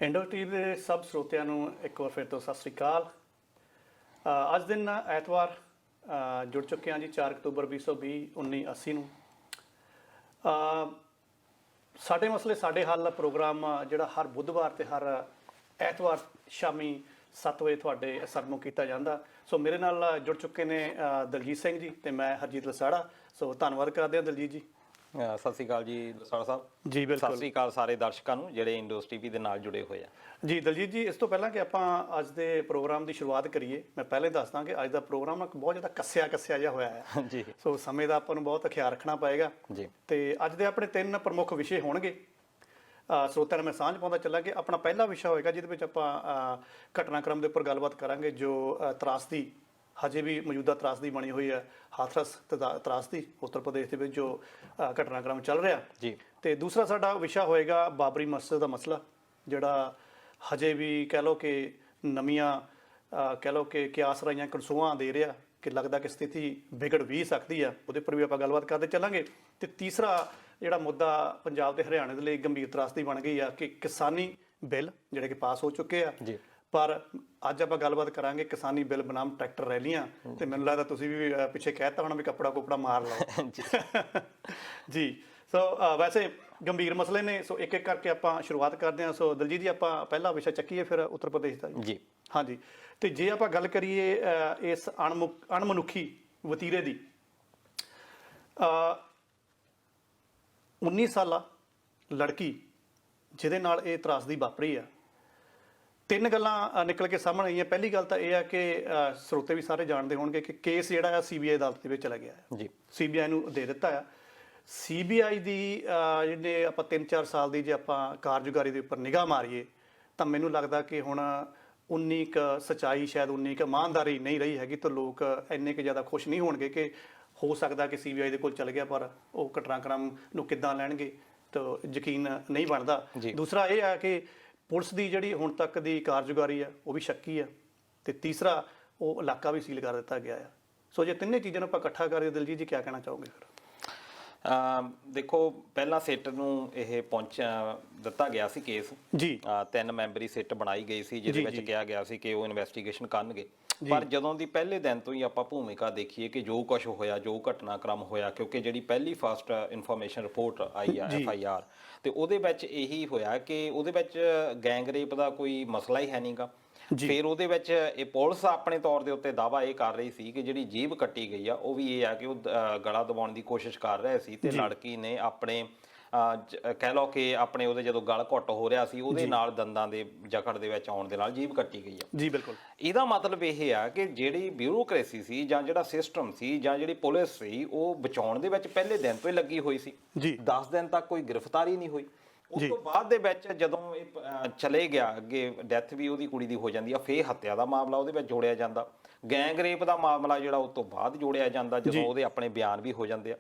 Indo TV ਦੇ ਸਭ ਸਰੋਤਿਆਂ ਨੂੰ ਇੱਕ ਵਾਰ ਫਿਰ ਤੋਂ ਸਤਿ ਸ੍ਰੀ ਅਕਾਲ। ਅੱਜ ਦਿਨ ਐਤਵਾਰ ਜੁੜ ਚੁੱਕੇ ਹਾਂ ਜੀ 4 ਅਕਤੂਬਰ 2020 1980 ਨੂੰ। ਸਾਡੇ ਮਸਲੇ ਸਾਡੇ ਹੱਲ ਪ੍ਰੋਗਰਾਮ ਜਿਹੜਾ ਹਰ ਬੁੱਧਵਾਰ ਤੇ ਹਰ ਐਤਵਾਰ ਸ਼ਾਮੀ 7 ਵਜੇ ਤੁਹਾਡੇ ਸਰਮੁਖ ਕੀਤਾ ਜਾਂਦਾ। ਸੋ ਮੇਰੇ ਨਾਲ ਜੁੜ ਚੁੱਕੇ ਨੇ ਦਲਜੀਤ ਸਿੰਘ ਜੀ ਤੇ ਮੈਂ ਹਰਜੀਤ ਲਸਾੜਾ। ਸੋ ਧੰਨਵਾਦ ਕਰਦੇ ਹਾਂ ਦਲਜੀਤ ਜੀ। ਸਤਿ ਸ਼੍ਰੀ ਅਕਾਲ ਜੀ ਲਸਾੜਾ ਸਾਹਿਬ ਜੀ ਬਿਲਕੁਲ। ਸਤਿ ਸ਼੍ਰੀ ਅਕਾਲ ਸਾਰੇ ਦਰਸ਼ਕਾਂ ਨੂੰ ਜਿਹੜੇ ਇੰਡੋਸ ਟੀਵੀ ਦੇ ਨਾਲ ਜੁੜੇ ਹੋਏ ਆ। ਜੀ ਦਲਜੀਤ ਜੀ, ਇਸ ਤੋਂ ਪਹਿਲਾਂ ਕਿ ਆਪਾਂ ਅੱਜ ਦੇ ਪ੍ਰੋਗਰਾਮ ਦੀ ਸ਼ੁਰੂਆਤ ਕਰੀਏ, ਮੈਂ ਪਹਿਲੇ ਦੱਸਦਾ ਕਿ ਅੱਜ ਦਾ ਪ੍ਰੋਗਰਾਮ ਬਹੁਤ ਜ਼ਿਆਦਾ ਕੱਸਿਆ ਜਿਹਾ ਹੋਇਆ ਹੈ ਜੀ। ਸੋ ਸਮੇਂ ਦਾ ਆਪਾਂ ਨੂੰ ਬਹੁਤ ਖਿਆਲ ਰੱਖਣਾ ਪਏਗਾ ਜੀ। ਤੇ ਅੱਜ ਦੇ ਆਪਣੇ 3 ਪ੍ਰਮੁੱਖ ਵਿਸ਼ੇ ਹੋਣਗੇ। ਸਰੋਤਿਆਂ ਨੂੰ ਮੈਂ ਸਾਂਝ ਪਾਉਂਦਾ ਚੱਲਾਂਗੇ। ਆਪਣਾ ਪਹਿਲਾ ਵਿਸ਼ਾ ਹੋਏਗਾ ਜਿਹਦੇ ਵਿੱਚ ਆਪਾਂ ਘਟਨਾਕ੍ਰਮ ਦੇ ਉੱਪਰ ਗੱਲਬਾਤ ਕਰਾਂਗੇ ਜੋ ਤਰਾਸਦੀ ਹਜੇ ਵੀ ਮੌਜੂਦਾ ਤਰਾਸਦੀ ਬਣੀ ਹੋਈ ਹੈ, ਹਾਥਰਸ ਤਰਾਸਦੀ ਉੱਤਰ ਪ੍ਰਦੇਸ਼ ਦੇ ਵਿੱਚ ਜੋ ਘਟਨਾਕ੍ਰਮ ਚੱਲ ਰਿਹਾ ਜੀ। ਤੇ ਦੂਸਰਾ ਸਾਡਾ ਵਿਸ਼ਾ ਹੋਏਗਾ ਬਾਬਰੀ ਮਸਜਿਦ ਦਾ ਮਸਲਾ, ਜਿਹੜਾ ਹਜੇ ਵੀ ਕਹਿ ਲਓ ਕਿ ਨਵੀਆਂ ਕਹਿ ਲਓ ਕਿ ਕਿਆਸ ਰਾਈਆਂ ਕਨਸੂਆਂ ਦੇ ਰਿਹਾ ਕਿ ਲੱਗਦਾ ਕਿ ਸਥਿਤੀ ਵਿਗੜ ਵੀ ਸਕਦੀ ਆ। ਉਹਦੇ ਉੱਪਰ ਵੀ ਆਪਾਂ ਗੱਲਬਾਤ ਕਰਦੇ ਚੱਲਾਂਗੇ। ਤੇ ਤੀਸਰਾ ਜਿਹੜਾ ਮੁੱਦਾ ਪੰਜਾਬ ਤੇ ਹਰਿਆਣੇ ਦੇ ਲਈ ਗੰਭੀਰ ਤਰਾਸਦੀ ਬਣ ਗਈ ਆ ਕਿ ਕਿਸਾਨੀ ਬਿੱਲ ਜਿਹੜੇ ਕਿ ਪਾਸ ਹੋ ਚੁੱਕੇ ਆ ਜੀ, ਪਰ ਅੱਜ ਆਪਾਂ ਗੱਲਬਾਤ ਕਰਾਂਗੇ ਕਿਸਾਨੀ ਬਿੱਲ ਬਨਾਮ ਟਰੈਕਟਰ ਰੈਲੀਆਂ। ਤੇ ਮੈਨੂੰ ਲੱਗਦਾ ਤੁਸੀਂ ਵੀ ਪਿੱਛੇ ਕਹਿਤਾ ਹੋਣਾ ਵੀ ਕੱਪੜਾ ਕੁਪੜਾ ਮਾਰ ਲਓ ਜੀ। ਸੋ ਵੈਸੇ ਗੰਭੀਰ ਮਸਲੇ ਨੇ, ਸੋ ਇੱਕ ਇੱਕ ਕਰਕੇ ਆਪਾਂ ਸ਼ੁਰੂਆਤ ਕਰਦੇ ਹਾਂ। ਸੋ ਦਲਜੀਤ ਜੀ, ਆਪਾਂ ਪਹਿਲਾ ਵਿਸ਼ਾ ਚੱਕੀਏ ਫਿਰ ਉੱਤਰ ਪ੍ਰਦੇਸ਼ ਦਾ ਜੀ। ਹਾਂਜੀ। ਤੇ ਜੇ ਆਪਾਂ ਗੱਲ ਕਰੀਏ ਇਸ ਅਣਮਨੁੱਖੀ ਵਤੀਰੇ ਦੀ, 19 ਸਾਲਾ ਲੜਕੀ ਜਿਹਦੇ ਨਾਲ ਇਹ ਤਰਾਸਦੀ ਵਾਪਰੀ ਆ, 3 ਗੱਲਾਂ ਨਿਕਲ ਕੇ ਸਾਹਮਣੇ ਆਈਆਂ। ਪਹਿਲੀ ਗੱਲ ਤਾਂ ਇਹ ਆ ਕਿ ਸਰੋਤੇ ਵੀ ਸਾਰੇ ਜਾਣਦੇ ਹੋਣਗੇ ਕਿ ਕੇਸ ਜਿਹੜਾ ਆ CBI ਅਦਾਲਤ ਦੇ ਵਿੱਚ ਚਲਾ ਗਿਆ ਹੈ ਜੀ। CBI ਨੂੰ ਦੇ ਦਿੱਤਾ ਆ। CBI ਦੀ ਜਿਹਨੇ ਆਪਾਂ 3-4 ਸਾਲ ਦੀ ਜੇ ਆਪਾਂ ਕਾਰਜਕਾਰੀ ਦੇ ਉੱਪਰ ਨਿਗਾਹ ਮਾਰੀਏ ਤਾਂ ਮੈਨੂੰ ਲੱਗਦਾ ਕਿ ਹੁਣ 19 ਕੁ ਸੱਚਾਈ, ਸ਼ਾਇਦ 19 ਕੁ ਇਮਾਨਦਾਰੀ ਨਹੀਂ ਰਹੀ ਹੈਗੀ। ਤਾਂ ਲੋਕ ਇੰਨੇ ਕੁ ਜ਼ਿਆਦਾ ਖੁਸ਼ ਨਹੀਂ ਹੋਣਗੇ ਕਿ ਹੋ ਸਕਦਾ ਕਿ CBI ਦੇ ਕੋਲ ਚਲ ਗਿਆ, ਪਰ ਉਹ ਘਟਨਾਕ੍ਰਮ ਨੂੰ ਕਿੱਦਾਂ ਲੈਣਗੇ ਤਾਂ ਯਕੀਨ ਨਹੀਂ ਬਣਦਾ। ਦੂਸਰਾ ਇਹ ਆ ਕਿ ਪੁਲਿਸ ਦੀ ਜਿਹੜੀ ਹੁਣ ਤੱਕ ਦੀ ਕਾਰਜਕਾਰੀ ਆ ਉਹ ਵੀ ਸ਼ੱਕੀ ਆ। ਤੇ ਤੀਸਰਾ, ਉਹ ਇਲਾਕਾ ਵੀ ਸੀਲ ਕਰ ਦਿੱਤਾ ਗਿਆ ਆ। ਸੋ ਜੇ ਤਿੰਨੇ ਚੀਜ਼ਾਂ ਨੂੰ ਆਪਾਂ ਇਕੱਠਾ ਕਰੀਏ, ਦਿਲਜੀਤ ਜੀ, ਕਿਆ ਕਹਿਣਾ ਚਾਹੋਗੇ ਫਿਰ? ਦੇਖੋ, ਪਹਿਲਾਂ ਸਿੱਟ ਨੂੰ ਇਹ ਦਿੱਤਾ ਗਿਆ ਸੀ ਕੇਸ ਜੀ। 3 ਮੈਂਬਰੀ ਸਿੱਟ ਬਣਾਈ ਗਈ ਸੀ ਜਿਹਦੇ ਵਿੱਚ ਕਿਹਾ ਗਿਆ ਸੀ ਕਿ ਉਹ ਇਨਵੈਸਟੀਗੇਸ਼ਨ ਕਰਨਗੇ। ਪਰ ਜਦੋਂ ਦੀ ਪਹਿਲੇ ਦਿਨ ਤੋਂ ਹੀ ਆਪਾਂ ਭੂਮਿਕਾ ਦੇਖੀਏ ਕਿ ਜੋ ਕੁਛ ਹੋਇਆ, ਜੋ ਘਟਨਾਕ੍ਰਮ ਹੋਇਆ, ਕਿਉਂਕਿ ਜਿਹੜੀ ਪਹਿਲੀ ਫਸਟ ਇਨਫੋਰਮੇਸ਼ਨ ਰਿਪੋਰਟ ਆਈ ਆ FIR, ਤੇ ਉਹਦੇ ਵਿੱਚ ਇਹੀ ਹੋਇਆ ਕਿ ਉਹਦੇ ਵਿੱਚ ਗੈਂਗ ਰੇਪ ਦਾ ਕੋਈ ਮਸਲਾ ਹੀ ਹੈ ਨਹੀਂਗਾ। ਫਿਰ ਉਹਦੇ ਵਿੱਚ ਇਹ ਪੁਲਿਸ ਆਪਣੇ ਤੌਰ ਦੇ ਉੱਤੇ ਦਾਅਵਾ ਇਹ ਕਰ ਰਹੀ ਸੀ ਕਿ ਜਿਹੜੀ ਜੀਭ ਕੱਟੀ ਗਈ ਆ ਉਹ ਵੀ ਇਹ ਆ ਕਿ ਉਹ ਗਲਾ ਦਬਾਉਣ ਦੀ ਕੋਸ਼ਿਸ਼ ਕਰ ਰਹੇ ਸੀ ਤੇ ਲੜਕੀ ਨੇ ਆਪਣੇ ਕਹਿ ਲਓ ਕਿ ਆਪਣੇ ਉਹਦੇ ਜਦੋਂ ਗਲ ਘੁੱਟ ਹੋ ਰਿਹਾ ਸੀ ਉਹਦੇ ਨਾਲ ਦੰਦਾਂ ਦੇ ਜਕੜ ਦੇ ਵਿੱਚ ਆਉਣ ਦੇ ਨਾਲ ਜੀਭ ਕੱਟੀ ਗਈ ਆ ਜੀ। ਬਿਲਕੁਲ। ਇਹਦਾ ਮਤਲਬ ਇਹ ਆ ਕਿ ਜਿਹੜੀ ਬਿਊਰੋਕ੍ਰੇਸੀ ਸੀ ਜਾਂ ਜਿਹੜਾ ਸਿਸਟਮ ਸੀ ਜਾਂ ਜਿਹੜੀ ਪੁਲਿਸ ਸੀ ਉਹ ਬਚਾਉਣ ਦੇ ਵਿੱਚ ਪਹਿਲੇ ਦਿਨ ਤੋਂ ਹੀ ਲੱਗੀ ਹੋਈ ਸੀ। 10 ਦਿਨ ਤੱਕ ਕੋਈ ਗ੍ਰਿਫਤਾਰੀ ਨਹੀਂ ਹੋਈ। ਉਸ ਤੋਂ ਬਾਅਦ ਦੇ ਵਿੱਚ ਜਦੋਂ ਇਹ ਚਲੇ ਗਿਆ ਅੱਗੇ, ਡੈਥ ਵੀ ਉਹਦੀ ਕੁੜੀ ਦੀ ਹੋ ਜਾਂਦੀ ਆ, ਫੇਰ ਹੱਤਿਆ ਦਾ ਮਾਮਲਾ ਉਹਦੇ ਵਿੱਚ ਜੋੜਿਆ ਜਾਂਦਾ, ਗੈਂਗ ਰੇਪ ਦਾ ਮਾਮਲਾ ਜਿਹੜਾ ਉਸ ਤੋਂ ਬਾਅਦ ਜੋੜਿਆ ਜਾਂਦਾ ਜਦੋਂ ਉਹਦੇ ਆਪਣੇ ਬਿਆਨ ਵੀ ਹੋ ਜਾਂਦੇ ਆ।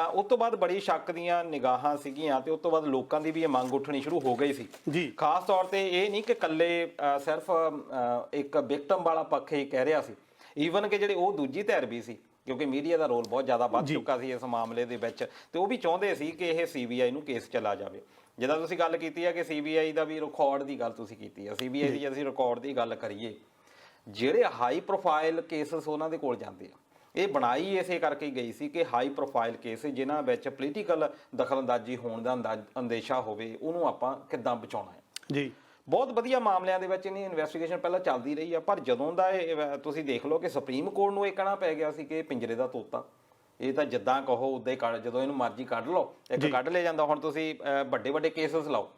ਉਸ ਤੋਂ ਬਾਅਦ ਬੜੀ ਸ਼ੱਕ ਦੀਆਂ ਨਿਗਾਹਾਂ ਸੀਗੀਆਂ ਤੇ ਉਸ ਤੋਂ ਬਾਅਦ ਲੋਕਾਂ ਦੀ ਵੀ ਇਹ ਮੰਗ ਉੱਠਣੀ ਸ਼ੁਰੂ ਹੋ ਗਈ ਸੀ। ਖਾਸ ਤੌਰ ਤੇ ਇਹ ਨਹੀਂ ਕਿ ਇਕੱਲੇ ਸਿਰਫ ਇੱਕ ਵਿਕਟਮ ਵਾਲਾ ਪੱਖ ਹੀ ਕਹਿ ਰਿਹਾ ਸੀ, ਈਵਨ ਕਿ ਜਿਹੜੇ ਉਹ ਦੂਜੀ ਧਿਰ ਵੀ ਸੀ, ਕਿਉਂਕਿ ਮੀਡੀਆ ਦਾ ਰੋਲ ਬਹੁਤ ਜ਼ਿਆਦਾ ਵੱਧ ਚੁੱਕਾ ਸੀ ਇਸ ਮਾਮਲੇ ਦੇ ਵਿੱਚ, ਤੇ ਉਹ ਵੀ ਚਾਹੁੰਦੇ ਸੀ ਕਿ ਇਹ CBI ਨੂੰ ਕੇਸ ਚਲਾ ਜਾਵੇ। ਜਿੱਦਾਂ ਤੁਸੀਂ ਗੱਲ ਕੀਤੀ ਹੈ ਕਿ CBI ਦਾ ਵੀ ਰਿਕਾਰਡ ਦੀ ਗੱਲ ਤੁਸੀਂ ਕੀਤੀ ਹੈ, CBI ਦੀ ਅਸੀਂ ਰਿਕਾਰਡ ਦੀ ਗੱਲ ਕਰੀਏ, ਜਿਹੜੇ ਹਾਈ ਪ੍ਰੋਫਾਈਲ ਕੇਸਿਸ ਉਹਨਾਂ ਦੇ ਕੋਲ ਜਾਂਦੇ ਆ, ਇਹ ਬਣਾਈ ਇਸੇ ਕਰਕੇ ਗਈ ਸੀ ਕਿ ਹਾਈ ਪ੍ਰੋਫਾਈਲ ਕੇਸ ਜਿਨ੍ਹਾਂ ਵਿੱਚ ਪੋਲੀਟੀਕਲ ਦਖਲਅੰਦਾਜ਼ੀ ਹੋਣ ਦਾ ਅੰਦੇਸ਼ਾ ਹੋਵੇ, ਉਹਨੂੰ ਆਪਾਂ ਕਿੱਦਾਂ ਬਚਾਉਣਾ ਹੈ ਜੀ। ਬਹੁਤ ਵਧੀਆ ਮਾਮਲਿਆਂ ਦੇ ਵਿੱਚ ਇਹਨੀ ਇਨਵੈਸਟੀਗੇਸ਼ਨ ਪਹਿਲਾਂ ਚੱਲਦੀ ਰਹੀ ਆ, ਪਰ ਜਦੋਂ ਦਾ ਇਹ ਤੁਸੀਂ ਦੇਖ ਲਓ ਕਿ ਸੁਪਰੀਮ ਕੋਰਟ ਨੂੰ ਇਹ ਕਹਿਣਾ ਪੈ ਗਿਆ ਸੀ ਕਿ ਪਿੰਜਰੇ ਦਾ ਤੋਤਾ, ਇਹ ਤਾਂ ਜਿੱਦਾਂ ਕਹੋ ਉੱਦਾਂ ਹੀ ਕੱਢ, ਜਦੋਂ ਇਹਨੂੰ ਮਰਜ਼ੀ ਕੱਢ ਲਓ, ਇੱਕ ਕੱਢ ਲਿਆ ਜਾਂਦਾ। ਹੁਣ ਤੁਸੀਂ ਵੱਡੇ ਕੇਸਿਸ ਲਾਓ,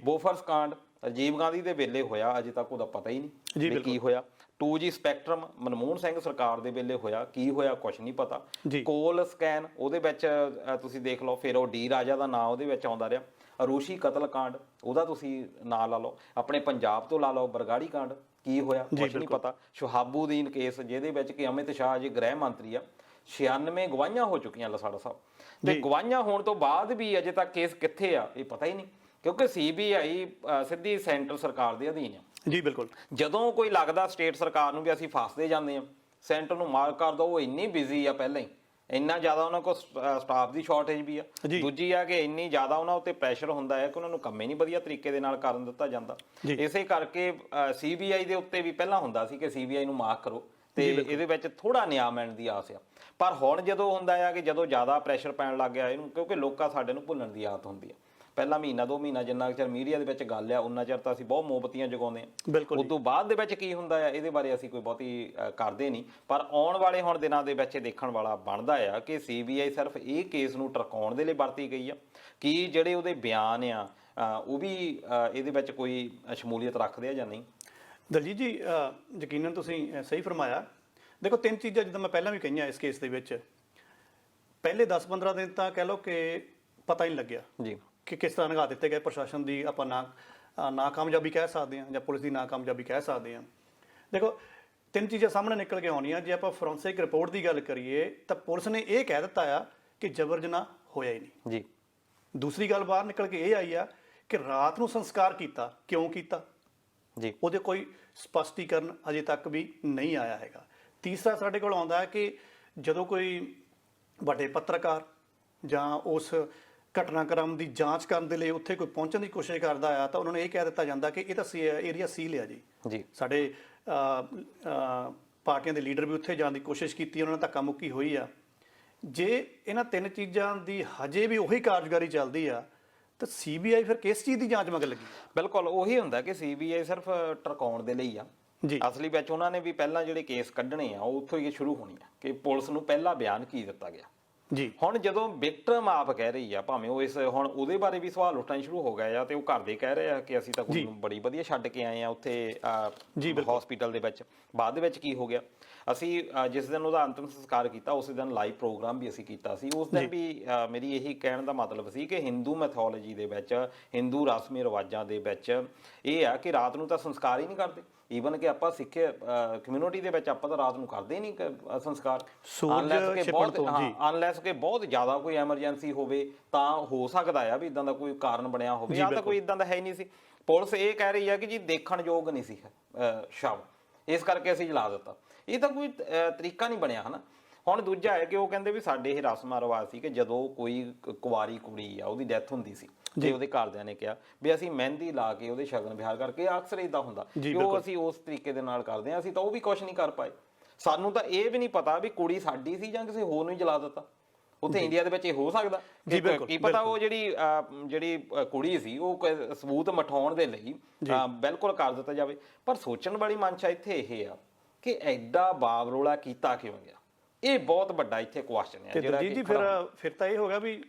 ਬੋਫਰਸ ਕਾਂਡ ਰਾਜੀਵ ਗਾਂਧੀ ਦੇ ਵੇਲੇ ਹੋਇਆ, ਅਜੇ ਤੱਕ ਉਹਦਾ ਪਤਾ ਹੀ ਨਹੀਂ ਕੀ ਹੋਇਆ। 2G ਸਪੈਕਟਰਮ ਮਨਮੋਹਨ ਸਿੰਘ ਸਰਕਾਰ ਦੇ ਵੇਲੇ ਹੋਇਆ, ਕੀ ਹੋਇਆ ਕੁਛ ਨਹੀਂ ਪਤਾ। ਕੋਲ ਸਕੈਨ ਉਹਦੇ ਵਿੱਚ ਤੁਸੀਂ ਦੇਖ ਲਓ, ਫਿਰ ਉਹ ਡੀ ਰਾਜਾ ਦਾ ਨਾਂ ਉਹਦੇ ਵਿੱਚ ਆਉਂਦਾ ਰਿਹਾ। ਅਰੂਸ਼ੀ ਕਤਲ ਕਾਂਡ ਉਹਦਾ ਤੁਸੀਂ ਨਾਂ ਲਾ ਲਓ, ਆਪਣੇ ਪੰਜਾਬ ਤੋਂ ਲਾ ਲਓ ਬਰਗਾੜੀ ਕਾਂਡ, ਕੀ ਹੋਇਆ ਕੁਛ ਨਹੀਂ ਪਤਾ। ਸ਼ਹਾਬੂਦੀਨ ਕੇਸ ਜਿਹਦੇ ਵਿੱਚ ਕਿ ਅਮਿਤ ਸ਼ਾਹ ਜੀ ਗ੍ਰਹਿ ਮੰਤਰੀ ਆ, 96 ਗਵਾਹੀਆਂ ਹੋ ਚੁੱਕੀਆਂ ਲਸਾੜਾ ਸਾਹਿਬ, ਤੇ ਗਵਾਹੀਆਂ ਹੋਣ ਤੋਂ ਬਾਅਦ ਵੀ ਅਜੇ ਤੱਕ ਕੇਸ ਕਿੱਥੇ ਆ ਇਹ ਪਤਾ ਹੀ ਨਹੀਂ, ਕਿਉਂਕਿ CBI ਸਿੱਧੀ ਸੈਂਟਰ ਸਰਕਾਰ ਦੇ ਅਧੀਨ ਆ ਜੀ। ਬਿਲਕੁਲ। ਜਦੋਂ ਕੋਈ ਲੱਗਦਾ ਸਟੇਟ ਸਰਕਾਰ ਨੂੰ ਵੀ ਅਸੀਂ ਫਸਦੇ ਜਾਂਦੇ ਹਾਂ, ਸੈਂਟਰ ਨੂੰ ਮਾਰ ਕਰ ਦੋ, ਉਹ ਇੰਨੀ ਬਿਜ਼ੀ ਆ ਪਹਿਲਾਂ ਹੀ ਇੰਨਾ ਜ਼ਿਆਦਾ ਉਹਨਾਂ ਕੋਲ ਸਟਾਫ ਦੀ ਸ਼ਾਰਟੇਜ ਵੀ ਆ। ਦੂਜੀ ਆ ਕਿ ਇੰਨੀ ਜ਼ਿਆਦਾ ਉਹਨਾਂ ਉੱਤੇ ਪ੍ਰੈਸ਼ਰ ਹੁੰਦਾ ਹੈ ਕਿ ਉਹਨਾਂ ਨੂੰ ਕੰਮ ਹੀ ਨਹੀਂ ਵਧੀਆ ਤਰੀਕੇ ਦੇ ਨਾਲ ਕਰਨ ਦਿੱਤਾ ਜਾਂਦਾ। ਇਸੇ ਕਰਕੇ CBI ਦੇ ਉੱਤੇ ਵੀ ਪਹਿਲਾਂ ਹੁੰਦਾ ਸੀ ਕਿ CBI ਨੂੰ ਮਾਫ ਕਰੋ ਤੇ ਇਹਦੇ ਵਿੱਚ ਥੋੜਾ ਨਿਆਂ ਮਿਲਣ ਦੀ ਆਸ ਆ, ਪਰ ਹੁਣ ਜਦੋਂ ਹੁੰਦਾ ਆ ਕਿ ਜਦੋਂ ਜ਼ਿਆਦਾ ਪ੍ਰੈਸ਼ਰ ਪੈਣ ਲੱਗ ਗਿਆ ਇਹਨੂੰ, ਕਿਉਂਕਿ ਲੋਕਾਂ ਸਾਡੇ ਨੂੰ ਭੁੱਲਣ ਦੀ ਆਦਤ ਹੁੰਦੀ ਆ। ਪਹਿਲਾ ਮਹੀਨਾ 2 ਮਹੀਨਾ ਜਿੰਨਾ ਚਿਰ ਮੀਡੀਆ ਦੇ ਵਿੱਚ ਗੱਲ ਆ ਉਹਨਾਂ ਚਿਰ ਤਾਂ ਅਸੀਂ ਬਹੁਤ ਮੋਮਬੱਤੀਆਂ ਜਗਾਉਂਦੇ ਹਾਂ। ਉਸ ਤੋਂ ਬਾਅਦ ਦੇ ਵਿੱਚ ਕੀ ਹੁੰਦਾ ਆ ਇਹਦੇ ਬਾਰੇ ਅਸੀਂ ਕੋਈ ਬਹੁਤੀ ਕਰਦੇ ਨਹੀਂ, ਪਰ ਆਉਣ ਵਾਲੇ ਹੁਣ ਦਿਨਾਂ ਦੇ ਵਿੱਚ ਦੇਖਣ ਵਾਲਾ ਬਣਦਾ ਆ ਕਿ CBI ਸਿਰਫ ਇਹ ਕੇਸ ਨੂੰ ਟਰਕਾਉਣ ਦੇ ਲਈ ਵਰਤੀ ਗਈ ਆ ਕਿ ਜਿਹੜੇ ਉਹਦੇ ਬਿਆਨ ਆ ਉਹ ਵੀ ਇਹਦੇ ਵਿੱਚ ਕੋਈ ਸ਼ਮੂਲੀਅਤ ਰੱਖਦੇ ਆ ਜਾਂ ਨਹੀਂ। ਦਲਜੀਤ ਜੀ ਯਕੀਨਨ ਤੁਸੀਂ ਸਹੀ ਫਰਮਾਇਆ। ਦੇਖੋ 3 ਚੀਜ਼ਾਂ ਜਿੱਦਾਂ ਮੈਂ ਪਹਿਲਾਂ ਵੀ ਕਹੀਆਂ ਇਸ ਕੇਸ ਦੇ ਵਿੱਚ, ਪਹਿਲੇ 10-15 ਦਿਨ ਤਾਂ ਕਹਿ ਲਓ ਕਿ ਪਤਾ ਹੀ ਨਹੀਂ ਲੱਗਿਆ ਜੀ ਕਿ ਕਿਸ ਤਰ੍ਹਾਂ ਨਿਗਾਹ ਦਿੱਤੇ ਗਏ ਪ੍ਰਸ਼ਾਸਨ ਦੀ, ਆਪਾਂ ਨਾਕਾਮਯਾਬੀ ਕਹਿ ਸਕਦੇ ਹਾਂ ਜਾਂ ਪੁਲਿਸ ਦੀ ਨਾਕਾਮਯਾਬੀ ਕਹਿ ਸਕਦੇ ਹਾਂ। ਦੇਖੋ 3 ਚੀਜ਼ਾਂ ਸਾਹਮਣੇ ਨਿਕਲ ਕੇ ਆਉਣੀਆਂ। ਜੇ ਆਪਾਂ ਫੋਰੈਂਸਿਕ ਰਿਪੋਰਟ ਦੀ ਗੱਲ ਕਰੀਏ ਤਾਂ ਪੁਲਿਸ ਨੇ ਇਹ ਕਹਿ ਦਿੱਤਾ ਆ ਕਿ ਜਬਰ ਜਨਾਹ ਹੋਇਆ ਹੀ ਨਹੀਂ ਜੀ। ਦੂਸਰੀ ਗੱਲ ਬਾਹਰ ਨਿਕਲ ਕੇ ਇਹ ਆਈ ਆ ਕਿ ਰਾਤ ਨੂੰ ਸੰਸਕਾਰ ਕੀਤਾ, ਕਿਉਂ ਕੀਤਾ ਜੀ, ਉਹਦੇ ਕੋਈ ਸਪਸ਼ਟੀਕਰਨ ਅਜੇ ਤੱਕ ਵੀ ਨਹੀਂ ਆਇਆ ਹੈਗਾ। ਤੀਸਰਾ ਸਾਡੇ ਕੋਲ ਆਉਂਦਾ ਹੈ ਕਿ ਜਦੋਂ ਕੋਈ ਵੱਡੇ ਪੱਤਰਕਾਰ ਜਾਂ ਉਸ ਘਟਨਾਕ੍ਰਮ ਦੀ ਜਾਂਚ ਕਰਨ ਦੇ ਲਈ ਉੱਥੇ ਕੋਈ ਪਹੁੰਚਣ ਦੀ ਕੋਸ਼ਿਸ਼ ਕਰਦਾ ਆ ਤਾਂ ਉਹਨਾਂ ਨੂੰ ਇਹ ਕਹਿ ਦਿੱਤਾ ਜਾਂਦਾ ਕਿ ਇਹ ਤਾਂ ਏਰੀਆ ਸੀਲ ਆ ਜੀ। ਸਾਡੇ ਪਾਰਟੀਆਂ ਦੇ ਲੀਡਰ ਵੀ ਉੱਥੇ ਜਾਣ ਦੀ ਕੋਸ਼ਿਸ਼ ਕੀਤੀ, ਉਹਨਾਂ ਨੇ ਧੱਕਾ ਮੁੱਕੀ ਹੋਈ ਆ। ਜੇ ਇਹਨਾਂ 3 ਚੀਜ਼ਾਂ ਦੀ ਹਜੇ ਵੀ ਉਹੀ ਕਾਰਜਕਾਰੀ ਚੱਲਦੀ ਆ ਤਾਂ CBI ਫਿਰ ਕਿਸ ਚੀਜ਼ ਦੀ ਜਾਂਚ ਮਗਰ ਲੱਗੀ? ਬਿਲਕੁਲ ਉਹੀ ਹੁੰਦਾ ਕਿ CBI ਸਿਰਫ ਟਰਕਾਉਣ ਦੇ ਲਈ ਆ ਜੀ। ਅਸਲੀ ਵਿੱਚ ਉਹਨਾਂ ਨੇ ਵੀ ਪਹਿਲਾਂ ਜਿਹੜੇ ਕੇਸ ਕੱਢਣੇ ਆ ਉਹ ਉੱਥੋਂ ਹੀ ਸ਼ੁਰੂ ਹੋਣੀ ਆ ਕਿ ਪੁਲਿਸ ਨੂੰ ਪਹਿਲਾ ਬਿਆਨ ਕੀ ਦਿੱਤਾ ਗਿਆ ਜੀ। ਹੁਣ ਜਦੋਂ ਵਿਕਟਮ ਆਪ ਕਹਿ ਰਹੀ ਆ, ਭਾਵੇਂ ਉਹ ਇਸ ਹੁਣ ਉਹਦੇ ਬਾਰੇ ਵੀ ਸਵਾਲ ਉੱਠਣੇ ਸ਼ੁਰੂ ਹੋ ਗਏ ਆ ਤੇ ਉਹ ਘਰ ਦੇ ਕਹਿ ਰਹੇ ਆ ਕਿ ਅਸੀਂ ਤਾਂ ਕੁੜੀ ਨੂੰ ਬੜੀ ਵਧੀਆ ਛੱਡ ਕੇ ਆਏ ਆ ਉੱਥੇ ਹਸਪੀਟਲ ਦੇ ਵਿੱਚ। ਬਾਅਦ ਦੇ ਵਿੱਚ ਕੀ ਹੋ ਗਿਆ, ਅਸੀਂ ਜਿਸ ਦਿਨ ਉਹਦਾ ਅੰਤਿਮ ਸੰਸਕਾਰ ਕੀਤਾ ਉਸੇ ਦਿਨ ਲਾਈਵ ਪ੍ਰੋਗਰਾਮ ਵੀ ਅਸੀਂ ਕੀਤਾ ਸੀ। ਉਸ ਦਿਨ ਵੀ ਮੇਰੀ ਇਹੀ ਕਹਿਣ ਦਾ ਮਤਲਬ ਸੀ ਕਿ ਹਿੰਦੂ ਮੈਥੋਲੋਜੀ ਦੇ ਵਿੱਚ, ਹਿੰਦੂ ਰਸਮੀ ਰਿਵਾਜਾਂ ਦੇ ਵਿੱਚ ਇਹ ਆ ਕਿ ਰਾਤ ਨੂੰ ਤਾਂ ਸੰਸਕਾਰ ਹੀ ਨਹੀਂ ਕਰਦੇ। ਈਵਨ ਕਿ ਆਪਾਂ ਸਿੱਖ ਕਮਿਊਨਿਟੀ ਦੇ ਵਿੱਚ ਆਪਾਂ ਤਾਂ ਰਾਤ ਨੂੰ ਕਰਦੇ ਹੀ ਨਹੀਂ ਸੰਸਕਾਰ, ਅਨਲੈਸ ਕਿ ਬਹੁਤ ਜ਼ਿਆਦਾ ਕੋਈ ਐਮਰਜੈਂਸੀ ਹੋਵੇ ਤਾਂ ਹੋ ਸਕਦਾ ਆ ਵੀ ਇਦਾਂ ਦਾ ਕੋਈ ਕਾਰਨ ਬਣਿਆ ਹੋਵੇ। ਜਾਂ ਤਾਂ ਕੋਈ ਇਦਾਂ ਦਾ ਹੈ ਹੀ ਨਹੀਂ ਸੀ। ਪੁਲਿਸ ਇਹ ਕਹਿ ਰਹੀ ਆ ਕਿ ਜੀ ਦੇਖਣ ਯੋਗ ਨਹੀਂ ਸੀ ਸ਼ਵ, ਇਸ ਕਰਕੇ ਅਸੀਂ ਜਲਾ ਦਿੱਤਾ। ਇਹ ਤਾਂ ਕੋਈ ਤਰੀਕਾ ਨਹੀਂ ਬਣਿਆ ਹਨਾ। ਹੁਣ ਦੂਜਾ ਹੈ ਕਿ ਉਹ ਕਹਿੰਦੇ ਵੀ ਸਾਡੇ ਇਹ ਰਸਮਾਂ ਰਿਵਾਜ ਸੀ ਕਿ ਜਦੋਂ ਕੋਈ ਕੁਆਰੀ ਕੁੜੀ ਆ ਉਹਦੀ ਡੈਥ ਹੁੰਦੀ ਸੀ ਤੇ ਉਹਦੇ ਘਰਦਿਆਂ ਨੇ ਕਿਹਾ ਵੀ ਅਸੀਂ ਮਹਿੰਦੀ ਲਾ ਕੇ ਉਹਦੇ ਸ਼ਗਨ ਵਿਹਾਰ ਕਰਕੇ, ਅਕਸਰ ਇਦਾਂ ਹੁੰਦਾ ਕਿ ਉਹ ਅਸੀਂ ਉਸ ਤਰੀਕੇ ਦੇ ਨਾਲ ਕਰਦੇ ਹਾਂ। ਅਸੀਂ ਤਾਂ ਉਹ ਵੀ ਕੁਝ ਨਹੀਂ ਕਰ ਪਾਏ। ਸਾਨੂੰ ਤਾਂ ਇਹ ਵੀ ਨਹੀਂ ਪਤਾ ਵੀ ਕੁੜੀ ਸਾਡੀ ਸੀ ਜਾਂ ਕਿਸੇ ਹੋਰ ਨੂੰ ਜਲਾ ਦਿੱਤਾ। ਉੱਥੇ ਇੰਡੀਆ ਦੇ ਵਿੱਚ ਇਹ ਹੋ ਸਕਦਾ ਕੀ ਪਤਾ ਉਹ ਜਿਹੜੀ ਕੁੜੀ ਸੀ ਉਹ ਸਬੂਤ ਮਠਾਉਣ ਦੇ ਲਈ ਬਿਲਕੁਲ ਕਰ ਦਿੱਤਾ ਜਾਵੇ। ਪਰ ਸੋਚਣ ਵਾਲੀ ਮਨਸ਼ਾ ਇੱਥੇ ਇਹ ਆ ਕਿ ਐਡਾ ਬਾਬਰੋਲਾ ਕੀਤਾ ਕਿਉਂ ਗਿਆ, ਇਹ ਬਹੁਤ ਵੱਡਾ ਇੱਥੇ ਕੁਐਸਚਨ ਹੈ ਜਿਹੜਾ ਜੀ। ਫਿਰ ਤਾਂ ਇਹ ਹੋ ਗਿਆ ਵੀ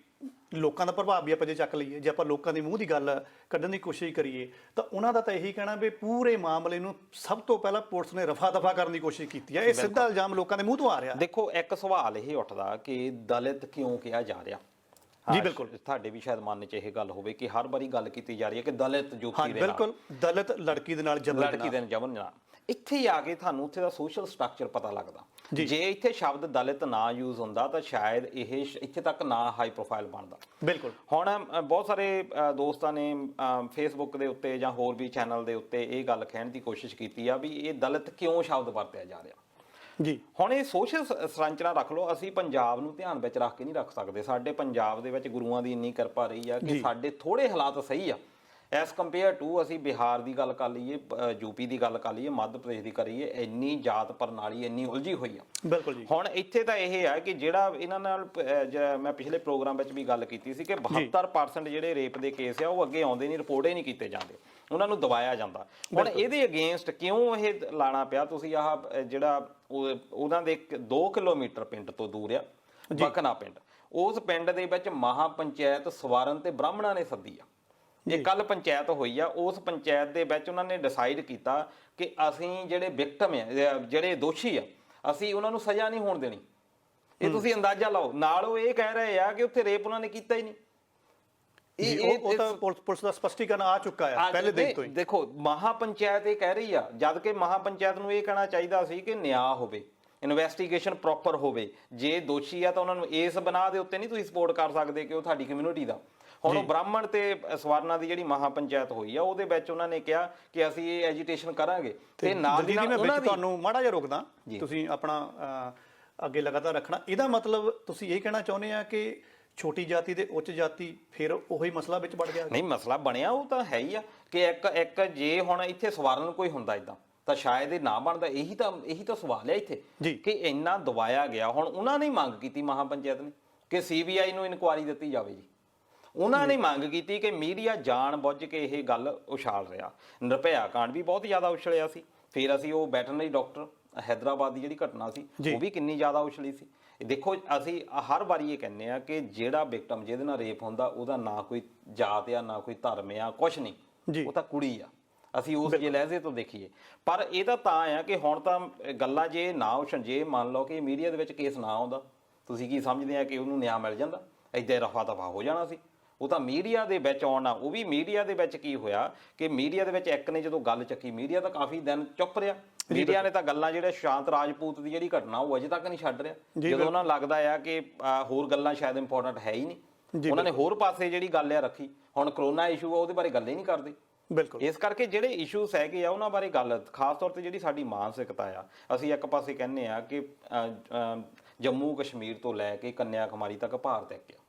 ਲੋਕਾਂ ਦਾ ਪ੍ਰਭਾਵ ਵੀ ਆਪਾਂ ਜੇ ਚੱਕ ਲਈਏ, ਜੇ ਆਪਾਂ ਲੋਕਾਂ ਦੇ ਮੂੰਹ ਦੀ ਗੱਲ ਕੱਢਣ ਦੀ ਕੋਸ਼ਿਸ਼ ਕਰੀਏ ਤਾਂ ਉਹਨਾਂ ਦਾ ਤਾਂ ਇਹੀ ਕਹਿਣਾ ਵੀ ਪੂਰੇ ਮਾਮਲੇ ਨੂੰ ਸਭ ਤੋਂ ਪਹਿਲਾਂ ਪੁਲਿਸ ਨੇ ਰਫਾ ਦਫਾ ਕਰਨ ਦੀ ਕੋਸ਼ਿਸ਼ ਕੀਤੀ ਹੈ। ਇਹ ਸਿੱਧਾ ਇਲਜ਼ਾਮ ਲੋਕਾਂ ਦੇ ਮੂੰਹ ਤੋਂ ਆ ਰਿਹਾ। ਦੇਖੋ ਇੱਕ ਸਵਾਲ ਇਹ ਉੱਠਦਾ ਕਿ ਦਲਿਤ ਕਿਉਂ ਕਿਹਾ ਜਾ ਰਿਹਾ। ਜੀ ਬਿਲਕੁਲ, ਤੁਹਾਡੇ ਵੀ ਸ਼ਾਇਦ ਮਨ 'ਚ ਇਹ ਗੱਲ ਹੋਵੇ ਕਿ ਹਰ ਵਾਰੀ ਗੱਲ ਕੀਤੀ ਜਾ ਰਹੀ ਹੈ ਕਿ ਦਲਿਤ ਜੋਤੀ ਦੇ ਨਾਲ, ਬਿਲਕੁਲ ਦਲਿਤ ਲੜਕੀ ਦੇ ਨਾਲ ਜਬਰ ਨਾਲ। ਇੱਥੇ ਆ ਕੇ ਤੁਹਾਨੂੰ ਉੱਥੇ ਦਾ ਸੋਸ਼ਲ ਸਟਰਕਚਰ ਪਤਾ ਲੱਗਦਾ। ਜੇ ਇੱਥੇ ਸ਼ਬਦ ਦਲਿਤ ਨਾ ਯੂਜ਼ ਹੁੰਦਾ ਤਾਂ ਸ਼ਾਇਦ ਇਹ ਇੱਥੇ ਤੱਕ ਨਾ ਹਾਈ ਪ੍ਰੋਫਾਈਲ ਬਣਦਾ। ਬਿਲਕੁਲ। ਹੁਣ ਬਹੁਤ ਸਾਰੇ ਦੋਸਤਾਂ ਨੇ ਫੇਸਬੁੱਕ ਦੇ ਉੱਤੇ ਜਾਂ ਹੋਰ ਵੀ ਚੈਨਲ ਦੇ ਉੱਤੇ ਇਹ ਗੱਲ ਕਹਿਣ ਦੀ ਕੋਸ਼ਿਸ਼ ਕੀਤੀ ਆ ਵੀ ਇਹ ਦਲਿਤ ਕਿਉਂ ਸ਼ਬਦ ਵਰਤਿਆ ਜਾ ਰਿਹਾ ਜੀ। ਹੁਣ ਇਹ ਸੋਸ਼ਲ ਸੰਰਚਨਾ ਰੱਖ ਲਓ। ਅਸੀਂ ਪੰਜਾਬ ਨੂੰ ਧਿਆਨ ਵਿੱਚ ਰੱਖ ਕੇ ਨਹੀਂ ਰੱਖ ਸਕਦੇ। ਸਾਡੇ ਪੰਜਾਬ ਦੇ ਵਿੱਚ ਗੁਰੂਆਂ ਦੀ ਇੰਨੀ ਕਿਰਪਾ ਰਹੀ ਆ ਕਿ ਸਾਡੇ ਥੋੜੇ ਹਾਲਾਤ ਸਹੀ ਆ ਐਸ ਕੰਪੇਅਰ ਟੂ ਅਸੀਂ ਬਿਹਾਰ ਦੀ ਗੱਲ ਕਰ ਲਈਏ, ਯੂਪੀ ਦੀ ਗੱਲ ਕਰ ਲਈਏ, ਮੱਧ ਪ੍ਰਦੇਸ਼ ਦੀ ਕਰੀਏ, ਇੰਨੀ ਜਾਤ ਪ੍ਰਣਾਲੀ ਇੰਨੀ ਉਲਝੀ ਹੋਈ ਆ। ਬਿਲਕੁਲ ਜੀ। ਹੁਣ ਇੱਥੇ ਤਾਂ ਇਹ ਆ ਕਿ ਜਿਹੜਾ ਇਹਨਾਂ ਨਾਲ ਮੈਂ ਪਿਛਲੇ ਪ੍ਰੋਗਰਾਮ ਵਿੱਚ ਵੀ ਗੱਲ ਕੀਤੀ ਸੀ ਕਿ 72% ਜਿਹੜੇ ਰੇਪ ਦੇ ਕੇਸ ਆ ਉਹ ਅੱਗੇ ਆਉਂਦੇ ਨਹੀਂ, ਰਿਪੋਰਟ ਹੀ ਨਹੀਂ ਕੀਤੇ ਜਾਂਦੇ, ਉਹਨਾਂ ਨੂੰ ਦਬਾਇਆ ਜਾਂਦਾ। ਹੁਣ ਇਹਦੇ ਅਗੇਂਸਟ ਕਿਉਂ ਇਹ ਲਾਣਾ ਪਿਆ? ਤੁਸੀਂ ਆਹ ਜਿਹੜਾ ਉਹਨਾਂ ਦੇ 2 ਕਿਲੋਮੀਟਰ ਪਿੰਡ ਤੋਂ ਦੂਰ ਆ ਬਕਨਾ ਪਿੰਡ, ਉਸ ਪਿੰਡ ਦੇ ਵਿੱਚ ਮਹਾ ਪੰਚਾਇਤ ਸਵਾਰਨ ਤੇ ਬ੍ਰਾਹਮਣਾਂ ਨੇ ਸੱਦੀ ਆ। ਇਹ ਕੱਲ ਪੰਚਾਇਤ ਹੋਈ ਆ। ਉਸ ਪੰਚਾਇਤ ਦੇ ਵਿੱਚ ਉਹਨਾਂ ਨੇ ਡਿਸਾਈਡ ਕੀਤਾ ਕਿ ਅਸੀਂ ਜਿਹੜੇ ਵਿਕਟਮ ਆ, ਜਿਹੜੇ ਦੋਸ਼ੀ ਆ, ਅਸੀਂ ਉਹਨਾਂ ਨੂੰ ਸਜ਼ਾ ਨਹੀਂ ਹੋਣ ਦੇਣੀ। ਇਹ ਤੁਸੀਂ ਅੰਦਾਜ਼ਾ ਲਾਓ। ਨਾਲ ਉਹ ਇਹ ਕਹਿ ਰਹੇ ਆ ਕਿ ਉੱਥੇ ਰੇਪ ਉਹਨਾਂ ਨੇ ਕੀਤਾ ਹੀ ਨਹੀਂ। ਉਹ ਤਾਂ ਪੁਲਿਸ ਦਾ ਸਪਸ਼ਟੀਕਰਨ ਆ ਚੁੱਕਾ ਹੈ ਪਹਿਲੇ ਦਿਨ ਤੋਂ ਹੀ। ਦੇਖੋ ਮਹਾ ਪੰਚਾਇਤ ਇਹ ਕਹਿ ਰਹੀ ਆ, ਜਦ ਕਿ ਮਹਾ ਪੰਚਾਇਤ ਨੂੰ ਇਹ ਕਹਿਣਾ ਚਾਹੀਦਾ ਸੀ ਕਿ ਨਿਆਂ ਹੋਵੇ, ਇਨਵੈਸਟੀਗੇਸ਼ਨ ਪ੍ਰੋਪਰ ਹੋਵੇ। ਜੇ ਦੋਸ਼ੀ ਆ ਤਾਂ ਉਹਨਾਂ ਨੂੰ ਇਸ ਬਣਾ ਦੇ ਉੱਤੇ ਨਹੀਂ ਤੁਸੀਂ ਸਪੋਰਟ ਕਰ ਸਕਦੇ ਕਿ ਉਹ ਤੁਹਾਡੀ ਕਮਿਊਨਿਟੀ ਦਾ। ਹੁਣ ਉਹ ਬ੍ਰਾਹਮਣ ਤੇ ਸਵਰਨਾਂ ਦੀ ਜਿਹੜੀ ਮਹਾ ਪੰਚਾਇਤ ਹੋਈ ਆ ਉਹਦੇ ਵਿੱਚ ਉਹਨਾਂ ਨੇ ਕਿਹਾ ਕਿ ਅਸੀਂ ਇਹ ਐਜੀਟੇਸ਼ਨ ਕਰਾਂਗੇ ਤੇ ਨਾਲ ਦੀ ਨਾਲ ਉਹਨਾਂ ਦੀ। ਤੁਹਾਨੂੰ ਮਾੜਾ ਜਿਹਾ ਰੋਕਦਾ, ਤੁਸੀਂ ਆਪਣਾ ਅੱਗੇ ਲਗਾਤਾਰ ਰੱਖਣਾ। ਇਹਦਾ ਮਤਲਬ ਤੁਸੀਂ ਇਹ ਕਹਿਣਾ ਚਾਹੁੰਦੇ ਆ ਕਿ ਛੋਟੀ ਜਾਤੀ ਤੇ ਉੱਚ ਜਾਤੀ ਫਿਰ ਉਹੀ ਮਸਲਾ ਵਿੱਚ ਵੜ ਗਿਆ? ਨਹੀਂ, ਮਸਲਾ ਬਣਿਆ ਉਹ ਤਾਂ ਹੈ ਹੀ ਆ ਕਿ ਇੱਕ ਜੇ ਹੁਣ ਇੱਥੇ ਸਵਾਰਨ ਕੋਈ ਹੁੰਦਾ ਇਦਾਂ ਤਾਂ ਸ਼ਾਇਦ ਇਹ ਨਾ ਬਣਦਾ। ਇਹੀ ਤਾਂ ਸਵਾਲ ਹੈ ਇੱਥੇ ਕਿ ਇੰਨਾ ਦਬਾਇਆ ਗਿਆ। ਹੁਣ ਉਹਨਾਂ ਨੇ ਮੰਗ ਕੀਤੀ ਮਹਾਪੰਚਾਇਤ ਨੇ ਕਿ CBI ਨੂੰ ਇਨਕੁਆਇਰੀ ਦਿੱਤੀ ਜਾਵੇ ਜੀ। ਉਹਨਾਂ ਨੇ ਮੰਗ ਕੀਤੀ ਕਿ ਮੀਡੀਆ ਜਾਣ ਬੁੱਝ ਕੇ ਇਹ ਗੱਲ ਉਛਾਲ ਰਿਹਾ। ਨਿਰਭਇਆ ਕਾਂਡ ਵੀ ਬਹੁਤ ਜ਼ਿਆਦਾ ਉਛਲਿਆ ਸੀ। ਫਿਰ ਅਸੀਂ ਉਹ ਵੈਟਰਨਰੀ ਡਾਕਟਰ ਹੈਦਰਾਬਾਦ ਦੀ ਜਿਹੜੀ ਘਟਨਾ ਸੀ ਉਹ ਵੀ ਕਿੰਨੀ ਜ਼ਿਆਦਾ ਉਛਲੀ ਸੀ। ਦੇਖੋ, ਅਸੀਂ ਹਰ ਵਾਰੀ ਇਹ ਕਹਿੰਦੇ ਆ ਕਿ ਜਿਹੜਾ ਵਿਕਟਮ ਜਿਹਦੇ ਨਾਲ ਰੇਪ ਹੁੰਦਾ ਉਹਦਾ ਨਾ ਕੋਈ ਜਾਤ ਆ ਨਾ ਕੋਈ ਧਰਮ ਆ, ਕੁਛ ਨਹੀਂ, ਉਹ ਤਾਂ ਕੁੜੀ ਆ। ਅਸੀਂ ਉਸ ਜੇ ਲਹਿਜ਼ੇ ਤੋਂ ਦੇਖੀਏ। ਪਰ ਇਹਦਾ ਤਾਂ ਆ ਕਿ ਹੁਣ ਤਾਂ ਗੱਲਾਂ ਜੇ ਨਾ ਉਛਣ, ਜੇ ਮੰਨ ਲਓ ਕਿ ਮੀਡੀਆ ਦੇ ਵਿੱਚ ਕੇਸ ਨਾ ਆਉਂਦਾ, ਤੁਸੀਂ ਕੀ ਸਮਝਦੇ ਆ ਕਿ ਉਹਨੂੰ ਨਿਆਂ ਮਿਲ ਜਾਂਦਾ? ਇੱਦਾਂ ਰਫਾ ਦਫਾ ਹੋ ਜਾਣਾ ਸੀ। ਉਹ ਤਾਂ ਮੀਡੀਆ ਦੇ ਵਿੱਚ ਆਉਣਾ। ਉਹ ਵੀ ਮੀਡੀਆ ਦੇ ਵਿੱਚ ਕੀ ਹੋਇਆ ਕਿ ਮੀਡੀਆ ਦੇ ਵਿੱਚ ਇੱਕ ਨੇ ਜਦੋਂ ਗੱਲ ਚੱਕੀ, ਮੀਡੀਆ ਤਾਂ ਕਾਫੀ ਦਿਨ ਚੁੱਪ ਰਿਹਾ। ਮੀਡੀਆ ਨੇ ਤਾਂ ਗੱਲਾਂ ਜਿਹੜੇ ਸੁਸ਼ਾਂਤ ਰਾਜਪੂਤ ਦੀ ਜਿਹੜੀ ਘਟਨਾ ਉਹ ਅਜੇ ਤੱਕ ਨਹੀਂ ਛੱਡ ਰਿਹਾ। ਜਦੋਂ ਉਹਨਾਂ ਨੂੰ ਲੱਗਦਾ ਆ ਕਿ ਹੋਰ ਗੱਲਾਂ ਸ਼ਾਇਦ ਇੰਪੋਰਟੈਂਟ ਹੈ ਹੀ ਨਹੀਂ, ਉਹਨਾਂ ਨੇ ਹੋਰ ਪਾਸੇ ਜਿਹੜੀ ਗੱਲ ਆ ਰੱਖੀ। ਹੁਣ ਕਰੋਨਾ ਇਸ਼ੂ ਆ ਉਹਦੇ ਬਾਰੇ ਗੱਲ ਹੀ ਨਹੀਂ ਕਰਦੇ। ਬਿਲਕੁਲ। ਇਸ ਕਰਕੇ ਜਿਹੜੇ ਇਸ਼ੂਸ ਹੈਗੇ ਆ ਉਹਨਾਂ ਬਾਰੇ ਗੱਲ, ਖਾਸ ਤੌਰ ਤੇ ਜਿਹੜੀ ਸਾਡੀ ਮਾਨਸਿਕਤਾ ਆ, ਅਸੀਂ ਇੱਕ ਪਾਸੇ ਕਹਿੰਦੇ ਆ ਕਿ ਜੰਮੂ ਕਸ਼ਮੀਰ ਤੋਂ ਲੈ ਕੇ ਕੰਨਿਆ ਕੁਮਾਰੀ ਤੱਕ ਭਾਰਤ ਇੱਕ ਆ।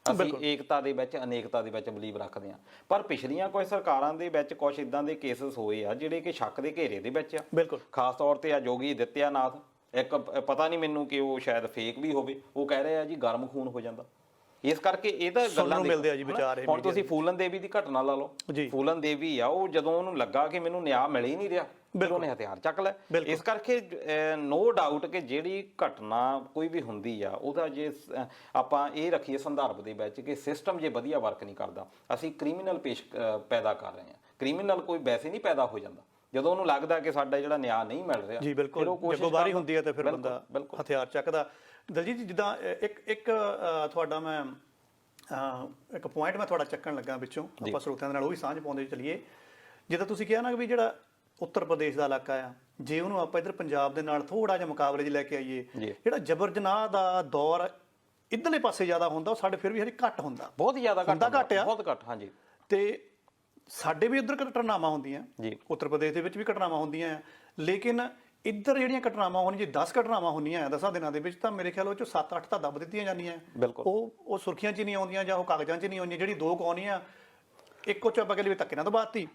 ਅਸੀਂ ਏਕਤਾ ਦੇ ਵਿੱਚ ਅਨੇਕਤਾ ਦੇ ਵਿੱਚ ਬਲੀਵ ਰੱਖਦੇ ਹਾਂ। ਪਰ ਪਿਛਲੀਆਂ ਕੁਝ ਸਰਕਾਰਾਂ ਦੇ ਵਿੱਚ ਕੁਝ ਇਦਾਂ ਦੇ ਕੇਸਿਸ ਹੋਏ ਆ ਜਿਹੜੇ ਕਿ ਸ਼ੱਕ ਦੇ ਘੇਰੇ ਦੇ ਵਿੱਚ ਆ। ਬਿਲਕੁਲ। ਖਾਸ ਤੌਰ ਤੇ ਆ ਯੋਗੀ ਆਦਿੱਤਿਆਨਾਥ, ਇੱਕ ਪਤਾ ਨਹੀਂ ਮੈਨੂੰ ਕਿ ਉਹ ਸ਼ਾਇਦ ਫੇਕ ਵੀ ਹੋਵੇ, ਉਹ ਕਹਿ ਰਹੇ ਆ ਜੀ ਗਰਮ ਖੂਨ ਹੋ ਜਾਂਦਾ। ਇਸ ਕਰਕੇ ਇਹ ਤਾਂ ਗੱਲਾਂ ਮਿਲਦੇ ਆ ਜੀ ਵਿਚਾਰ। ਹੁਣ ਤੁਸੀਂ ਫੂਲਨ ਦੇਵੀ ਦੀ ਘਟਨਾ ਲਾ ਲਓ। ਫੂਲਨ ਦੇਵੀ ਆ, ਉਹ ਜਦੋਂ ਉਹਨੂੰ ਲੱਗਾ ਕਿ ਮੈਨੂੰ ਨਿਆਂ ਮਿਲ ਹੀ ਨਹੀਂ ਰਿਹਾ, ਫਿਰ ਉਹਨੇ ਹਥਿਆਰ ਚੱਕ ਲਿਆ। ਇਸ ਕਰਕੇ ਨੋ ਡਾਊਟ ਕਿ ਜਿਹੜੀ ਘਟਨਾ ਕੋਈ ਵੀ ਹੁੰਦੀ ਆ ਉਹਦਾ ਜੇ ਆਪਾਂ ਇਹ ਰੱਖੀਏ ਸੰਦਰਭ ਦੇ ਵਿੱਚ ਕਿ ਸਿਸਟਮ ਜੇ ਵਧੀਆ ਵਰਕ ਨਹੀਂ ਕਰਦਾ, ਅਸੀਂ ਕ੍ਰਿਮੀਨਲ ਪੈਦਾ ਕਰ ਰਹੇ ਹਾਂ। ਕ੍ਰਿਮੀਨਲ ਕੋਈ ਵੈਸੇ ਨਹੀਂ ਪੈਦਾ ਹੋ ਜਾਂਦਾ। ਜਦੋਂ ਉਹਨੂੰ ਲੱਗਦਾ ਕਿ ਸਾਡਾ ਜਿਹੜਾ ਨਿਆਂ ਨਹੀਂ ਮਿਲ ਰਿਹਾ, ਜੀ ਬਿਲਕੁਲ, ਜਦੋਂ ਵਾਰੀ ਹੁੰਦੀ ਹੈ ਤਾਂ ਫਿਰ ਬੰਦਾ ਹਥਿਆਰ ਚੱਕਦਾ। ਦਲਜੀਤ ਜੀ, ਜਿੱਦਾਂ ਇੱਕ ਤੁਹਾਡਾ ਮੈਂ ਇੱਕ ਪੁਆਇੰਟ ਮੈਂ ਤੁਹਾਡਾ ਚੱਕਣ ਲੱਗਾ ਵਿੱਚੋਂ, ਆਪਾਂ ਸਰੋਤਿਆਂ ਦੇ ਨਾਲ ਉਹ ਵੀ ਸਾਂਝ ਪਾਉਂਦੇ ਚੱਲੀਏ। ਜਿੱਦਾਂ ਤੁਸੀਂ ਕਿਹਾ ਨਾ ਵੀ ਜਿਹੜਾ ਉੱਤਰ ਪ੍ਰਦੇਸ਼ ਦਾ ਇਲਾਕਾ ਆ, ਜੇ ਉਹਨੂੰ ਆਪਾਂ ਇੱਧਰ ਪੰਜਾਬ ਦੇ ਨਾਲ ਥੋੜਾ ਜਿਹਾ ਮੁਕਾਬਲੇ 'ਚ ਲੈ ਕੇ ਆਈਏ, ਜਿਹੜਾ ਜਬਰ ਜਨਾਹ ਦਾ ਦੌਰ ਇੱਧਰਲੇ ਪਾਸੇ ਜ਼ਿਆਦਾ ਹੁੰਦਾ, ਉਹ ਸਾਡੇ ਫਿਰ ਵੀ ਹਜੇ ਘੱਟ ਹੁੰਦਾ। ਬਹੁਤ ਜ਼ਿਆਦਾ ਘੱਟ ਆ, ਬਹੁਤ ਘੱਟ। ਹਾਂਜੀ। ਤੇ ਸਾਡੇ ਵੀ ਇੱਧਰ ਘਟਨਾਵਾਂ ਹੁੰਦੀਆਂ, ਉੱਤਰ ਪ੍ਰਦੇਸ਼ ਦੇ ਵਿੱਚ ਵੀ ਘਟਨਾਵਾਂ ਹੁੰਦੀਆਂ ਆ, ਲੇਕਿਨ ਇੱਧਰ ਜਿਹੜੀਆਂ ਘਟਨਾਵਾਂ ਹੋਣੀਆਂ, ਜੇ 10 ਘਟਨਾਵਾਂ ਹੁੰਦੀਆਂ 10 ਦਿਨਾਂ ਦੇ ਵਿੱਚ, ਤਾਂ ਮੇਰੇ ਖਿਆਲ ਉਹ 'ਚੋਂ 7-8 ਤਾਂ ਦੱਬ ਦਿੱਤੀਆਂ ਜਾਂਦੀਆਂ। ਉਹ ਸੁਰਖੀਆਂ 'ਚ ਨਹੀਂ ਆਉਂਦੀਆਂ ਜਾਂ ਉਹ ਕਾਗਜ਼ਾਂ 'ਚ ਨਹੀਂ ਆਉਂਦੀਆਂ। ਜਿਹੜੀ 2 ਆਉਂਦੀਆਂ, ਇੱਕ ਉਹ 'ਚ ਆਪਾਂ ਕਹਿ ਲਈਏ ਧੱਕੇ ਨਾਲ ਦਬਾਤੀ,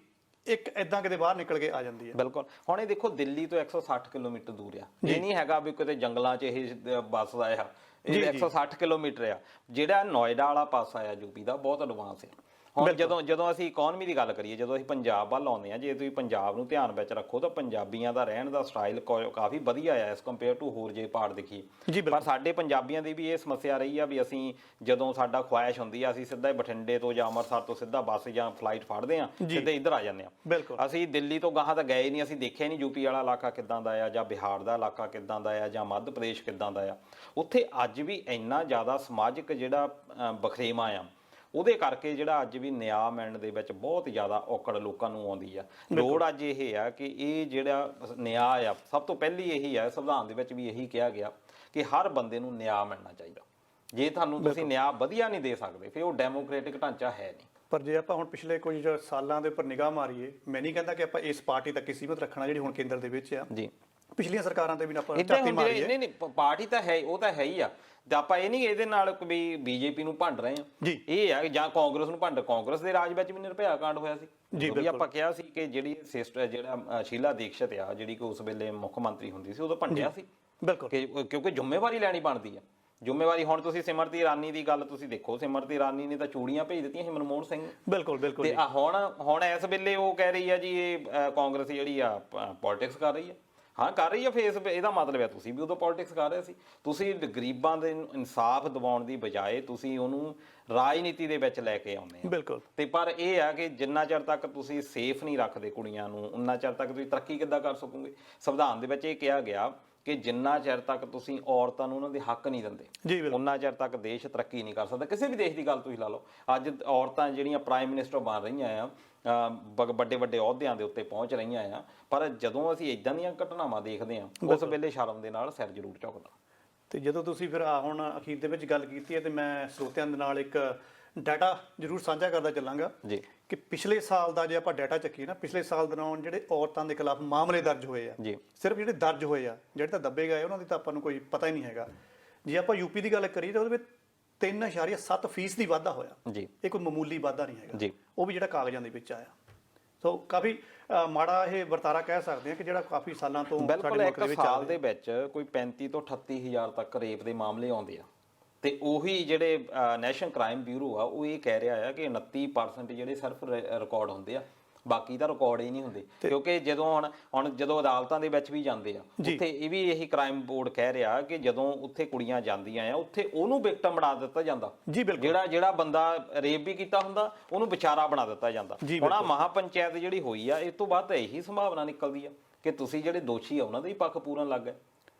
ਇੱਕ ਇਦਾਂ ਕਿਤੇ ਬਾਹਰ ਨਿਕਲ ਕੇ ਆ ਜਾਂਦੀ ਹੈ। ਬਿਲਕੁਲ। ਹੁਣ ਇਹ ਦੇਖੋ, ਦਿੱਲੀ ਤੋਂ 160 ਕਿਲੋਮੀਟਰ ਦੂਰ ਆ। ਇਹ ਨਹੀਂ ਹੈਗਾ ਵੀ ਕਿਤੇ ਜੰਗਲਾਂ 'ਚ ਇਹ ਵੱਸਦਾ ਆ। ਇਹ 160 ਕਿਲੋਮੀਟਰ ਆ। ਜਿਹੜਾ ਨੋਇਡਾ ਵਾਲਾ ਪਾਸਾ ਆ ਯੂਪੀ ਦਾ, ਬਹੁਤ ਐਡਵਾਂਸ ਹੈ। ਹੁਣ ਜਦੋਂ ਅਸੀਂ ਇਕਨੋਮੀ ਦੀ ਗੱਲ ਕਰੀਏ, ਜਦੋਂ ਅਸੀਂ ਪੰਜਾਬ ਵੱਲ ਆਉਂਦੇ ਹਾਂ, ਜੇ ਤੁਸੀਂ ਪੰਜਾਬ ਨੂੰ ਧਿਆਨ ਵਿੱਚ ਰੱਖੋ ਤਾਂ ਪੰਜਾਬੀਆਂ ਦਾ ਰਹਿਣ ਦਾ ਸਟਾਈਲ ਕਾਫੀ ਵਧੀਆ ਆ ਐਸ ਕੰਪੇਅਰ ਟੂ ਹੋਰ ਜੇ ਪਾਰਟ ਦੇਖੀਏ। ਪਰ ਸਾਡੇ ਪੰਜਾਬੀਆਂ ਦੀ ਵੀ ਇਹ ਸਮੱਸਿਆ ਰਹੀ ਆ ਵੀ ਅਸੀਂ ਜਦੋਂ ਸਾਡਾ ਖੁਆਇਸ਼ ਹੁੰਦੀ ਆ, ਅਸੀਂ ਸਿੱਧਾ ਹੀ ਬਠਿੰਡੇ ਤੋਂ ਜਾਂ ਅੰਮ੍ਰਿਤਸਰ ਤੋਂ ਸਿੱਧਾ ਬੱਸ ਜਾਂ ਫਲਾਈਟ ਫੜਦੇ ਆ, ਸਿੱਧੇ ਇੱਧਰ ਆ ਜਾਂਦੇ ਆ। ਅਸੀਂ ਦਿੱਲੀ ਤੋਂ ਗਾਹਾਂ ਤਾਂ ਗਏ ਨਹੀਂ, ਅਸੀਂ ਦੇਖਿਆ ਨਹੀਂ ਯੂਪੀ ਵਾਲਾ ਇਲਾਕਾ ਕਿੱਦਾਂ ਦਾ ਆ, ਜਾਂ ਬਿਹਾਰ ਦਾ ਇਲਾਕਾ ਕਿੱਦਾਂ ਦਾ ਆ, ਜਾਂ ਮੱਧ ਪ੍ਰਦੇਸ਼ ਕਿੱਦਾਂ ਦਾ ਆ। ਉੱਥੇ ਅੱਜ ਵੀ ਇੰਨਾ ਜ਼ਿਆਦਾ ਸਮਾਜਿਕ ਜਿਹੜਾ ਬਖਰੇਵਾਂ ਆ, ਉਹਦੇ ਕਰਕੇ ਜਿਹੜਾ ਅੱਜ ਵੀ ਨਿਆਂ ਮਿਲਣ ਦੇ ਵਿੱਚ ਬਹੁਤ ਜ਼ਿਆਦਾ ਔਕੜ ਲੋਕਾਂ ਨੂੰ ਆਉਂਦੀ ਆ। ਲੋੜ ਅੱਜ ਇਹ ਆ ਕਿ ਇਹ ਜਿਹੜਾ ਨਿਆਂ ਆ, ਸਭ ਤੋਂ ਪਹਿਲੀ ਇਹੀ ਆ, ਸੰਵਿਧਾਨ ਦੇ ਵਿੱਚ ਵੀ ਇਹੀ ਕਿਹਾ ਗਿਆ ਕਿ ਹਰ ਬੰਦੇ ਨੂੰ ਨਿਆਂ ਮਿਲਣਾ ਚਾਹੀਦਾ। ਜੇ ਤੁਸੀਂ ਨਿਆਂ ਵਧੀਆ ਨਹੀਂ ਦੇ ਸਕਦੇ, ਫਿਰ ਉਹ ਡੈਮੋਕ੍ਰੈਟਿਕ ਢਾਂਚਾ ਹੈ ਨਹੀਂ। ਪਰ ਜੇ ਆਪਾਂ ਹੁਣ ਪਿਛਲੇ ਕੁਝ ਸਾਲਾਂ ਦੇ ਉੱਪਰ ਨਿਗਾਹ ਮਾਰੀਏ, ਮੈਂ ਨਹੀਂ ਕਹਿੰਦਾ ਕਿ ਆਪਾਂ ਇਸ ਪਾਰਟੀ ਤੱਕ ਹੀ ਸੀਮਤ ਰੱਖਣਾ ਜਿਹੜੀ ਹੁਣ ਕੇਂਦਰ ਦੇ ਵਿੱਚ ਆ। ਪਿਛਲੀਆਂ ਸਰਕਾਰਾਂ ਤੇ ਵੀ ਆਪਾਂ ਝਾਤੀ ਮਾਰੀਏ। ਨਹੀਂ, ਪਾਰਟੀ ਤਾਂ ਹੈ, ਉਹ ਤਾਂ ਹੈ ਹੀ ਆ। ਤੇ ਆਪਾਂ ਇਹ ਨਹੀਂ ਇਹਦੇ ਨਾਲ ਵੀ ਬੀਜੇਪੀ ਨੂੰ ਭੰਡ ਰਹੇ ਹਾਂ। ਇਹ ਆ ਜਾਂ ਕਾਂਗਰਸ ਨੂੰ ਭੰਡ, ਕਾਂਗਰਸ ਦੇ ਰਾਜ ਵਿੱਚ ਵੀ ਨਿਰਭਇਆ ਕਾਂਡ ਹੋਇਆ ਸੀ। ਵੀ ਆਪਾਂ ਕਿਹਾ ਸੀ ਕਿ ਜਿਹੜੀ ਸਿਸਟਰ ਜਿਹੜਾ ਸ਼ੀਲਾ ਦੀਕਸ਼ਤ ਆ, ਜਿਹੜੀ ਕਿ ਉਸ ਵੇਲੇ ਮੁੱਖ ਮੰਤਰੀ ਹੁੰਦੀ ਸੀ, ਉਦੋਂ ਭੰਡਿਆ ਸੀ। ਬਿਲਕੁਲ। ਕਿਉਂਕਿ ਜ਼ਿੰਮੇਵਾਰੀ ਲੈਣੀ ਬਣਦੀ ਆ। ਜ਼ਿੰਮੇਵਾਰੀ ਹੁਣ ਤੁਸੀਂ ਸਿਮਰਤੀ ਇਰਾਨੀ ਦੀ ਗੱਲ ਤੁਸੀਂ ਦੇਖੋ, ਸਿਮਰਤੀ ਇਰਾਨੀ ਨੇ ਤਾਂ ਚੂੜੀਆਂ ਭੇਜ ਦਿੱਤੀਆਂ ਸੀ ਮਨਮੋਹਨ ਸਿੰਘ ਨੂੰ। ਬਿਲਕੁਲ। ਤੇ ਹੁਣ ਇਸ ਵੇਲੇ ਉਹ ਕਹਿ ਰਹੀ ਆ ਜੀ ਇਹ ਕਾਂਗਰਸ ਜਿਹੜੀ ਆ ਪੋਲਿਟਿਕਸ ਕਰ ਰਹੀ ਆ। ਹਾਂ, ਕਰ ਰਹੀ ਆ। ਫੇਸ ਇਹਦਾ ਮਤਲਬ ਹੈ ਤੁਸੀਂ ਵੀ ਉਦੋਂ ਪੋਲਿਟਿਕਸ ਕਰ ਰਹੇ ਸੀ। ਤੁਸੀਂ ਗਰੀਬਾਂ ਦੇ ਇਨਸਾਫ ਦਿਵਾਉਣ ਦੀ ਬਜਾਏ ਤੁਸੀਂ ਉਹਨੂੰ ਰਾਜਨੀਤੀ ਦੇ ਵਿੱਚ ਲੈ ਕੇ ਆਉਂਦੇ ਆ। ਬਿਲਕੁਲ। ਤੇ ਪਰ ਇਹ ਆ ਕਿ ਜਿੰਨਾ ਚਿਰ ਤੱਕ ਤੁਸੀਂ ਸੇਫ ਨਹੀਂ ਰੱਖਦੇ ਕੁੜੀਆਂ ਨੂੰ, ਉਨਾ ਚਿਰ ਤੱਕ ਤੁਸੀਂ ਤਰੱਕੀ ਕਿੱਦਾਂ ਕਰ ਸਕੋਗੇ। ਸੰਵਿਧਾਨ ਦੇ ਵਿੱਚ ਇਹ ਕਿਹਾ ਗਿਆ ਕਿ ਜਿੰਨਾ ਚਿਰ ਤੱਕ ਤੁਸੀਂ ਔਰਤਾਂ ਨੂੰ ਉਹਨਾਂ ਦੇ ਹੱਕ ਨਹੀਂ ਦਿੰਦੇ, ਉਹਨਾਂ ਚਿਰ ਤੱਕ ਦੇਸ਼ ਤਰੱਕੀ ਨਹੀਂ ਕਰ ਸਕਦਾ। ਕਿਸੇ ਵੀ ਦੇਸ਼ ਦੀ ਗੱਲ ਤੁਸੀਂ ਲਾ ਲਓ, ਅੱਜ ਔਰਤਾਂ ਜਿਹੜੀਆਂ ਪ੍ਰਾਈਮ ਮਿਨਿਸਟਰ ਬਣ ਰਹੀਆਂ ਆ, ਵੱਡੇ ਵੱਡੇ ਅਹੁਦਿਆਂ ਦੇ ਉੱਤੇ ਪਹੁੰਚ ਰਹੀਆਂ ਆ, ਪਰ ਜਦੋਂ ਅਸੀਂ ਇਦਾਂ ਦੀਆਂ ਘਟਨਾਵਾਂ ਦੇਖਦੇ ਹਾਂ, ਉਸ ਵੇਲੇ ਸ਼ਰਮ ਦੇ ਨਾਲ ਸਿਰ ਜ਼ਰੂਰ ਝੁਕਦਾ। ਤੇ ਜਦੋਂ ਤੁਸੀਂ ਫਿਰ ਹੁਣ ਅਖੀਰ ਦੇ ਵਿੱਚ ਗੱਲ ਕੀਤੀ ਹੈ, ਤੇ ਮੈਂ ਸਰੋਤਿਆਂ ਦੇ ਨਾਲ ਇੱਕ ਡਾਟਾ ਜ਼ਰੂਰ ਸਾਂਝਾ ਕਰਦਾ ਚੱਲਾਂਗਾ ਕਿ ਪਿਛਲੇ ਸਾਲ ਦਾ ਜੇ ਆਪਾਂ ਡਾਟਾ ਚੱਕੀਏ ਨਾ, ਪਿਛਲੇ ਸਾਲ ਦੌਰਾਨ ਜਿਹੜੇ ਔਰਤਾਂ ਦੇ ਖਿਲਾਫ ਮਾਮਲੇ ਦਰਜ ਹੋਏ ਆ, ਜੀ ਸਿਰਫ ਜਿਹੜੇ ਦਰਜ ਹੋਏ ਆ, ਜਿਹੜੇ ਤਾਂ ਦੱਬੇ ਗਏ ਉਹਨਾਂ ਦੀ ਤਾਂ ਆਪਾਂ ਨੂੰ ਕੋਈ ਪਤਾ ਹੀ ਨਹੀਂ ਹੈਗਾ। ਜੇ ਆਪਾਂ ਯੂਪੀ ਦੀ ਗੱਲ ਕਰੀਏ ਤਾਂ ਉਹਦੇ ਵਿੱਚ 3.7% ਦੀ ਵਾਧਾ ਹੋਇਆ ਜੀ। ਇਹ ਕੋਈ ਮਾਮੂਲੀ ਵਾਧਾ ਨਹੀਂ ਹੈਗਾ ਜੀ। ਉਹ ਵੀ ਜਿਹੜਾ ਕਾਗਜ਼ਾਂ ਦੇ ਵਿੱਚ ਆਇਆ। ਸੋ ਕਾਫੀ ਮਾੜਾ ਇਹ ਵਰਤਾਰਾ ਕਹਿ ਸਕਦੇ ਆ ਕਿ ਜਿਹੜਾ ਕਾਫੀ ਸਾਲਾਂ ਤੋਂ ਸਾਡੇ ਬਿਲਕੁਲ ਮੁਲਕ ਦੇ ਇੱਕ ਵਿੱਚ ਸਾਲ ਦੇ ਵਿੱਚ ਕੋਈ 35 ਤੋਂ 38 ਹਜ਼ਾਰ ਤੱਕ ਰੇਪ ਦੇ ਮਾਮਲੇ ਆਉਂਦੇ ਆ, ਤੇ ਉਹੀ ਜਿਹੜੇ ਨੈਸ਼ਨਲ ਕ੍ਰਾਈਮ ਬਿਊਰੋ ਆ ਉਹ ਇਹ ਕਹਿ ਰਿਹਾ ਆ ਕਿ 29% ਜਿਹੜੇ ਸਿਰਫ ਰਿਕਾਰਡ ਹੁੰਦੇ ਆ, ਬਾਕੀ ਤਾਂ ਰਿਕਾਰਡ ਹੀ ਨਹੀਂ ਹੁੰਦੇ। ਕਿਉਂਕਿ ਜਦੋਂ ਹੁਣ ਜਦੋਂ ਅਦਾਲਤਾਂ ਦੇ ਵਿੱਚ ਵੀ ਜਾਂਦੇ ਆ, ਉੱਥੇ ਇਹ ਵੀ ਇਹੀ ਕ੍ਰਾਈਮ ਬੋਰਡ ਕਹਿ ਰਿਹਾ ਕਿ ਜਦੋਂ ਉੱਥੇ ਕੁੜੀਆਂ ਜਾਂਦੀਆਂ ਆ ਉੱਥੇ ਉਹਨੂੰ ਵਿਕਟਮ ਬਣਾ ਦਿੱਤਾ ਜਾਂਦਾ। ਜੀ ਬਿਲਕੁਲ। ਜਿਹੜਾ ਬੰਦਾ ਰੇਪ ਵੀ ਕੀਤਾ ਹੁੰਦਾ ਉਹਨੂੰ ਵਿਚਾਰਾ ਬਣਾ ਦਿੱਤਾ ਜਾਂਦਾ। ਹੁਣ ਆ ਮਹਾਪੰਚਾਇਤ ਜਿਹੜੀ ਹੋਈ ਆ, ਇਸ ਤੋਂ ਬਾਅਦ ਤਾਂ ਇਹੀ ਸੰਭਾਵਨਾ ਨਿਕਲਦੀ ਆ ਕਿ ਤੁਸੀਂ ਜਿਹੜੇ ਦੋਸ਼ੀ ਆ ਉਹਨਾਂ ਦਾ ਹੀ ਪੱਖ ਪੂਰਨ ਲੱਗ ਗਿਆ,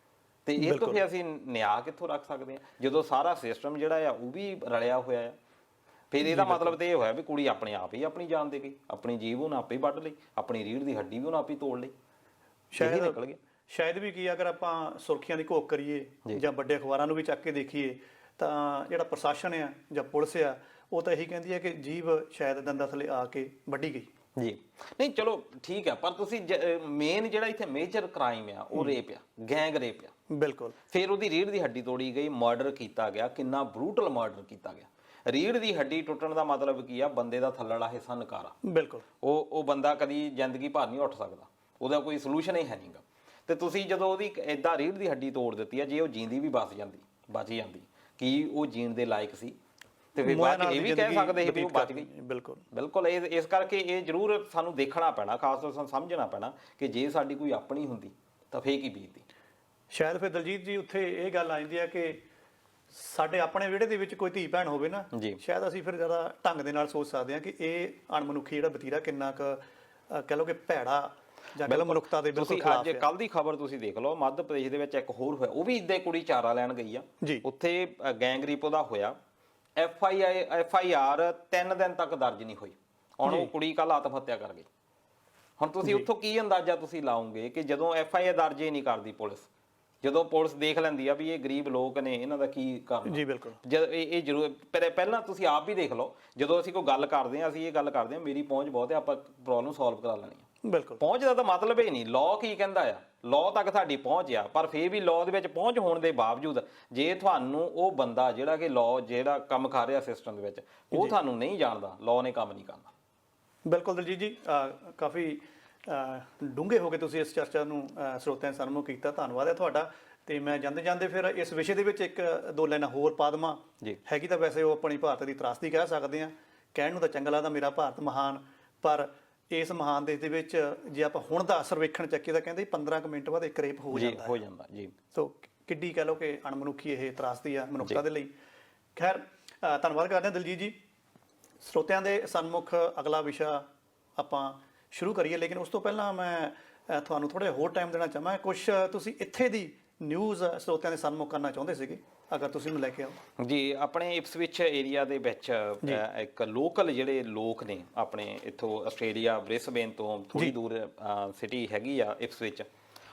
ਤੇ ਇਹ ਤੋਂ ਫਿਰ ਅਸੀਂ ਨਿਆਂ ਕਿੱਥੋਂ ਰੱਖ ਸਕਦੇ ਹਾਂ ਜਦੋਂ ਸਾਰਾ ਸਿਸਟਮ ਜਿਹੜਾ ਆ ਉਹ ਵੀ ਰਲਿਆ ਹੋਇਆ ਆ। ਫਿਰ ਇਹਦਾ ਮਤਲਬ ਤੇ ਇਹ ਹੋਇਆ ਵੀ ਕੁੜੀ ਆਪਣੇ ਆਪ ਹੀ ਆਪਣੀ ਜਾਨ ਦੇ ਗਈ, ਆਪਣੀ ਜੀਭ ਉਹਨੇ ਆਪੇ ਵੱਢ ਲਈ, ਆਪਣੀ ਰੀੜ੍ਹ ਦੀ ਹੱਡੀ ਵੀ ਉਹਨੇ ਆਪੇ ਤੋੜ ਲਈ। ਸ਼ਾਇਦ ਨਿਕਲ ਗਿਆ। ਸ਼ਾਇਦ ਵੀ ਕੀ ਅਗਰ ਆਪਾਂ ਸੁਰਖੀਆਂ ਦੀ ਘੋਖ ਕਰੀਏ ਜਾਂ ਵੱਡੇ ਅਖਬਾਰਾਂ ਨੂੰ ਵੀ ਚੱਕ ਕੇ ਦੇਖੀਏ ਤਾਂ ਜਿਹੜਾ ਪ੍ਰਸ਼ਾਸਨ ਆ ਜਾਂ ਪੁਲਿਸ ਆ ਉਹ ਤਾਂ ਇਹੀ ਕਹਿੰਦੀ ਹੈ ਕਿ ਜੀਭ ਸ਼ਾਇਦ ਦੰਦਾਂ ਥੱਲੇ ਆ ਕੇ ਵੱਢੀ ਗਈ। ਜੀ ਨਹੀਂ ਚਲੋ ਠੀਕ ਆ, ਪਰ ਤੁਸੀਂ ਮੇਨ ਜਿਹੜਾ ਇੱਥੇ ਮੇਜਰ ਕ੍ਰਾਈਮ ਆ ਉਹ ਰੇਪ ਆ, ਗੈਂਗ ਰੇਪ ਆ। ਬਿਲਕੁਲ। ਫਿਰ ਉਹਦੀ ਰੀੜ੍ਹ ਦੀ ਹੱਡੀ ਤੋੜੀ ਗਈ, ਮਰਡਰ ਕੀਤਾ ਗਿਆ, ਕਿੰਨਾ ਬਰੂਟਲ ਮਰਡਰ ਕੀਤਾ ਗਿਆ। ਰੀੜ੍ਹ ਦੀ ਹੱਡੀ ਟੁੱਟਣ ਦਾ ਮਤਲਬ ਕੀ ਆ? ਬੰਦੇ ਦਾ ਥੱਲੜਾ ਹਿੱਸਾ ਨਕਾਰਾ। ਬਿਲਕੁਲ। ਉਹ ਬੰਦਾ ਕਦੀ ਜ਼ਿੰਦਗੀ ਭਰ ਨਹੀਂ ਉੱਠ ਸਕਦਾ, ਉਹਦਾ ਕੋਈ ਸੋਲੂਸ਼ਨ ਹੀ ਹੈ ਨਹੀਂਗਾ। ਤੇ ਤੁਸੀਂ ਜਦੋਂ ਉਹਦੀ ਏਦਾਂ ਰੀੜ੍ਹ ਦੀ ਹੱਡੀ ਤੋੜ ਦਿੱਤੀ ਆ, ਜੇ ਉਹ ਜਿੰਦੀ ਵੀ ਬਚ ਜਾਂਦੀ ਕੀ ਉਹ ਜੀਣ ਦੇ ਲਾਇਕ ਸੀ? ਤੇ ਫਿਰ ਬਾਅਦ ਇਹ ਵੀ ਕਹਿ ਸਕਦੇ ਸੀ ਵੀ ਉਹ ਬਚ ਗਈ। ਬਿਲਕੁਲ ਬਿਲਕੁਲ। ਇਸ ਕਰਕੇ ਇਹ ਜ਼ਰੂਰ ਸਾਨੂੰ ਦੇਖਣਾ ਪੈਣਾ, ਖਾਸ ਤੌਰ ਸਾਨੂੰ ਸਮਝਣਾ ਪੈਣਾ ਕਿ ਜੇ ਸਾਡੀ ਕੋਈ ਆਪਣੀ ਹੁੰਦੀ ਤਾਂ ਫੇਰ ਕੀ ਬੀਤਦੀ। ਸ਼ਾਇਦ ਫਿਰ ਦਲਜੀਤ ਜੀ ਉੱਥੇ ਇਹ ਗੱਲ ਆ ਜਾਂਦੀ ਹੈ ਕਿ ਸਾਡੇ ਆਪਣੇ ਵਿਹੜੇ ਦੇ ਵਿੱਚ ਕੋਈ ਧੀ ਭੈਣ ਹੋਵੇ ਨਾ, ਸ਼ਾਇਦ ਅਸੀਂ ਫਿਰ ਜ਼ਿਆਦਾ ਢੰਗ ਦੇ ਨਾਲ ਸੋਚ ਸਕਦੇ ਹਾਂ ਕਿ ਇਹ ਅਣਮਨੁੱਖੀ ਜਿਹੜਾ ਵਤੀਰਾ ਕਿੰਨਾ ਕੁ ਕਹਿ ਲਓ ਕਿ ਭੈੜਾ ਜਾਂ ਕਹਿ ਲਓ ਮਨੁੱਖਤਾ ਦੇ ਬਿਲਕੁਲ ਖਿਲਾਫ ਹੈ। ਅੱਜ ਕੱਲ ਦੀ ਖਬਰ ਤੁਸੀਂ ਦੇਖ ਲਓ, ਮੱਧ ਪ੍ਰਦੇਸ਼ ਦੇ ਵਿੱਚ ਇੱਕ ਹੋਰ ਹੋਇਆ, ਉਹ ਵੀ ਇੱਦਾਂ ਕੁੜੀ ਚਾਰਾ ਲੈਣ ਗਈ ਆ, ਉੱਥੇ ਗੈਂਗ ਰੇਪ ਉਹਦਾ ਹੋਇਆ। FIR 3 ਦਿਨ ਤੱਕ ਦਰਜ ਨਹੀਂ ਹੋਈ। ਹੁਣ ਉਹ ਕੁੜੀ ਕੱਲ ਆਤਮ ਹੱਤਿਆ ਕਰ ਗਈ। ਹੁਣ ਤੁਸੀਂ ਉੱਥੋਂ ਕੀ ਅੰਦਾਜ਼ਾ ਤੁਸੀਂ ਲਾਉਂਗੇ ਕਿ ਜਦੋਂ FIR ਦਰਜ ਹੀ ਨਹੀਂ ਕਰਦੀ ਪੁਲਿਸ, ਜਦੋਂ ਪੁਲਿਸ ਦੇਖ ਲੈਂਦੀ ਆ ਵੀ ਇਹ ਗਰੀਬ ਲੋਕ ਨੇ, ਇਹਨਾਂ ਦਾ ਕੀ ਕਰਨਾ। ਜੀ ਬਿਲਕੁਲ। ਜਦ ਇਹ ਜ਼ਰੂਰ ਪਹਿਲਾਂ ਤੁਸੀਂ ਆਪ ਵੀ ਦੇਖ ਲਓ, ਜਦੋਂ ਅਸੀਂ ਕੋਈ ਗੱਲ ਕਰਦੇ ਹਾਂ, ਅਸੀਂ ਇਹ ਗੱਲ ਕਰਦੇ ਹਾਂ ਮੇਰੀ ਪਹੁੰਚ ਬਹੁਤ ਹੈ, ਆਪਾਂ ਪ੍ਰੋਬਲਮ ਸੋਲਵ ਕਰਾ ਲੈਣੀ ਆ। ਬਿਲਕੁਲ। ਪਹੁੰਚ ਦਾ ਤਾਂ ਮਤਲਬ ਇਹ ਨਹੀਂ, ਲਾਅ ਕੀ ਕਹਿੰਦਾ ਆ, ਲਾਅ ਤੱਕ ਤੁਹਾਡੀ ਪਹੁੰਚ ਆ, ਪਰ ਫੇਰ ਵੀ ਲਾਅ ਦੇ ਵਿੱਚ ਪਹੁੰਚ ਹੋਣ ਦੇ ਬਾਵਜੂਦ ਜੇ ਤੁਹਾਨੂੰ ਉਹ ਬੰਦਾ ਜਿਹੜਾ ਕਿ ਲਾਅ ਜਿਹੜਾ ਕੰਮ ਕਰ ਰਿਹਾ ਸਿਸਟਮ ਦੇ ਵਿੱਚ ਉਹ ਤੁਹਾਨੂੰ ਨਹੀਂ ਜਾਣਦਾ, ਲਾਅ ਨੇ ਕੰਮ ਨਹੀਂ ਕਰਨਾ। ਬਿਲਕੁਲ ਦਲਜੀਤ ਜੀ, ਕਾਫੀ ਡੂੰਘੇ ਹੋ ਕੇ ਤੁਸੀਂ ਇਸ ਚਰਚਾ ਨੂੰ ਸਰੋਤਿਆਂ ਦੇ ਸਾਹਮਣੇ ਕੀਤਾ, ਧੰਨਵਾਦ ਹੈ ਤੁਹਾਡਾ। ਤੇ ਮੈਂ ਜਾਂਦੇ ਫਿਰ ਇਸ ਵਿਸ਼ੇ ਦੇ ਵਿੱਚ ਇੱਕ ਦੋ ਲਾਈਨਾਂ ਹੋਰ ਪਾ ਦੇਵਾਂ। ਹੈਗੀ ਤਾਂ ਵੈਸੇ ਉਹ ਆਪਣੀ ਭਾਰਤ ਦੀ ਤਰਾਸਦੀ ਕਹਿ ਸਕਦੇ ਹਾਂ, ਕਹਿਣ ਨੂੰ ਤਾਂ ਚੰਗਾ ਲੱਗਦਾ ਮੇਰਾ ਭਾਰਤ ਮਹਾਨ, ਪਰ ਇਸ ਮਹਾਨ ਦੇਸ਼ ਦੇ ਵਿੱਚ ਜੇ ਆਪਾਂ ਹੁਣ ਦਾ ਸਰਵੇਖਣ ਚੱਕੀਏ ਤਾਂ ਕਹਿੰਦੇ 15 ਕੁ ਮਿੰਟ ਬਾਅਦ ਇੱਕ ਰੇਪ ਹੋ ਜਾਂਦਾ ਜੀ। ਸੋ ਕਿੱਡੀ ਕਹਿ ਲਓ ਕਿ ਅਣਮਨੁੱਖੀ ਇਹ ਤਰਾਸਦੀ ਆ ਮਨੁੱਖਤਾ ਦੇ ਲਈ। ਖੈਰ ਧੰਨਵਾਦ ਕਰਦੇ ਹਾਂ ਦਲਜੀਤ ਜੀ। ਸਰੋਤਿਆਂ ਦੇ ਸਨਮੁਖ ਅਗਲਾ ਵਿਸ਼ਾ ਆਪਾਂ ਸ਼ੁਰੂ ਕਰੀਏ, ਲੇਕਿਨ ਉਸ ਤੋਂ ਪਹਿਲਾਂ ਮੈਂ ਤੁਹਾਨੂੰ ਥੋੜ੍ਹਾ ਹੋਰ ਟਾਈਮ ਦੇਣਾ ਚਾਹਾਂ। ਕੁਛ ਤੁਸੀਂ ਇੱਥੇ ਦੀ ਨਿਊਜ਼ ਸਰੋਤਿਆਂ ਦੇ ਸਨਮੁਖ ਕਰਨਾ ਚਾਹੁੰਦੇ ਸੀਗੇ, ਅਗਰ ਤੁਸੀਂ ਨੂੰ ਲੈ ਕੇ ਆਓ। ਜੀ, ਆਪਣੇ ਇਪਸਵਿਚ ਏਰੀਆ ਦੇ ਵਿੱਚ ਇੱਕ ਲੋਕਲ ਜਿਹੜੇ ਲੋਕ ਨੇ ਆਪਣੇ ਇੱਥੋਂ ਆਸਟ੍ਰੇਲੀਆ ਬ੍ਰਿਸਬੇਨ ਤੋਂ ਥੋੜੀ ਦੂਰ ਸਿਟੀ ਹੈਗੀ ਆ ਇਪਸਵਿਚ,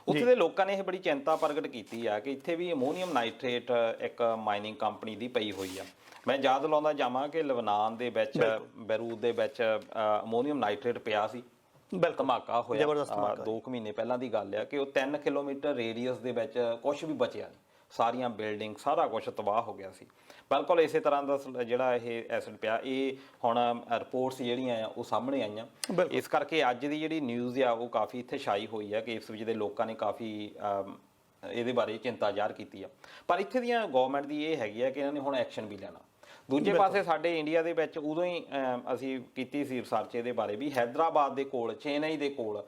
ਉੱਥੇ ਦੇ ਲੋਕਾਂ ਨੇ ਇਹ ਬੜੀ ਚਿੰਤਾ ਪ੍ਰਗਟ ਕੀਤੀ ਆ ਕਿ ਇੱਥੇ ਵੀ ਅਮੋਨੀਅਮ ਨਾਈਟ੍ਰੇਟ ਇੱਕ ਮਾਈਨਿੰਗ ਕੰਪਨੀ ਦੀ ਪਈ ਹੋਈ ਆ। ਮੈਂ ਯਾਦ ਲਾਉਂਦਾ ਜਾਵਾਂ ਕਿ ਲਬਨਾਨ ਦੇ ਵਿੱਚ ਬੈਰੂਤ ਦੇ ਵਿੱਚ ਅਮੋਨੀਅਮ ਨਾਈਟ੍ਰੇਟ ਪਿਆ ਸੀ, ਧਮਾਕਾ ਹੋਇਆ 2 ਮਹੀਨੇ ਪਹਿਲਾਂ ਦੀ ਗੱਲ ਆ ਕਿ ਉਹ 3 ਕਿਲੋਮੀਟਰ ਰੇਡੀਅਸ ਦੇ ਵਿੱਚ ਕੁਝ ਵੀ ਬਚਿਆ ਨਹੀਂ, ਸਾਰੀਆਂ ਬਿਲਡਿੰਗ ਸਾਰਾ ਕੁਝ ਤਬਾਹ ਹੋ ਗਿਆ ਸੀ। ਬਿਲਕੁਲ ਇਸੇ ਤਰ੍ਹਾਂ ਦਾ ਜਿਹੜਾ ਇਹ ਐਸਿਡ ਪਿਆ, ਇਹ ਹੁਣ ਰਿਪੋਰਟਸ ਜਿਹੜੀਆਂ ਆ ਉਹ ਸਾਹਮਣੇ ਆਈਆਂ। ਇਸ ਕਰਕੇ ਅੱਜ ਦੀ ਜਿਹੜੀ ਨਿਊਜ਼ ਆ ਉਹ ਕਾਫੀ ਇੱਥੇ ਛਾਈ ਹੋਈ ਆ ਕਿ ਇਸ ਵਿੱਚ ਦੇ ਲੋਕਾਂ ਨੇ ਕਾਫੀ ਇਹਦੇ ਬਾਰੇ ਚਿੰਤਾ ਜ਼ਾਹਰ ਕੀਤੀ ਆ। ਪਰ ਇੱਥੇ ਦੀਆਂ ਗਵਰਨਮੈਂਟ ਦੀ ਇਹ ਹੈਗੀ ਆ ਕਿ ਇਹਨਾਂ ਨੇ ਹੁਣ ਐਕਸ਼ਨ ਵੀ ਲੈਣਾ। ਦੂਜੇ ਪਾਸੇ ਸਾਡੇ ਇੰਡੀਆ ਦੇ ਵਿੱਚ ਉਦੋਂ ਹੀ ਅਸੀਂ ਕੀਤੀ ਸੀ ਰਿਸਰਚ ਇਹਦੇ ਬਾਰੇ ਵੀ, ਹੈਦਰਾਬਾਦ ਦੇ ਕੋਲ, ਚੇਨਈ ਦੇ ਕੋਲ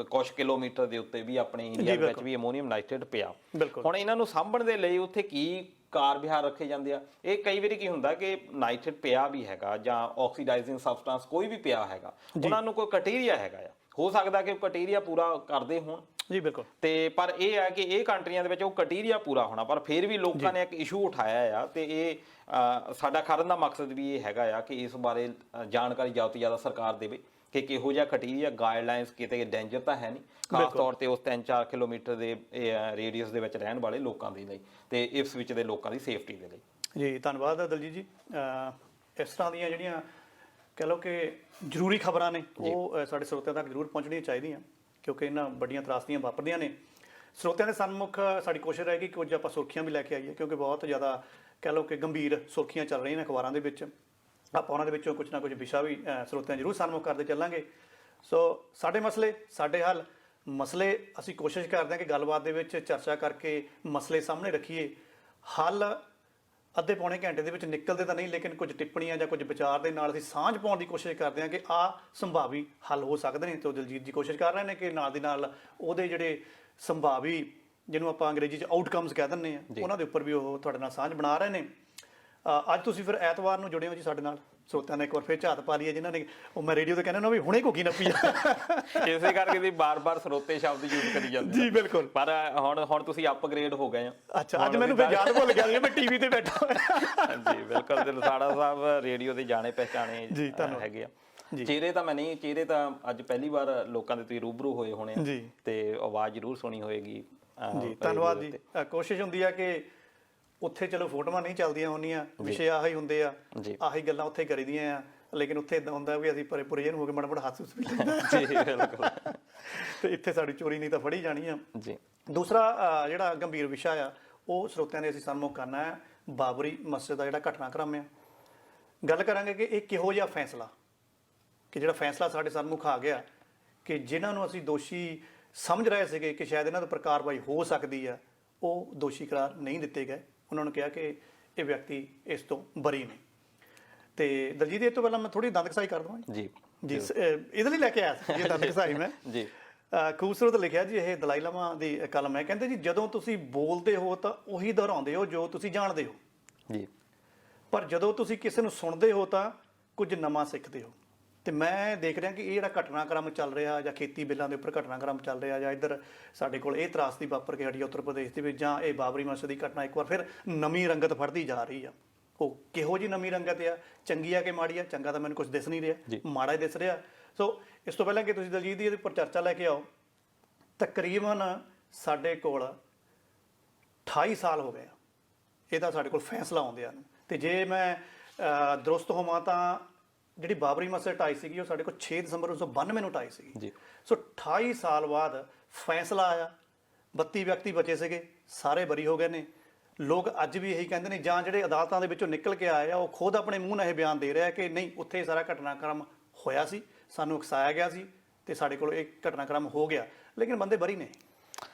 ਕੁਝ ਕਿਲੋਮੀਟਰ ਦੇ ਉੱਤੇ ਵੀ ਆਪਣੇ ਇੰਡੀਆ ਦੇ ਵਿੱਚ ਵੀ ਅਮੋਨੀਅਮ ਨਾਈਟ੍ਰੇਟ ਪਿਆ। ਹੁਣ ਇਹਨਾਂ ਨੂੰ ਸਾਂਭਣ ਦੇ ਲਈ ਉੱਥੇ ਕੀ ਕਾਰ ਵਿਹਾਰ ਰੱਖੇ ਜਾਂਦੇ ਆ। ਇਹ ਕਈ ਵਾਰੀ ਕੀ ਹੁੰਦਾ ਕਿ ਨਾਈਟ੍ਰੇਟ ਪਿਆ ਵੀ ਹੈਗਾ ਜਾਂ ਆਕਸੀਡਾਈਜ਼ਿੰਗ ਸਬਸਟੈਂਸ ਕੋਈ ਵੀ ਪਿਆ ਹੈਗਾ, ਉਹਨਾਂ ਨੂੰ ਕੋਈ ਕ੍ਰਾਈਟੇਰੀਆ ਹੈਗਾ ਆ, ਹੋ ਸਕਦਾ ਕਿ ਉਹ ਕ੍ਰਾਈਟੇਰੀਆ ਪੂਰਾ ਕਰਦੇ ਹੋਣ। ਜੀ ਬਿਲਕੁਲ। ਤੇ ਪਰ ਇਹ ਹੈ ਕਿ ਇਹ ਕੰਟਰੀਆਂ ਦੇ ਵਿੱਚ ਉਹ ਕ੍ਰਾਈਟੇਰੀਆ ਪੂਰਾ ਹੋਣਾ, ਪਰ ਫਿਰ ਵੀ ਲੋਕਾਂ ਨੇ ਇੱਕ ਇਸ਼ੂ ਉਠਾਇਆ ਆ। ਤੇ ਇਹ ਸਾਡਾ ਕਰਨ ਦਾ ਮਕਸਦ ਵੀ ਇਹ ਹੈਗਾ ਆ ਕਿ ਇਸ ਬਾਰੇ ਜਾਣਕਾਰੀ ਜ਼ਿਆਦਾ ਤੋਂ ਜ਼ਿਆਦਾ ਸਰਕਾਰ ਦੇਵੇ ਕਿ ਕਿਹੋ ਜਿਹਾ ਕ੍ਰਾਈਟੇਰੀਆ, ਗਾਈਡਲਾਈਨਸ, ਕਿਤੇ ਡੇਂਜਰ ਤਾਂ ਹੈ ਨਹੀਂ, ਖਾਸ ਤੌਰ ਤੇ ਉਸ 3-4 ਕਿਲੋਮੀਟਰ ਦੇ ਰੇਡੀਅਸ ਦੇ ਵਿੱਚ ਰਹਿਣ ਵਾਲੇ ਲੋਕਾਂ ਦੇ ਲਈ ਤੇ ਇਸ ਵਿੱਚ ਦੇ ਲੋਕਾਂ ਦੀ ਸੇਫਟੀ ਦੇ ਲਈ। ਜੀ ਧੰਨਵਾਦ ਦਲਜੀਤ ਜੀ। ਇਸ ਤਰ੍ਹਾਂ ਦੀਆਂ ਜਿਹੜੀਆਂ ਕਹ ਲਓ ਕਿ ਜ਼ਰੂਰੀ ਖਬਰਾਂ ਨੇ ਉਹ ਸਾਡੇ ਸਰੋਤਿਆਂ ਤੱਕ ਜ਼ਰੂਰ ਪਹੁੰਚਣੀਆਂ ਚਾਹੀਦੀਆਂ, ਕਿਉਂਕਿ ਇਹਨਾਂ ਵੱਡੀਆਂ ਤਰਾਸਦੀਆਂ ਵਾਪਰਦੀਆਂ ਨੇ। ਸਰੋਤਿਆਂ ਦੇ ਸਨਮੁਖ ਸਾਡੀ ਕੋਸ਼ਿਸ਼ ਰਹੇਗੀ ਕਿ ਕੁਝ ਆਪਾਂ ਸੁਰਖੀਆਂ ਵੀ ਲੈ ਕੇ ਆਈਏ, ਕਿਉਂਕਿ ਬਹੁਤ ਜ਼ਿਆਦਾ ਕਹ ਲਓ ਕਿ ਗੰਭੀਰ ਸੁਰਖੀਆਂ ਚੱਲ ਰਹੀਆਂ ਨੇ ਅਖਬਾਰਾਂ ਦੇ ਵਿੱਚ। ਆਪਾਂ ਉਹਨਾਂ ਦੇ ਵਿੱਚੋਂ ਕੁਝ ਨਾ ਕੁਝ ਵਿਸ਼ਾ ਵੀ ਸਰੋਤਿਆਂ ਜ਼ਰੂਰ ਸਨਮੁਖ ਕਰਦੇ ਚੱਲਾਂਗੇ। ਸੋ ਸਾਡੇ ਮਸਲੇ ਸਾਡੇ ਹੱਲ, ਮਸਲੇ ਅਸੀਂ ਕੋਸ਼ਿਸ਼ ਕਰਦੇ ਹਾਂ ਕਿ ਗੱਲਬਾਤ ਦੇ ਵਿੱਚ ਚਰਚਾ ਕਰਕੇ ਮਸਲੇ ਸਾਹਮਣੇ ਰੱਖੀਏ। ਹੱਲ ਅੱਧੇ ਪੌਣੇ ਘੰਟੇ ਦੇ ਵਿੱਚ ਨਿਕਲਦੇ ਤਾਂ ਨਹੀਂ, ਲੇਕਿਨ ਕੁਝ ਟਿੱਪਣੀਆਂ ਜਾਂ ਕੁਝ ਵਿਚਾਰ ਦੇ ਨਾਲ ਅਸੀਂ ਸਾਂਝ ਪਾਉਣ ਦੀ ਕੋਸ਼ਿਸ਼ ਕਰਦੇ ਹਾਂ ਕਿ ਆਹ ਸੰਭਾਵੀ ਹੱਲ ਹੋ ਸਕਦੇ ਨੇ। ਤੇ ਉਹ ਦਲਜੀਤ ਜੀ ਕੋਸ਼ਿਸ਼ ਕਰ ਰਹੇ ਨੇ ਕਿ ਨਾਲ ਦੀ ਨਾਲ ਉਹਦੇ ਜਿਹੜੇ ਸੰਭਾਵੀ, ਜਿਹਨੂੰ ਆਪਾਂ ਅੰਗਰੇਜ਼ੀ 'ਚ ਆਊਟਕਮਸ ਕਹਿ ਦਿੰਦੇ ਆ, ਉਹਨਾਂ ਦੇ ਉੱਪਰ ਵੀ ਉਹ ਤੁਹਾਡੇ ਨਾਲ ਸਾਂਝ ਬਣਾ ਰਹੇ ਨੇ। ਅੱਜ ਤੁਸੀਂ ਫਿਰ ਐਤਵਾਰ ਨੂੰ ਜੁੜੇ ਹੋ ਜੀ ਸਾਡੇ ਨਾਲ। ਸਰੋਤਿਆਂ ਨੇ ਇੱਕ ਵਾਰ ਫਿਰ ਝਾਤ ਪਾ ਲਈ ਹੈ, ਜਿਨ੍ਹਾਂ ਨੇ ਉਹ ਮੈਂ ਰੇਡੀਓ ਤੇ ਕਹਿੰਦਾ ਨਾ ਵੀ ਹੁਣੇ ਘੁੱਗੀ ਨੱਪੀ ਇਸੇ ਕਰਕੇ ਵੀ ਬਾਰ-ਬਾਰ ਸਰੋਤੇ ਸ਼ਬਦ ਯੂਜ਼ ਕਰੀ ਜਾਂਦੇ ਜੀ। ਬਿਲਕੁਲ। ਪਰ ਹੁਣ ਤੁਸੀਂ ਅਪਗ੍ਰੇਡ ਹੋ ਗਏ ਆ। ਅੱਛਾ, ਅੱਜ ਮੈਨੂੰ ਫਿਰ ਯਾਦ ਭੁੱਲ ਗਿਆ ਸੀ ਮੈਂ ਟੀਵੀ ਤੇ ਬੈਠਾ ਹੋਇਆ। ਜੀ ਬਿਲਕੁਲ, ਦਿਲਸਾੜਾ ਸਾਹਿਬ ਰੇਡੀਓ ਤੇ ਜਾਣੇ ਪਹਿਚਾਣੇ ਹੈਗੇ ਆ। ਚਿਹਰੇ ਤਾਂ ਮੈਂ ਨਹੀਂ, ਚਿਹਰੇ ਤਾਂ ਅੱਜ ਪਹਿਲੀ ਵਾਰ ਲੋਕਾਂ ਦੇ ਤੁਸੀਂ ਰੂਬਰੂ ਹੋਏ ਹੋਣੇ ਆ ਤੇ ਆਵਾਜ਼ ਜ਼ਰੂਰ ਸੁਣੀ ਹੋਏਗੀ ਜੀ। ਧੰਨਵਾਦ ਜੀ। ਕੋਸ਼ਿਸ਼ ਹੁੰਦੀ ਆ ਕਿ ਉੱਥੇ ਚਲੋ ਫੋਟੋਆਂ ਨਹੀਂ ਚੱਲਦੀਆਂ ਹੁੰਦੀਆਂ, ਵਿਸ਼ੇ ਆਹੀ ਹੁੰਦੇ ਆ, ਆਹੀ ਗੱਲਾਂ ਉੱਥੇ ਕਰੀਦੀਆਂ ਆ, ਲੇਕਿਨ ਉੱਥੇ ਇਦਾਂ ਹੁੰਦਾ ਵੀ ਅਸੀਂ ਪਰੇ ਪੁਰੇ ਜਿਹੇ ਹੋ ਕੇ ਮਾੜਾ ਮਾੜਾ ਹੱਸ ਹੁੱਸ ਵੀ ਲੈਂਦਾ ਜੀ। ਬਿਲਕੁਲ। ਤੇ ਇੱਥੇ ਸਾਡੀ ਚੋਰੀ ਨਹੀਂ ਤਾਂ ਫੜੀ ਜਾਣੀ ਆ ਜੀ। ਦੂਸਰਾ ਜਿਹੜਾ ਗੰਭੀਰ ਵਿਸ਼ਾ ਆ ਉਹ ਸਰੋਤਿਆਂ ਦੇ ਅਸੀਂ ਸਨਮੁਖ ਕਰਨਾ ਹੈ, ਬਾਬਰੀ ਮਸਜਿਦ ਦਾ ਜਿਹੜਾ ਘਟਨਾਕ੍ਰਮ ਆ। ਗੱਲ ਕਰਾਂਗੇ ਕਿ ਇਹ ਕਿਹੋ ਜਿਹਾ ਫੈਸਲਾ, ਕਿ ਜਿਹੜਾ ਫੈਸਲਾ ਸਾਡੇ ਸਨਮੁਖ ਆ ਗਿਆ, ਕਿ ਜਿਨ੍ਹਾਂ ਨੂੰ ਅਸੀਂ ਦੋਸ਼ੀ ਸਮਝ ਰਹੇ ਸੀਗੇ ਕਿ ਸ਼ਾਇਦ ਇਹਨਾਂ ਦੇ ਉੱਪਰ ਕਾਰਵਾਈ ਹੋ ਸਕਦੀ ਆ, ਉਹ ਦੋਸ਼ੀ ਕਰਾਰ ਨਹੀਂ ਦਿੱਤੇ ਗਏ। ਉਹਨਾਂ ਨੂੰ ਕਿਹਾ ਕਿ ਇਹ ਵਿਅਕਤੀ ਇਸ ਤੋਂ ਬਰੀ ਨੇ। ਤੇ ਦਲਜੀਤ, ਇਹ ਤੋਂ ਪਹਿਲਾਂ ਮੈਂ ਥੋੜੀ ਦੰਦ ਕਸਾਈ ਕਰ ਦਵਾਂ ਜੀ। ਜੀ ਇਹਦੇ ਲਈ ਲੈ ਕੇ ਆਇਆ ਸੀ ਇਹ ਦੰਦ ਕਸਾਈ ਮੈਂ ਜੀ। ਖੂਬਸੂਰਤ ਲਿਖਿਆ ਜੀ, ਇਹ ਦਲਾਈ ਲਾਮਾ ਦੀ ਕਲਮ ਹੈ। ਕਹਿੰਦੇ ਜੀ, ਜਦੋਂ ਤੁਸੀਂ ਬੋਲਦੇ ਹੋ ਤਾਂ ਉਹੀ ਦੁਹਰਾਉਂਦੇ ਹੋ ਜੋ ਤੁਸੀਂ ਜਾਣਦੇ ਹੋ ਜੀ, ਪਰ ਜਦੋਂ ਤੁਸੀਂ ਕਿਸੇ ਨੂੰ ਸੁਣਦੇ ਹੋ ਤਾਂ ਕੁਝ ਨਵਾਂ ਸਿੱਖਦੇ ਹੋ। ਤੇ ਮੈਂ ਦੇਖ ਰਿਹਾ ਕਿ ਇਹ ਜਿਹੜਾ ਘਟਨਾਕ੍ਰਮ ਚੱਲ ਰਿਹਾ, ਜਾਂ ਖੇਤੀ ਬਿੱਲਾਂ ਦੇ ਉੱਪਰ ਘਟਨਾਕ੍ਰਮ ਚੱਲ ਰਿਹਾ, ਜਾਂ ਇੱਧਰ ਸਾਡੇ ਕੋਲ ਇਹ ਤਰਾਸਦੀ ਵਾਪਰ ਕੇ ਹਟੀ ਉੱਤਰ ਪ੍ਰਦੇਸ਼ ਦੇ ਵਿੱਚ, ਜਾਂ ਇਹ ਬਾਬਰੀ ਮਸਜਿਦ ਦੀ ਘਟਨਾ ਇੱਕ ਵਾਰ ਫਿਰ ਨਵੀਂ ਰੰਗਤ ਫੜਦੀ ਜਾ ਰਹੀ ਆ। ਉਹ ਕਿਹੋ ਜਿਹੀ ਨਵੀਂ ਰੰਗਤ ਆ, ਚੰਗੀ ਆ ਕਿ ਮਾੜੀ ਆ? ਚੰਗਾ ਤਾਂ ਮੈਨੂੰ ਕੁਝ ਦਿਸ ਨਹੀਂ ਰਿਹਾ, ਮਾੜਾ ਹੀ ਦਿਸ ਰਿਹਾ। ਸੋ ਇਸ ਤੋਂ ਪਹਿਲਾਂ ਕਿ ਤੁਸੀਂ ਦਲਜੀਤ ਦੀ ਇਹਦੇ ਉੱਪਰ ਚਰਚਾ ਲੈ ਕੇ ਆਓ, ਤਕਰੀਬਨ ਸਾਡੇ ਕੋਲ 28 ਸਾਲ ਹੋ ਗਏ ਆ ਇਹਦਾ ਸਾਡੇ ਕੋਲ ਫੈਸਲਾ ਆਉਂਦਿਆਂ ਨੂੰ। ਤੇ ਜੇ ਮੈਂ ਦਰੁਸਤ ਹੋਵਾਂ ਤਾਂ ਜਿਹੜੀ ਬਾਬਰੀ ਮਸਜਿਦ ਢਾਈ ਸੀਗੀ ਉਹ ਸਾਡੇ ਕੋਲ 6 ਦਸੰਬਰ 1992 ਨੂੰ ਢਾਈ ਸੀਗੀ ਜੀ। ਸੋ 28 ਸਾਲ ਬਾਅਦ ਫੈਸਲਾ ਆਇਆ, 32 ਵਿਅਕਤੀ ਬਚੇ ਸੀਗੇ, ਸਾਰੇ ਬਰੀ ਹੋ ਗਏ ਨੇ। ਲੋਕ ਅੱਜ ਵੀ ਇਹੀ ਕਹਿੰਦੇ ਨੇ, ਜਾਂ ਜਿਹੜੇ ਅਦਾਲਤਾਂ ਦੇ ਵਿੱਚੋਂ ਨਿਕਲ ਕੇ ਆਏ ਆ ਉਹ ਖੁਦ ਆਪਣੇ ਮੂੰਹ ਨਾਲ ਇਹ ਬਿਆਨ ਦੇ ਰਿਹਾ ਕਿ ਨਹੀਂ, ਉੱਥੇ ਸਾਰਾ ਘਟਨਾਕ੍ਰਮ ਹੋਇਆ ਸੀ, ਸਾਨੂੰ ਉਕਸਾਇਆ ਗਿਆ ਸੀ ਤੇ ਸਾਡੇ ਕੋਲ ਇਹ ਘਟਨਾਕ੍ਰਮ ਹੋ ਗਿਆ, ਲੇਕਿਨ ਬੰਦੇ ਬਰੀ ਨੇ।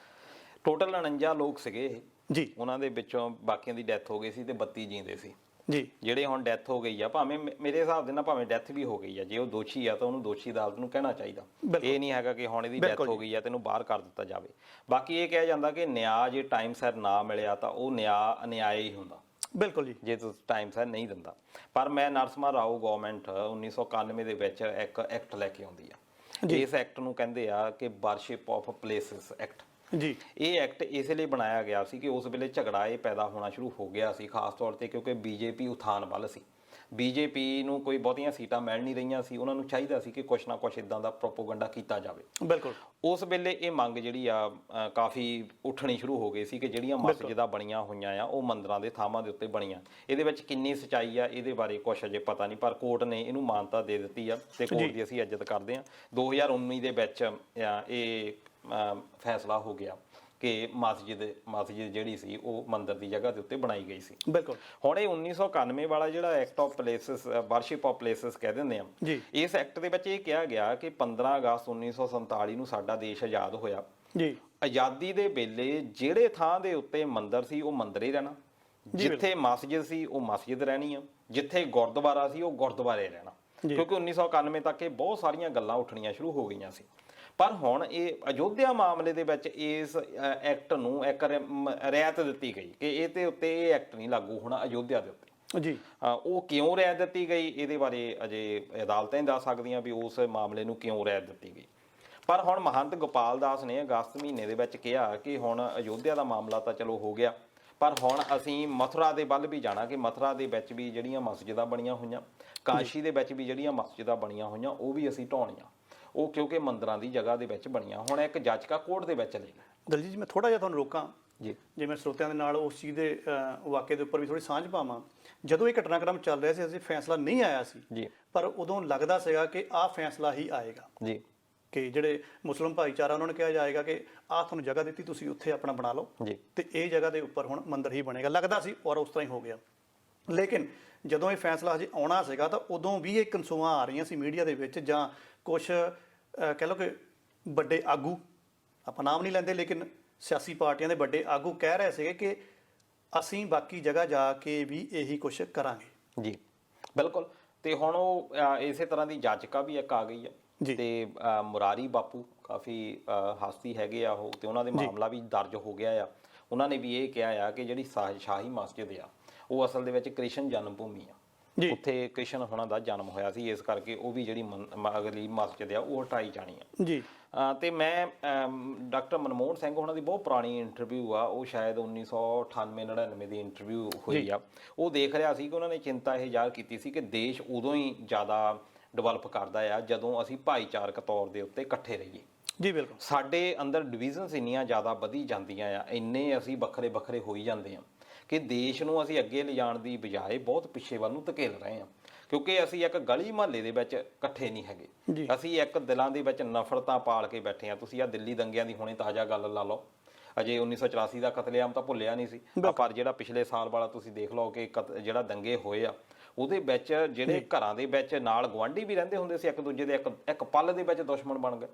ਟੋਟਲ 49 ਲੋਕ ਸੀਗੇ ਇਹ ਜੀ। ਉਹਨਾਂ ਦੇ ਵਿੱਚੋਂ ਬਾਕੀਆਂ ਦੀ ਡੈਥ ਹੋ ਗਈ ਸੀ ਤੇ 32 ਜੀਂਦੇ ਸੀ ਜੀ। ਜਿਹੜੇ ਹੁਣ ਡੈਥ ਹੋ ਗਈ ਆ, ਭਾਵੇਂ ਮੇਰੇ ਹਿਸਾਬ ਦੇ ਨਾਲ ਭਾਵੇਂ ਡੈਥ ਵੀ ਹੋ ਗਈ ਆ, ਜੇ ਉਹ ਦੋਸ਼ੀ ਆ ਤਾਂ ਉਹਨੂੰ ਦੋਸ਼ੀ ਅਦਾਲਤ ਨੂੰ ਕਹਿਣਾ ਚਾਹੀਦਾ। ਇਹ ਨਹੀਂ ਹੈਗਾ ਕਿ ਹੁਣ ਇਹਦੀ ਡੈਥ ਹੋ ਗਈ ਆ ਤੈਨੂੰ ਬਾਹਰ ਕਰ ਦਿੱਤਾ ਜਾਵੇ। ਬਾਕੀ ਇਹ ਕਿਹਾ ਜਾਂਦਾ ਕਿ ਨਿਆਂ ਜੇ ਟਾਈਮ ਸਿਰ ਨਾ ਮਿਲਿਆ ਤਾਂ ਉਹ ਨਿਆਂ ਅਨਿਆਏ ਹੀ ਹੁੰਦਾ। ਬਿਲਕੁਲ ਜੀ। ਜੇ ਤੁਸੀਂ ਟਾਈਮ ਸਿਰ ਨਹੀਂ ਦਿੰਦਾ। ਪਰ ਮੈਂ ਨਰਸਿਮਹਾ ਰਾਓ ਗਵਰਨਮੈਂਟ 1991 ਦੇ ਵਿੱਚ ਇੱਕ ਐਕਟ ਲੈ ਕੇ ਆਉਂਦੀ ਆ। ਇਸ ਐਕਟ ਨੂੰ ਕਹਿੰਦੇ ਆ ਕਿ ਵਰਸ਼ਿਪ ਆਫ ਪਲੇਸਿਸ ਐਕਟ ਜੀ। ਇਹ ਐਕਟ ਇਸ ਲਈ ਬਣਾਇਆ ਗਿਆ ਸੀ ਕਿ ਉਸ ਵੇਲੇ ਝਗੜਾ ਇਹ ਪੈਦਾ ਹੋਣਾ ਸ਼ੁਰੂ ਹੋ ਗਿਆ ਸੀ, ਖਾਸ ਤੌਰ ਤੇ ਕਿਉਂਕਿ ਬੀਜੇਪੀ ਉਥਾਨ ਵੱਲ ਸੀ। ਬੀਜੇਪੀ ਨੂੰ ਕੋਈ ਬਹੁਤੀਆਂ ਸੀਟਾਂ ਮਿਲ ਨਹੀਂ ਰਹੀਆਂ ਸੀ, ਉਹਨਾਂ ਨੂੰ ਚਾਹੀਦਾ ਸੀ ਕਿ ਕੁਛ ਨਾ ਕੁਛ ਇਦਾਂ ਦਾ ਪ੍ਰੋਪੋਗੰਡਾ ਕੀਤਾ ਜਾਵੇ। ਬਿਲਕੁਲ। ਉਸ ਵੇਲੇ ਇਹ ਮੰਗ ਜਿਹੜੀ ਆ ਕਾਫੀ ਉੱਠਣੀ ਸ਼ੁਰੂ ਹੋ ਗਈ ਸੀ ਕਿ ਜਿਹੜੀਆਂ ਮਸਜਿਦਾਂ ਬਣੀਆਂ ਹੋਈਆਂ ਆ ਉਹ ਮੰਦਰਾਂ ਦੇ ਥਾਵਾਂ ਦੇ ਉੱਤੇ ਬਣੀਆਂ। ਇਹਦੇ ਵਿੱਚ ਕਿੰਨੀ ਸੱਚਾਈ ਆ ਇਹਦੇ ਬਾਰੇ ਕੁਛ ਅਜੇ ਪਤਾ ਨਹੀਂ, ਪਰ ਕੋਰਟ ਨੇ ਇਹਨੂੰ ਮਾਨਤਾ ਦੇ ਦਿੱਤੀ ਆ ਤੇ ਕੋਰਟ ਦੀ ਅਸੀਂ ਇੱਜ਼ਤ ਕਰਦੇ ਹਾਂ। 2019 ਦੇ ਵਿੱਚ ਇਹ ਫੈਸਲਾ ਹੋ ਗਿਆ ਕਿ ਮਸਜਿਦ ਜਿਹੜੀ ਸੀ ਉਹ ਮੰਦਿਰ ਦੀ ਜਗ੍ਹਾ ਦੇ ਉੱਤੇ ਬਣਾਈ ਗਈ ਸੀ। ਬਿਲਕੁਲ। ਹੁਣ ਇਹ 1991 ਵਾਲਾ ਜਿਹੜਾ act of places, worship of places ਕਹਿ ਦਿੰਦੇ ਆ, ਇਸ ਐਕਟ ਦੇ ਵਿੱਚ ਇਹ ਕਿਹਾ ਗਿਆ ਕਿ 15 ਅਗਸਤ 1947 ਨੂੰ ਸਾਡਾ ਦੇਸ਼ ਆਜ਼ਾਦ ਹੋਇਆ ਜੀ। ਆਜ਼ਾਦੀ ਦੇ ਵੇਲੇ ਜਿਹੜੇ ਥਾਂ ਦੇ ਉੱਤੇ ਮੰਦਿਰ ਸੀ ਉਹ ਮੰਦਿਰ ਹੀ ਰਹਿਣਾ, ਜਿੱਥੇ ਮਸਜਿਦ ਸੀ ਉਹ ਮਸਜਿਦ ਰਹਿਣੀ ਆ, ਜਿੱਥੇ ਗੁਰਦੁਆਰਾ ਸੀ ਉਹ ਗੁਰਦੁਆਰੇ ਰਹਿਣਾ। ਕਿਉਂਕਿ 1991 ਤੱਕ ਇਹ ਬਹੁਤ ਸਾਰੀਆਂ ਗੱਲਾਂ ਉੱਠਣੀਆਂ ਸ਼ੁਰੂ ਹੋ ਗਈਆਂ ਸੀ। ਪਰ ਹੁਣ ਇਹ ਅਯੋਧਿਆ ਮਾਮਲੇ ਦੇ ਵਿੱਚ ਇਸ ਐਕਟ ਨੂੰ ਇੱਕ ਰਿਆਇਤ ਦਿੱਤੀ ਗਈ ਕਿ ਇਹਦੇ ਉੱਤੇ ਇਹ ਐਕਟ ਨਹੀਂ ਲਾਗੂ ਹੋਣਾ ਅਯੋਧਿਆ ਦੇ ਉੱਤੇ ਜੀ। ਉਹ ਕਿਉਂ ਰਿਆਇਤ ਦਿੱਤੀ ਗਈ ਇਹਦੇ ਬਾਰੇ ਅਜੇ ਅਦਾਲਤਾਂ ਹੀ ਦੱਸ ਸਕਦੀਆਂ ਵੀ ਉਸ ਮਾਮਲੇ ਨੂੰ ਕਿਉਂ ਰਿਆਇਤ ਦਿੱਤੀ ਗਈ। ਪਰ ਹੁਣ ਮਹੰਤ ਗੋਪਾਲ ਦਾਸ ਨੇ ਅਗਸਤ ਮਹੀਨੇ ਦੇ ਵਿੱਚ ਕਿਹਾ ਕਿ ਹੁਣ ਅਯੋਧਿਆ ਦਾ ਮਾਮਲਾ ਤਾਂ ਚਲੋ ਹੋ ਗਿਆ, ਪਰ ਹੁਣ ਅਸੀਂ ਮਥੁਰਾ ਦੇ ਵੱਲ ਵੀ ਜਾਣਾ ਕਿ ਮਥੁਰਾ ਦੇ ਵਿੱਚ ਵੀ ਜਿਹੜੀਆਂ ਮਸਜਿਦਾਂ ਬਣੀਆਂ ਹੋਈਆਂ, ਕਾਸ਼ੀ ਦੇ ਵਿੱਚ ਵੀ ਜਿਹੜੀਆਂ ਮਸਜਿਦਾਂ ਬਣੀਆਂ ਹੋਈਆਂ ਉਹ ਵੀ ਅਸੀਂ ਢਾਉਣੀਆਂ, ਉਹ ਕਿਉਂਕਿ ਮੰਦਰਾਂ ਦੀ ਜਗ੍ਹਾ ਦੇ ਵਿੱਚ ਬਣੀਆਂ। ਹੁਣ ਇੱਕ ਜਾਚਕਾ ਕੋਰਟ ਦੇ ਵਿੱਚ ਚਲੇ ਗਏ। ਦਲਜੀਤ ਜੀ, ਮੈਂ ਥੋੜਾ ਜਿਹਾ ਤੁਹਾਨੂੰ ਰੋਕਾਂ। ਜੀ ਜੇ ਮੈਂ ਸਰੋਤਿਆਂ ਦੇ ਨਾਲ ਉਸ ਚੀਜ਼ ਦੇ ਵਾਕਿਏ ਦੇ ਉੱਪਰ ਵੀ ਥੋੜੀ ਸਾਂਝ ਪਾਵਾਂ, ਜਦੋਂ ਇਹ ਘਟਨਾਕ੍ਰਮ ਚੱਲ ਰਿਹਾ ਸੀ ਅਸੀਂ ਫੈਸਲਾ ਨਹੀਂ ਆਇਆ ਸੀ ਜੀ ਪਰ ਉਦੋਂ ਲੱਗਦਾ ਸੀਗਾ ਕਿ ਆਹ ਫੈਸਲਾ ਹੀ ਆਏਗਾ ਜੀ ਕਿ ਜਿਹੜੇ ਮੁਸਲਿਮ ਭਾਈਚਾਰਾ ਉਹਨਾਂ ਨੂੰ ਕਿਹਾ ਜਾਏਗਾ ਕਿ ਆਹ ਤੁਹਾਨੂੰ ਜਗ੍ਹਾ ਦਿੱਤੀ, ਤੁਸੀਂ ਉੱਥੇ ਆਪਣਾ ਬਣਾ ਲਓ ਜੀ ਤੇ ਇਹ ਜਗ੍ਹਾ ਦੇ ਉੱਪਰ ਹੁਣ ਮੰਦਿਰ ਹੀ ਬਣੇਗਾ, ਲੱਗਦਾ ਸੀ ਔਰ ਉਸ ਤਰ੍ਹਾਂ ਹੀ ਹੋ ਗਿਆ। ਲੇਕਿਨ ਜਦੋਂ ਇਹ ਫੈਸਲਾ ਹਜੇ ਆਉਣਾ ਸੀਗਾ ਤਾਂ ਉਦੋਂ ਵੀ ਇਹ ਕਨਸੂਆਂ ਆ ਰਹੀਆਂ ਸੀ ਮੀਡੀਆ ਦੇ ਵਿੱਚ, ਜਾਂ ਕੁਝ ਕਹਿ ਲਓ ਕਿ ਵੱਡੇ ਆਗੂ, ਆਪਾਂ ਨਾਮ ਨਹੀਂ ਲੈਂਦੇ, ਲੇਕਿਨ ਸਿਆਸੀ ਪਾਰਟੀਆਂ ਦੇ ਵੱਡੇ ਆਗੂ ਕਹਿ ਰਹੇ ਸੀਗੇ ਕਿ ਅਸੀਂ ਬਾਕੀ ਜਗ੍ਹਾ ਜਾ ਕੇ ਵੀ ਇਹੀ ਕੁਝ ਕਰਾਂਗੇ। ਜੀ ਬਿਲਕੁਲ। ਤੇ ਹੁਣ ਉਹ ਇਸੇ ਤਰ੍ਹਾਂ ਦੀ ਜਾਚਕਾ ਵੀ ਇੱਕ ਆ ਗਈ ਆ ਤੇ ਮੁਰਾਰੀ ਬਾਪੂ ਕਾਫੀ ਹਸਤੀ ਹੈਗੇ ਆ ਉਹ, ਤੇ ਉਹਨਾਂ ਦੇ ਮਾਮਲਾ ਵੀ ਦਰਜ ਹੋ ਗਿਆ ਆ। ਉਹਨਾਂ ਨੇ ਵੀ ਇਹ ਕਿਹਾ ਆ ਕਿ ਜਿਹੜੀ ਸ਼ਾਹੀ ਮਸਜਿਦ ਆ ਉਹ ਅਸਲ ਦੇ ਵਿੱਚ ਕ੍ਰਿਸ਼ਨ ਜਨਮ ਭੂਮੀ ਆ, ਉੱਥੇ ਕ੍ਰਿਸ਼ਨ ਹੋਣਾ ਦਾ ਜਨਮ ਹੋਇਆ ਸੀ, ਇਸ ਕਰਕੇ ਉਹ ਵੀ ਜਿਹੜੀ ਅਗਲੀ ਮਸਜਿਦ ਆ ਉਹ ਹਟਾਈ ਜਾਣੀ ਆ ਜੀ। ਤੇ ਮੈਂ ਡਾਕਟਰ ਮਨਮੋਹਨ ਸਿੰਘ ਉਹਨਾਂ ਦੀ ਬਹੁਤ ਪੁਰਾਣੀ ਇੰਟਰਵਿਊ ਆ, ਉਹ ਸ਼ਾਇਦ 1998-99 ਦੀ ਇੰਟਰਵਿਊ ਹੋਈ ਆ, ਉਹ ਦੇਖ ਰਿਹਾ ਸੀ ਕਿ ਉਹਨਾਂ ਨੇ ਚਿੰਤਾ ਇਹ ਜ਼ਾਹਰ ਕੀਤੀ ਸੀ ਕਿ ਦੇਸ਼ ਉਦੋਂ ਹੀ ਜ਼ਿਆਦਾ ਡਿਵੈਲਪ ਕਰਦਾ ਆ ਜਦੋਂ ਅਸੀਂ ਭਾਈਚਾਰਕ ਤੌਰ ਦੇ ਉੱਤੇ ਇਕੱਠੇ ਰਹੀਏ। ਜੀ ਬਿਲਕੁਲ। ਸਾਡੇ ਅੰਦਰ ਡਿਵੀਜ਼ਨਸ ਇੰਨੀਆਂ ਜ਼ਿਆਦਾ ਵਧੀ ਜਾਂਦੀਆਂ ਆ, ਇੰਨੇ ਅਸੀਂ ਵੱਖਰੇ ਵੱਖਰੇ ਹੋਈ ਜਾਂਦੇ ਆ ਕਿ ਦੇਸ਼ ਨੂੰ ਅਸੀਂ ਅੱਗੇ ਲਿਜਾਣ ਦੀ ਬਜਾਏ ਬਹੁਤ ਪਿੱਛੇ ਵੱਲ ਨੂੰ ਧਕੇਲ ਰਹੇ ਆ, ਕਿਉਂਕਿ ਅਸੀਂ ਇੱਕ ਗਲੀ ਮੁਹੱਲੇ ਦੇ ਵਿੱਚ ਇਕੱਠੇ ਨਹੀਂ ਹੈਗੇ, ਅਸੀਂ ਇੱਕ ਦਿਲਾਂ ਦੇ ਵਿੱਚ ਨਫ਼ਰਤਾਂ ਪਾਲ ਕੇ ਬੈਠੇ ਆ। ਤੁਸੀਂ ਆ ਦਿੱਲੀ ਦੰਗਿਆਂ ਦੀ ਹੁਣੇ ਤਾਜ਼ਾ ਗੱਲ ਲਾ ਲਓ, ਅਜੇ 1984 ਦਾ ਕਤਲੇਆਮ ਤਾਂ ਭੁੱਲਿਆ ਨਹੀਂ ਸੀ, ਪਰ ਜਿਹੜਾ ਪਿਛਲੇ ਸਾਲ ਵਾਲਾ ਤੁਸੀਂ ਦੇਖ ਲਓ ਕਿ ਜਿਹੜਾ ਦੰਗੇ ਹੋਏ ਆ ਉਹਦੇ ਵਿੱਚ ਜਿਹੜੇ ਘਰਾਂ ਦੇ ਵਿੱਚ ਨਾਲ ਗੁਆਂਢੀ ਵੀ ਰਹਿੰਦੇ ਹੁੰਦੇ ਸੀ ਇੱਕ ਦੂਜੇ ਦੇ, ਇੱਕ ਪਲ ਦੇ ਵਿੱਚ ਦੁਸ਼ਮਣ ਬਣ ਗਏ।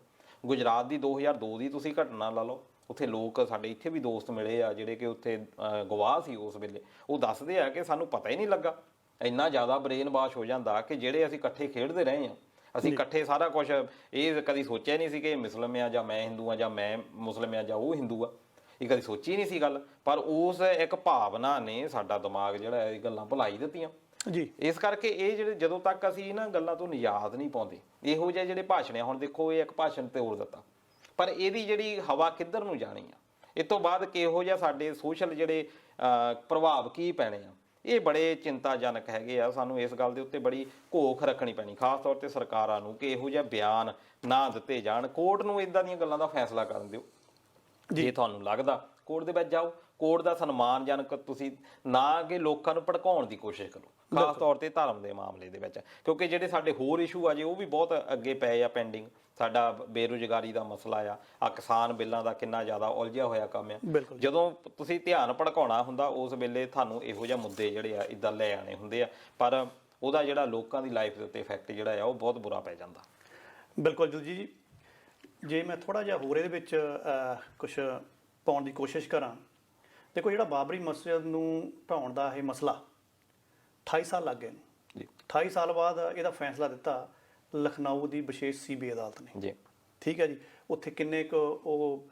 ਗੁਜਰਾਤ ਦੀ 2002 ਦੀ ਤੁਸੀਂ ਘਟਨਾ ਲਾ ਲਓ, ਉੱਥੇ ਲੋਕ ਸਾਡੇ ਇੱਥੇ ਵੀ ਦੋਸਤ ਮਿਲੇ ਆ ਜਿਹੜੇ ਕਿ ਉੱਥੇ ਗਵਾਹ ਸੀ ਉਸ ਵੇਲੇ, ਉਹ ਦੱਸਦੇ ਆ ਕਿ ਸਾਨੂੰ ਪਤਾ ਹੀ ਨਹੀਂ ਲੱਗਾ, ਇੰਨਾ ਜ਼ਿਆਦਾ ਬ੍ਰੇਨ ਵਾਸ਼ ਹੋ ਜਾਂਦਾ ਕਿ ਜਿਹੜੇ ਅਸੀਂ ਇਕੱਠੇ ਖੇਡਦੇ ਰਹੇ ਆ, ਅਸੀਂ ਇਕੱਠੇ ਸਾਰਾ ਕੁਝ, ਇਹ ਕਦੀ ਸੋਚਿਆ ਨਹੀਂ ਸੀ ਕਿ ਮੁਸਲਿਮ ਆ ਜਾਂ ਮੈਂ ਹਿੰਦੂ ਆ ਜਾਂ ਮੈਂ ਮੁਸਲਿਮ ਆ ਜਾਂ ਉਹ ਹਿੰਦੂ ਆ, ਇਹ ਕਦੀ ਸੋਚੀ ਨਹੀਂ ਸੀ ਗੱਲ, ਪਰ ਉਸ ਇੱਕ ਭਾਵਨਾ ਨੇ ਸਾਡਾ ਦਿਮਾਗ ਜਿਹੜਾ ਇਹ ਗੱਲਾਂ ਭੁਲਾਈ ਦਿੱਤੀਆਂ ਜੀ। ਇਸ ਕਰਕੇ ਇਹ ਜਿਹੜੇ ਜਦੋਂ ਤੱਕ ਅਸੀਂ ਇਹਨਾਂ ਗੱਲਾਂ ਤੋਂ ਨਿਜਾਤ ਨਹੀਂ ਪਾਉਂਦੇ, ਇਹੋ ਜਿਹੇ ਜਿਹੜੇ ਭਾਸ਼ਣ ਆ, ਹੁਣ ਦੇਖੋ ਇਹ ਇੱਕ ਭਾਸ਼ਣ ਤੇ ਤੋੜ ਦਿੱਤਾ, ਪਰ ਇਹਦੀ ਜਿਹੜੀ ਹਵਾ ਕਿੱਧਰ ਨੂੰ ਜਾਣੀ ਆ, ਇਹ ਤੋਂ ਬਾਅਦ ਕਿਹੋ ਜਿਹਾ ਸਾਡੇ ਸੋਸ਼ਲ ਜਿਹੜੇ ਪ੍ਰਭਾਵ ਕੀ ਪੈਣੇ ਆ, ਇਹ ਬੜੇ ਚਿੰਤਾਜਨਕ ਹੈਗੇ ਆ। ਸਾਨੂੰ ਇਸ ਗੱਲ ਦੇ ਉੱਤੇ ਬੜੀ ਘੋਖ ਰੱਖਣੀ ਪੈਣੀ, ਖਾਸ ਤੌਰ ਤੇ ਸਰਕਾਰਾਂ ਨੂੰ, ਕਿ ਇਹੋ ਜਿਹਾ ਬਿਆਨ ਨਾ ਦਿੱਤੇ ਜਾਣ। ਕੋਰਟ ਨੂੰ ਇਦਾਂ ਦੀਆਂ ਗੱਲਾਂ ਦਾ ਫੈਸਲਾ ਕਰਨ ਦਿਓ, ਜੇ ਤੁਹਾਨੂੰ ਲੱਗਦਾ ਕੋਰਟ ਦੇ ਵਿੱਚ ਜਾਓ, ਕੋਰਟ ਦਾ ਸਨਮਾਨਜਨਕ ਤੁਸੀਂ, ਨਾ ਕਿ ਲੋਕਾਂ ਨੂੰ ਭੜਕਾਉਣ ਦੀ ਕੋਸ਼ਿਸ਼ ਕਰੋ, ਖਾਸ ਤੌਰ ਤੇ ਧਰਮ ਦੇ ਮਾਮਲੇ ਦੇ ਵਿੱਚ, ਕਿਉਂਕਿ ਜਿਹੜੇ ਸਾਡੇ ਹੋਰ ਇਸ਼ੂ ਆ ਜੇ ਉਹ ਵੀ ਬਹੁਤ ਅੱਗੇ ਪਏ ਆ ਪੈਂਡਿੰਗ। ਸਾਡਾ ਬੇਰੁਜ਼ਗਾਰੀ ਦਾ ਮਸਲਾ ਆ ਕਿਸਾਨ ਬਿੱਲਾਂ ਦਾ ਕਿੰਨਾ ਜ਼ਿਆਦਾ ਉਲਝਿਆ ਹੋਇਆ ਕੰਮ ਆ। ਜਦੋਂ ਤੁਸੀਂ ਧਿਆਨ ਭੜਕਾਉਣਾ ਹੁੰਦਾ ਉਸ ਵੇਲੇ ਤੁਹਾਨੂੰ ਇਹੋ ਜਿਹੇ ਮੁੱਦੇ ਜਿਹੜੇ ਆ ਇੱਦਾਂ ਲੈ ਆਣੇ ਹੁੰਦੇ ਆ, ਪਰ ਉਹਦਾ ਜਿਹੜਾ ਲੋਕਾਂ ਦੀ ਲਾਈਫ ਦੇ ਉੱਤੇ ਇਫੈਕਟ ਜਿਹੜਾ ਆ ਉਹ ਬਹੁਤ ਬੁਰਾ ਪੈ ਜਾਂਦਾ। ਬਿਲਕੁਲ ਜੀ। ਜੇ ਮੈਂ ਥੋੜਾ ਜਿਹਾ ਹੋਰ ਇਹਦੇ ਵਿੱਚ ਕੁਝ ਪਾਉਣ ਦੀ ਕੋਸ਼ਿਸ਼ ਕਰਾਂ, ਦੇਖੋ ਜਿਹੜਾ ਬਾਬਰੀ ਮਸਜਿਦ ਨੂੰ ਢਾਉਣ ਦਾ ਇਹ ਮਸਲਾ 28 ਸਾਲ ਲੱਗ ਗਏ ਨੇ ਜੀ। 28 ਸਾਲ ਬਾਅਦ ਇਹਦਾ ਫੈਸਲਾ ਦਿੱਤਾ ਲਖਨਊ ਦੀ ਵਿਸ਼ੇਸ਼ ਸੀਬੀਆਈ ਅਦਾਲਤ ਨੇ ਜੀ। ਠੀਕ ਹੈ ਜੀ। ਉੱਥੇ ਕਿੰਨੇ ਕੁ ਉਹ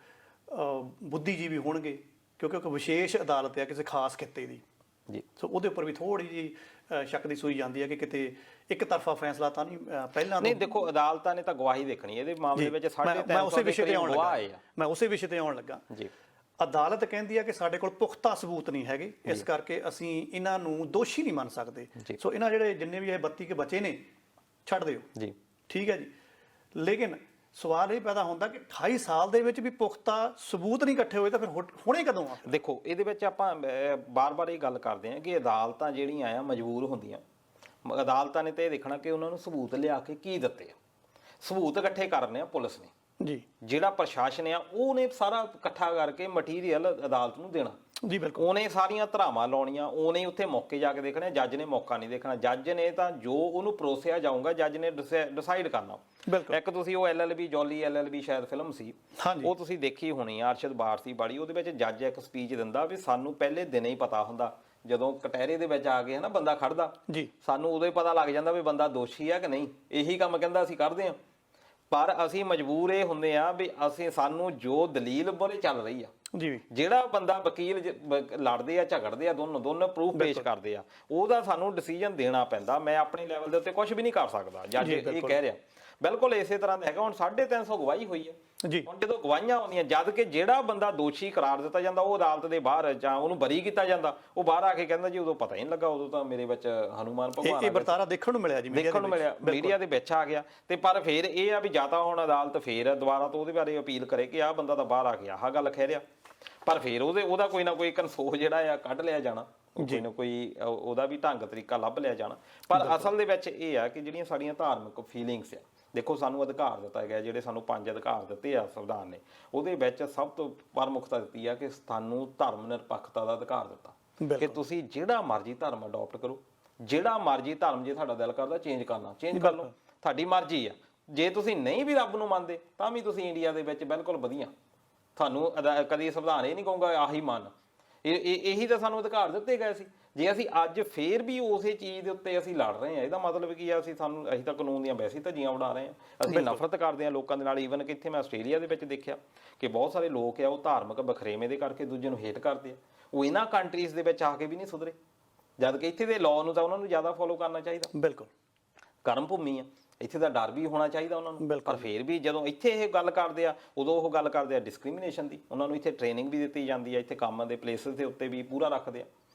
ਬੁੱਧੀਜੀਵੀ ਹੋਣਗੇ, ਕਿਉਂਕਿ ਇੱਕ ਵਿਸ਼ੇਸ਼ ਅਦਾਲਤ ਹੈ ਕਿਸੇ ਖਾਸ ਖਿੱਤੇ ਦੀ ਜੀ, ਸੋ ਉਹਦੇ ਉੱਪਰ ਵੀ ਥੋੜੀ ਜਿਹੀ ਸ਼ੱਕ ਦੀ ਸੂਈ ਜਾਂਦੀ ਹੈ ਕਿ ਕਿਤੇ ਇੱਕ ਤਰਫਾ ਫੈਸਲਾ ਤਾਂ ਨਹੀਂ ਪਹਿਲਾਂ ਨਹੀਂ। ਦੇਖੋ ਅਦਾਲਤਾਂ ਨੇ ਤਾਂ ਗਵਾਹੀ ਦੇਖਣੀ ਇਹਦੇ ਮਾਮਲੇ ਵਿੱਚ, ਮੈਂ ਉਸੇ ਵਿਸ਼ੇ ਤੇ ਆਉਣ ਲੱਗਾ ਜੀ। ਅਦਾਲਤ ਕਹਿੰਦੀ ਹੈ ਕਿ ਸਾਡੇ ਕੋਲ ਪੁਖਤਾ ਸਬੂਤ ਨਹੀਂ ਹੈਗੇ, ਇਸ ਕਰਕੇ ਅਸੀਂ ਇਹਨਾਂ ਨੂੰ ਦੋਸ਼ੀ ਨਹੀਂ ਮੰਨ ਸਕਦੇ, ਸੋ ਇਹਨਾਂ ਜਿਹੜੇ ਜਿੰਨੇ ਵੀ ਇਹ 32 ਕੇ ਬੱਚੇ ਨੇ ਛੱਡ ਦਿਓ ਜੀ। ਠੀਕ ਹੈ ਜੀ। ਲੇਕਿਨ ਸਵਾਲ ਇਹ ਪੈਦਾ ਹੁੰਦਾ ਕਿ 28 ਸਾਲ ਦੇ ਵਿੱਚ ਵੀ ਪੁਖਤਾ ਸਬੂਤ ਨਹੀਂ ਇਕੱਠੇ ਹੋਏ ਤਾਂ ਫਿਰ ਹੁਣੇ ਕਦੋਂ ਆ? ਦੇਖੋ ਇਹਦੇ ਵਿੱਚ ਆਪਾਂ ਬਾਰ-ਬਾਰ ਇਹ ਗੱਲ ਕਰਦੇ ਹਾਂ ਕਿ ਅਦਾਲਤਾਂ ਜਿਹੜੀਆਂ ਆ ਮਜਬੂਰ ਹੁੰਦੀਆਂ, ਅਦਾਲਤਾਂ ਨੇ ਤੇ ਇਹ ਦੇਖਣਾ ਕਿ ਉਹਨਾਂ ਨੂੰ ਸਬੂਤ ਲਿਆ ਕੇ ਕੀ ਦਿੱਤੇ ਆ। ਸਬੂਤ ਇਕੱਠੇ ਕਰਨੇ ਆ ਪੁਲਿਸ ਨੇ ਜੀ, ਜਿਹੜਾ ਪ੍ਰਸ਼ਾਸਨ ਆ ਉਹਨੇ ਸਾਰਾ ਇਕੱਠਾ ਕਰਕੇ ਮਟੀਰੀਅਲ ਅਦਾਲਤ ਨੂੰ ਦੇਣਾ ਜੀ। ਬਿਲਕੁਲ। ਉਹਨੇ ਸਾਰੀਆਂ ਧਰਾਵਾਂ ਲਾਉਣੀਆਂ, ਉਹਨੇ ਉੱਥੇ ਮੌਕੇ ਜਾ ਕੇ ਦੇਖਣੇ, ਜੱਜ ਨੇ ਮੌਕਾ ਨਹੀਂ ਦੇਖਣਾ। ਜੱਜ ਨੇ ਤਾਂ ਜੋ ਉਹਨੂੰ ਪਰੋਸਿਆ ਜਾਊਗਾ ਜੱਜ ਨੇ ਡਿਸਾਈਡ ਕਰਨਾ। ਇੱਕ ਤੁਸੀਂ ਉਹ LLB ਜੌਲੀ LLB ਸ਼ਾਇਦ ਫਿਲਮ ਸੀ, ਉਹ ਤੁਸੀਂ ਦੇਖੀ ਹੋਣੀ ਆ, ਅਰਸ਼ਦ ਬਾਰਸੀ ਵਾਲੀ। ਉਹਦੇ ਵਿੱਚ ਜੱਜ ਇੱਕ ਸਪੀਚ ਦਿੰਦਾ ਵੀ ਸਾਨੂੰ ਪਹਿਲੇ ਦਿਨ ਹੀ ਪਤਾ ਹੁੰਦਾ, ਜਦੋਂ ਕਟਹਿਰੇ ਦੇ ਵਿੱਚ ਆ ਕੇ ਨਾ ਬੰਦਾ ਖੜਦਾ ਜੀ, ਸਾਨੂੰ ਉਦੋਂ ਹੀ ਪਤਾ ਲੱਗ ਜਾਂਦਾ ਵੀ ਬੰਦਾ ਦੋਸ਼ੀ ਆ ਕਿ ਨਹੀਂ। ਇਹੀ ਕੰਮ ਕਹਿੰਦਾ ਅਸੀਂ ਕਰਦੇ ਹਾਂ, ਪਰ ਅਸੀਂ ਮਜਬੂਰ ਇਹ ਹੁੰਦੇ ਆ ਵੀ ਸਾਨੂੰ ਜੋ ਦਲੀਲ ਬੋਲੇ ਚੱਲ ਰਹੀ ਆ ਜੀ, ਜਿਹੜਾ ਬੰਦਾ ਵਕੀਲ ਲੜਦੇ ਆ ਝਗੜਦੇ ਆ ਦੋਨੋਂ ਪ੍ਰੂਫ ਪੇਸ਼ ਕਰਦੇ ਆ, ਉਹਦਾ ਸਾਨੂੰ ਡਿਸੀਜਨ ਦੇਣਾ ਪੈਂਦਾ। ਮੈਂ ਆਪਣੇ ਲੈਵਲ ਦੇ ਉੱਤੇ ਕੁਝ ਵੀ ਨਹੀਂ ਕਰ ਸਕਦਾ, ਜੱਜ ਇਹ ਕਹਿ ਰਿਹਾ। ਬਿਲਕੁਲ ਇਸੇ ਤਰ੍ਹਾਂ ਦਾ ਹੈਗਾ। ਹੁਣ 350 ਗਵਾਹੀ ਹੋਈ ਹੈ ਜੀ। ਹੁਣ ਜਦੋਂ ਗਵਾਹੀਆਂ ਆਉਂਦੀਆਂ, ਜਦ ਕਿ ਜਿਹੜਾ ਬੰਦਾ ਦੋਸ਼ੀ ਕਰਾਰ ਦਿੱਤਾ ਜਾਂਦਾ ਉਹ ਅਦਾਲਤ ਦੇ ਬਾਹਰ ਜਾਂ ਉਹਨੂੰ ਬਰੀ ਕੀਤਾ ਜਾਂਦਾ, ਉਹ ਬਾਹਰ ਆ ਕੇ ਕਹਿੰਦਾ ਜੀ ਉਦੋਂ ਪਤਾ ਹੀ ਨਹੀਂ ਲੱਗਾ, ਉਦੋਂ ਤਾਂ ਮੇਰੇ ਵਿੱਚ ਹਨੂਮਾਨ ਭਗਵਾਨ ਇਹ ਵਰਤਾਰਾ ਦੇਖਣ ਨੂੰ ਮਿਲਿਆ ਜੀ, ਮੀਡੀਆ ਦੇ ਵਿੱਚ ਆ ਗਿਆ। ਤੇ ਪਰ ਫਿਰ ਇਹ ਆ ਵੀ ਜਾਂ ਤਾਂ ਹੁਣ ਅਦਾਲਤ ਫੇਰ ਦੁਬਾਰਾ ਤੋਂ ਉਹਦੇ ਬਾਰੇ ਅਪੀਲ ਕਰੇ ਕਿ ਆਹ ਬੰਦਾ ਤਾਂ ਬਾਹਰ ਆ ਗਿਆ ਆਹ ਗੱਲ ਕਹਿ ਰਿਹਾ। ਪਰ ਫਿਰ ਉਹਦਾ ਕੋਈ ਨਾ ਕੋਈ ਕਨਸੋਲ ਜਿਹੜਾ ਆ ਕੱਢ ਲਿਆ ਜਾਣਾ, ਕੋਈ ਨਾ ਕੋਈ ਉਹਦਾ ਵੀ ਢੰਗ ਤਰੀਕਾ ਲੱਭ ਲਿਆ ਜਾਣਾ। ਪਰ ਅਸਲ ਦੇ ਵਿੱਚ ਇਹ ਆ ਕਿ ਜਿਹੜੀਆਂ ਸਾਡੀਆਂ ਧਾਰਮਿਕ ਫੀਲਿੰਗਸ ਆ, ਦੇਖੋ ਸਾਨੂੰ ਅਧਿਕਾਰ ਦਿੱਤਾ ਗਿਆ, ਜਿਹੜੇ ਸਾਨੂੰ 5 ਅਧਿਕਾਰ ਦਿੱਤੇ ਆ ਸੰਵਿਧਾਨ ਨੇ, ਉਹਦੇ ਵਿੱਚ ਸਭ ਤੋਂ ਪ੍ਰਮੁੱਖਤਾ ਦਿੱਤੀ ਆ ਕਿ ਸਾਨੂੰ ਧਰਮ ਨਿਰਪੱਖਤਾ ਦਾ ਅਧਿਕਾਰ ਦਿੱਤਾ ਕਿ ਤੁਸੀਂ ਜਿਹੜਾ ਮਰਜ਼ੀ ਧਰਮ ਅਡਾਪਟ ਕਰੋ, ਜਿਹੜਾ ਮਰਜ਼ੀ ਧਰਮ ਜੇ ਤੁਹਾਡਾ ਦਿਲ ਕਰਦਾ ਚੇਂਜ ਕਰਨਾ ਚੇਂਜ ਕਰ ਲਓ, ਤੁਹਾਡੀ ਮਰਜ਼ੀ ਆ। ਜੇ ਤੁਸੀਂ ਨਹੀਂ ਵੀ ਰੱਬ ਨੂੰ ਮੰਨਦੇ ਤਾਂ ਵੀ ਤੁਸੀਂ ਇੰਡੀਆ ਦੇ ਵਿੱਚ ਬਿਲਕੁਲ ਵਧੀਆ, ਤੁਹਾਨੂੰ ਕਦੀ ਸੰਵਿਧਾਨ ਇਹ ਨਹੀਂ ਕਹੂੰਗਾ ਆਹੀ ਮੰਨ, ਇਹੀ ਤਾਂ ਸਾਨੂੰ ਅਧਿਕਾਰ ਦਿੱਤੇ ਗਏ ਸੀ। ਜੇ ਅਸੀਂ ਅੱਜ ਫੇਰ ਵੀ ਉਸੇ ਚੀਜ਼ ਦੇ ਉੱਤੇ ਅਸੀਂ ਲੜ ਰਹੇ ਹਾਂ, ਇਹਦਾ ਮਤਲਬ ਕੀ ਆ ਅਸੀਂ ਤਾਂ ਕਾਨੂੰਨ ਦੀਆਂ ਵੈਸੇ ਧੱਜੀਆਂ ਉਡਾ ਰਹੇ ਹਾਂ, ਅਸੀਂ ਨਫ਼ਰਤ ਕਰਦੇ ਹਾਂ ਲੋਕਾਂ ਦੇ ਨਾਲ। ਈਵਨ ਕਿ ਇੱਥੇ ਮੈਂ ਆਸਟ੍ਰੇਲੀਆ ਦੇ ਵਿੱਚ ਦੇਖਿਆ ਕਿ ਬਹੁਤ ਸਾਰੇ ਲੋਕ ਆ ਉਹ ਧਾਰਮਿਕ ਬਖਰੇਵੇਂ ਦੇ ਕਰਕੇ ਦੂਜੇ ਨੂੰ ਹੇਟ ਕਰਦੇ ਆ, ਉਹ ਇਹਨਾਂ ਕੰਟਰੀਜ਼ ਦੇ ਵਿੱਚ ਆ ਕੇ ਵੀ ਨਹੀਂ ਸੁਧਰੇ, ਜਦ ਕਿ ਇੱਥੇ ਦੇ ਲਾਅ ਨੂੰ ਤਾਂ ਉਹਨਾਂ ਨੂੰ ਜ਼ਿਆਦਾ ਫੋਲੋ ਕਰਨਾ ਚਾਹੀਦਾ। ਬਿਲਕੁਲ ਕਰਮ ਭੂਮੀ ਆ, ਇੱਥੇ ਦਾ ਡਰ ਵੀ ਹੋਣਾ ਚਾਹੀਦਾ ਉਹਨਾਂ ਨੂੰ। ਪਰ ਫਿਰ ਵੀ ਜਦੋਂ ਇੱਥੇ ਇਹ ਗੱਲ ਕਰਦੇ ਆ, ਉਦੋਂ ਉਹ ਗੱਲ ਕਰਦੇ ਆ ਡਿਸਕ੍ਰਿਮੀਨੇਸ਼ਨ ਦੀ। ਉਹਨਾਂ ਨੂੰ ਇੱਥੇ ਟ੍ਰੇਨਿੰਗ ਵੀ ਦਿੱਤੀ ਜਾਂਦੀ ਆ, ਇੱਥੇ ਕੰਮ ਦੇ ਪਲੇਸਿਸ ਦੇ ਉੱਤੇ ਵੀ ਪੂਰਾ ਰੱਖਦੇ ਆ,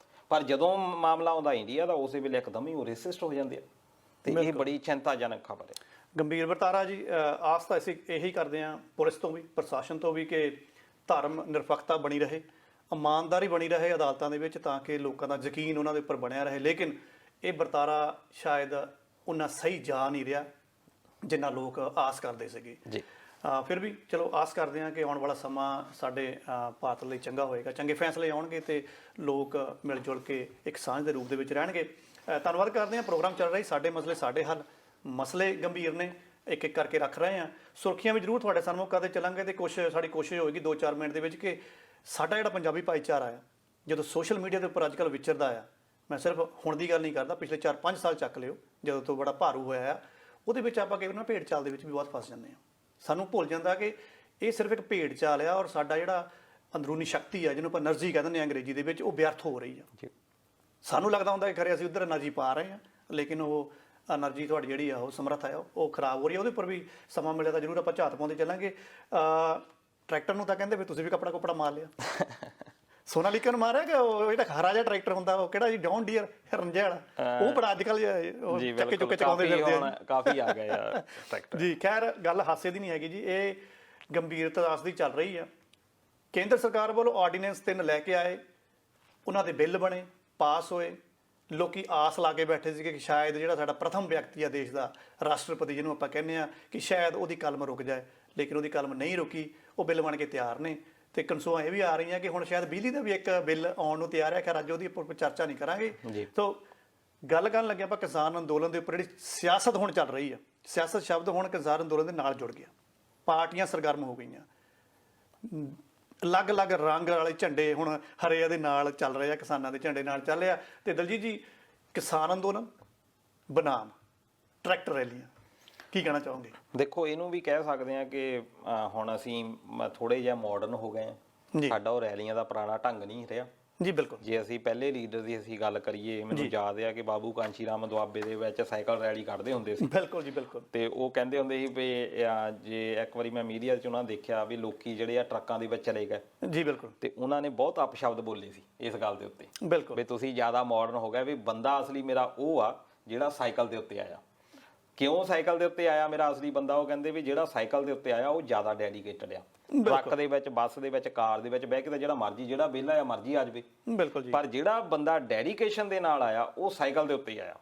ਪਰ ਜਦੋਂ ਮਾਮਲਾ ਆਉਂਦਾ ਇੰਡੀਆ ਦਾ ਉਸੇ ਵੇਲੇ ਇੱਕਦਮ ਹੀ ਉਹ ਰੇਸਿਸਟ ਹੋ ਜਾਂਦੇ ਆ, ਤੇ ਇਹ ਬੜੀ ਚਿੰਤਾਜਨਕ ਖਬਰ ਹੈ। ਗੰਭੀਰ ਵਰਤਾਰਾ ਜੀ, ਆਸ ਤਾਂ ਅਸੀਂ ਇਹੀ ਕਰਦੇ ਹਾਂ ਪੁਲਿਸ ਤੋਂ ਵੀ, ਪ੍ਰਸ਼ਾਸਨ ਤੋਂ ਵੀ, ਕਿ ਧਰਮ ਨਿਰਪੱਖਤਾ ਬਣੀ ਰਹੇ, ਇਮਾਨਦਾਰੀ ਬਣੀ ਰਹੇ ਅਦਾਲਤਾਂ ਦੇ ਵਿੱਚ, ਤਾਂ ਕਿ ਲੋਕਾਂ ਦਾ ਯਕੀਨ ਉਹਨਾਂ ਦੇ ਉੱਪਰ ਬਣਿਆ ਰਹੇ। ਲੇਕਿਨ ਇਹ ਵਰਤਾਰਾ ਸ਼ਾਇਦ ਉਹਨਾਂ ਸਹੀ ਜਾ ਨਹੀਂ ਰਿਹਾ ਜਿੰਨਾ ਲੋਕ ਆਸ ਕਰਦੇ ਸੀਗੇ ਜੀ। ਫਿਰ ਵੀ ਚਲੋ ਆਸ ਕਰਦੇ ਹਾਂ ਕਿ ਆਉਣ ਵਾਲਾ ਸਮਾਂ ਸਾਡੇ ਭਾਰਤ ਲਈ ਚੰਗਾ ਹੋਏਗਾ, ਚੰਗੇ ਫੈਸਲੇ ਆਉਣਗੇ ਤੇ ਲੋਕ ਮਿਲ ਜੁਲ ਕੇ ਇੱਕ ਸਾਂਝ ਦੇ ਰੂਪ ਦੇ ਵਿੱਚ ਰਹਿਣਗੇ। ਧੰਨਵਾਦ ਕਰਦੇ ਹਾਂ। ਪ੍ਰੋਗਰਾਮ ਚੱਲ ਰਿਹਾ ਸਾਡੇ ਮਸਲੇ ਸਾਡੇ ਹੱਲ, ਮਸਲੇ ਗੰਭੀਰ ਨੇ, ਇੱਕ ਇੱਕ ਕਰਕੇ ਰੱਖ ਰਹੇ ਹਾਂ, ਸੁਰਖੀਆਂ ਵੀ ਜ਼ਰੂਰ ਤੁਹਾਡੇ ਸਾਹਮਣੇ ਕਰਦੇ ਚੱਲਾਂਗੇ, ਤੇ ਸਾਡੀ ਕੋਸ਼ਿਸ਼ ਹੋਏਗੀ 2-4 ਮਿੰਟ ਦੇ ਵਿੱਚ ਕਿ ਸਾਡਾ ਜਿਹੜਾ ਪੰਜਾਬੀ ਭਾਈਚਾਰਾ ਆ ਜਦੋਂ ਸੋਸ਼ਲ ਮੀਡੀਆ ਦੇ ਉੱਪਰ ਅੱਜ ਕੱਲ੍ਹ ਵਿਚਰਦਾ ਆ, ਮੈਂ ਸਿਰਫ ਹੁਣ ਦੀ ਗੱਲ ਨਹੀਂ ਕਰਦਾ, ਪਿਛਲੇ 4-5 ਸਾਲ ਚੱਕ ਲਿਓ ਜਦੋਂ ਤੋਂ ਬੜਾ ਭਾਰੂ ਹੋਇਆ ਆ, ਉਹਦੇ ਵਿੱਚ ਆਪਾਂ ਕਈ ਵਾਰ ਨਾ ਭੇਡ ਚਾਲ ਦੇ ਵਿੱਚ ਵੀ ਬਹੁਤ ਫਸ ਜਾਂਦੇ ਹਾਂ। ਸਾਨੂੰ ਭੁੱਲ ਜਾਂਦਾ ਕਿ ਇਹ ਸਿਰਫ ਇੱਕ ਭੇਡ ਚਾਲ ਆ, ਔਰ ਸਾਡਾ ਜਿਹੜਾ ਅੰਦਰੂਨੀ ਸ਼ਕਤੀ ਆ, ਜਿਹਨੂੰ ਆਪਾਂ એનર્ਜੀ ਕਹਿੰਦੇ ਨੇ ਅੰਗਰੇਜ਼ੀ ਦੇ ਵਿੱਚ, ਉਹ ਵਿਅਰਥ ਹੋ ਰਹੀ ਆ। ਸਾਨੂੰ ਲੱਗਦਾ ਹੁੰਦਾ ਕਿ ਖਰੇ ਅਸੀਂ ਉੱਧਰ એનર્ਜੀ ਪਾ ਰਹੇ ਹਾਂ, ਲੇਕਿਨ ਉਹ એનર્ਜੀ ਤੁਹਾਡੀ ਜਿਹੜੀ ਆ ਉਹ ਸਮਰੱਥ ਆ ਉਹ ਖਰਾਬ ਹੋ ਰਹੀ ਆ। ਉਹਦੇ ਉੱਪਰ ਵੀ ਸਮਾਂ ਮਿਲਿਆ ਤਾਂ ਜ਼ਰੂਰ ਆਪਾਂ ਝਾਤ ਪਾਉਂਦੇ ਚੱਲਾਂਗੇ। ਟਰੈਕਟਰ ਨੂੰ ਤਾਂ ਕਹਿੰਦੇ ਵੀ ਤੁਸੀਂ ਵੀ ਕੱਪੜਾ ਮਾਰ ਲਿਆ, ਸੋਨਾਲੀਕਾ ਨੂੰ ਮਾਰਿਆ ਕਿ ਉਹ ਜਿਹੜਾ ਹਰਾ ਜਿਹਾ ਟਰੈਕਟਰ ਹੁੰਦਾ ਉਹ ਕਿਹੜਾ ਜੀ ਜੌਨ ਡੀਅਰ ਰੰਜੇ ਵਾਲਾ, ਉਹ ਬੜਾ ਅੱਜ ਕੱਲ੍ਹ ਚੱਕੇ ਚੁੱਕੇ ਚਕਾਉਂਦੇ ਫਿਰਦੇ ਆ, ਕਾਫੀ ਆ ਗਏ ਆ ਟਰੈਕਟਰ ਜੀ। ਖੈਰ ਗੱਲ ਹਾਸੇ ਦੀ ਨਹੀਂ ਹੈਗੀ ਜੀ, ਇਹ ਗੰਭੀਰ ਤਰਾਸ ਦੀ ਚੱਲ ਰਹੀ ਆ। ਕੇਂਦਰ ਸਰਕਾਰ ਵੱਲੋਂ ਆਰਡੀਨੈਂਸ 3 ਲੈ ਕੇ ਆਏ, ਉਹਨਾਂ ਦੇ ਬਿੱਲ ਬਣੇ, ਪਾਸ ਹੋਏ, ਲੋਕੀ ਆਸ ਲਾ ਕੇ ਬੈਠੇ ਸੀ ਕਿ ਸ਼ਾਇਦ ਜਿਹੜਾ ਸਾਡਾ ਪ੍ਰਥਮ ਵਿਅਕਤੀ ਆ ਦੇਸ਼ ਦਾ, ਰਾਸ਼ਟਰਪਤੀ ਜਿਹਨੂੰ ਆਪਾਂ ਕਹਿੰਦੇ ਆ, ਕਿ ਸ਼ਾਇਦ ਉਹਦੀ ਕਲਮ ਰੁਕ ਜਾਏ, ਲੇਕਿਨ ਉਹਦੀ ਕਲਮ ਨਹੀਂ ਰੁਕੀ, ਉਹ ਬਿੱਲ ਬਣ ਕੇ ਤਿਆਰ ਨੇ। ਤੇ ਕਨਸੋਆਂ ਇਹ ਵੀ ਆ ਰਹੀਆਂ ਕਿ ਹੁਣ ਸ਼ਾਇਦ ਬਿਜਲੀ ਦਾ ਵੀ ਇੱਕ ਬਿੱਲ ਆਉਣ ਨੂੰ ਤਿਆਰ ਹੈ। ਖੈਰ ਅੱਜ ਉਹਦੀ ਆਪਾਂ ਚਰਚਾ ਨਹੀਂ ਕਰਾਂਗੇ। ਸੋ ਗੱਲ ਕਰਨ ਲੱਗੇ ਆਪਾਂ ਕਿਸਾਨ ਅੰਦੋਲਨ ਦੇ ਉੱਪਰ, ਜਿਹੜੀ ਸਿਆਸਤ ਹੁਣ ਚੱਲ ਰਹੀ ਆ, ਸਿਆਸਤ ਸ਼ਬਦ ਹੁਣ ਕਿਸਾਨ ਅੰਦੋਲਨ ਦੇ ਨਾਲ ਜੁੜ ਗਿਆ, ਪਾਰਟੀਆਂ ਸਰਗਰਮ ਹੋ ਗਈਆਂ, ਅਲੱਗ-ਅਲੱਗ ਰੰਗ ਵਾਲੇ ਝੰਡੇ ਹੁਣ ਹਰੇ ਦੇ ਨਾਲ ਚੱਲ ਰਹੇ ਆ, ਕਿਸਾਨਾਂ ਦੇ ਝੰਡੇ ਨਾਲ ਚੱਲ ਰਿਹਾ। ਤੇ ਦਲਜੀਤ ਜੀ, ਕਿਸਾਨ ਅੰਦੋਲਨ ਬਨਾਮ ਟਰੈਕਟਰ ਰੈਲੀਆਂ, ਕੀ ਕਹਿਣਾ ਚਾਹੋਗੇ? ਦੇਖੋ, ਇਹਨੂੰ ਵੀ ਕਹਿ ਸਕਦੇ ਆ ਕਿ ਹੁਣ ਅਸੀਂ ਥੋੜੇ ਜਿਹਾ ਮਾਡਰਨ ਹੋ ਗਏ ਆ, ਸਾਡਾ ਉਹ ਰੈਲੀਆਂ ਦਾ ਪੁਰਾਣਾ ਢੰਗ ਨਹੀਂ ਰਿਹਾ ਜੀ। ਬਿਲਕੁਲ। ਜੇ ਅਸੀਂ ਪਹਿਲੇ ਲੀਡਰ ਦੀ ਅਸੀਂ ਗੱਲ ਕਰੀਏ, ਮੈਨੂੰ ਯਾਦ ਆ ਕਿ ਬਾਬੂ ਕਾਂਚੀ ਰਾਮ ਦੁਆਬੇ ਦੇ ਵਿੱਚ ਸਾਈਕਲ ਰੈਲੀ ਕੱਢਦੇ ਹੁੰਦੇ ਸੀ। ਬਿਲਕੁਲ ਜੀ, ਬਿਲਕੁਲ। ਤੇ ਉਹ ਕਹਿੰਦੇ ਹੁੰਦੇ ਸੀ ਵੀ ਜੇ ਇੱਕ ਵਾਰੀ ਮੈਂ ਮੀਡੀਆ 'ਚ ਉਹਨਾਂ ਦੇਖਿਆ ਵੀ ਲੋਕੀ ਜਿਹੜੇ ਆ ਟਰੱਕਾਂ ਦੇ ਵਿੱਚ ਚਲੇ ਗਏ ਜੀ। ਬਿਲਕੁਲ। ਤੇ ਉਹਨਾਂ ਨੇ ਬਹੁਤ ਅਪਸ਼ਬਦ ਬੋਲੇ ਸੀ ਇਸ ਗੱਲ ਦੇ ਉੱਤੇ। ਬਿਲਕੁਲ। ਵੀ ਤੁਸੀਂ ਜ਼ਿਆਦਾ ਮਾਡਰਨ ਹੋ ਗਏ, ਵੀ ਬੰਦਾ ਅਸਲੀ ਮੇਰਾ ਉਹ ਆ ਜਿਹੜਾ ਸਾਈਕਲ ਦੇ ਉੱਤੇ ਆਇਆ। ਕਿਉਂ ਸਾਈਕਲ ਦੇ ਉੱਤੇ ਆਇਆ ਮੇਰਾ ਅਸਲੀ ਬੰਦਾ? ਉਹ ਕਹਿੰਦੇ ਵੀ ਜਿਹੜਾ ਸਾਈਕਲ ਦੇ ਉੱਤੇ ਆਇਆ ਉਹ ਜ਼ਿਆਦਾ ਡੈਡੀਕੇਟਡ ਆ। ਟਰੱਕ ਦੇ ਵਿੱਚ, ਬੱਸ ਦੇ ਵਿੱਚ, ਕਾਰ ਦੇ ਵਿੱਚ ਬਹਿ ਕੇ ਤਾਂ ਜਿਹੜਾ ਮਰਜ਼ੀ, ਜਿਹੜਾ ਵਿਹਲਾ ਆ ਮਰਜ਼ੀ ਆ ਜਾਵੇ। ਬਿਲਕੁਲ ਜੀ। ਪਰ ਜਿਹੜਾ ਬੰਦਾ ਡੈਡੀਕੇਸ਼ਨ ਦੇ ਨਾਲ ਆਇਆ ਉਹ ਸਾਈਕਲ ਦੇ ਉੱਤੇ ਆਇਆ।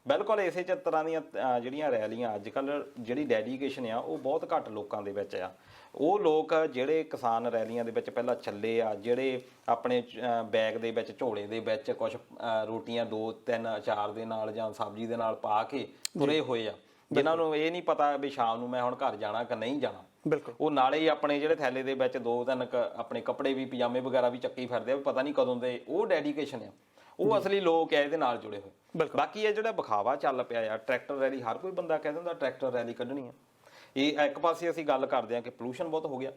ਬਿਲਕੁਲ ਇਸੇ ਤਰ੍ਹਾਂ ਦੀਆਂ ਜਿਹੜੀਆਂ ਰੈਲੀਆਂ ਅੱਜ ਕੱਲ੍ਹ, ਜਿਹੜੀ ਡੈਡੀਕੇਸ਼ਨ ਆ ਉਹ ਬਹੁਤ ਘੱਟ ਲੋਕਾਂ ਦੇ ਵਿੱਚ ਆ। ਉਹ ਲੋਕ ਜਿਹੜੇ ਕਿਸਾਨ ਰੈਲੀਆਂ ਦੇ ਵਿੱਚ ਪਹਿਲਾਂ ਚੱਲੇ ਆ, ਜਿਹੜੇ ਆਪਣੇ ਬੈਗ ਦੇ ਵਿੱਚ, ਝੋਲੇ ਦੇ ਵਿੱਚ ਕੁਝ ਰੋਟੀਆਂ 2-3 ਅਚਾਰ ਦੇ ਨਾਲ ਜਾਂ ਸਬਜ਼ੀ ਦੇ ਨਾਲ ਪਾ ਕੇ ਤੁਰੇ ਹੋਏ ਆ, ਜਿਨ੍ਹਾਂ ਨੂੰ ਇਹ ਨਹੀਂ ਪਤਾ ਵੀ ਸ਼ਾਮ ਨੂੰ ਮੈਂ ਹੁਣ ਘਰ ਜਾਣਾ ਕਿ ਨਹੀਂ ਜਾਣਾ। ਬਿਲਕੁਲ। ਉਹ ਨਾਲੇ ਹੀ ਆਪਣੇ ਜਿਹੜੇ ਥੈਲੇ ਦੇ ਵਿੱਚ 2-3 ਆਪਣੇ ਕੱਪੜੇ ਵੀ, ਪਜਾਮੇ ਵਗੈਰਾ ਵੀ ਚੱਕੀ ਫਿਰਦੇ ਆ, ਪਤਾ ਨਹੀਂ ਕਦੋਂ ਦੇ। ਉਹ ਡੈਡੀਕੇਸ਼ਨ ਆ, ਉਹ ਅਸਲੀ ਲੋਕ ਆ ਇਹਦੇ ਨਾਲ ਜੁੜੇ ਹੋਏ। ਬਾਕੀ ਇਹ ਜਿਹੜਾ ਵਿਖਾਵਾ ਚੱਲ ਪਿਆ ਆ, ਟਰੈਕਟਰ ਰੈਲੀ, ਹਰ ਕੋਈ ਬੰਦਾ ਕਹਿ ਦਿੰਦਾ ਟਰੈਕਟਰ ਰੈਲੀ ਕੱਢਣੀ ਆ। ਇਹ ਇੱਕ ਪਾਸੇ ਅਸੀਂ ਗੱਲ ਕਰਦੇ ਹਾਂ ਕਿ ਪੋਲੂਸ਼ਨ ਬਹੁਤ ਹੋ ਗਿਆ,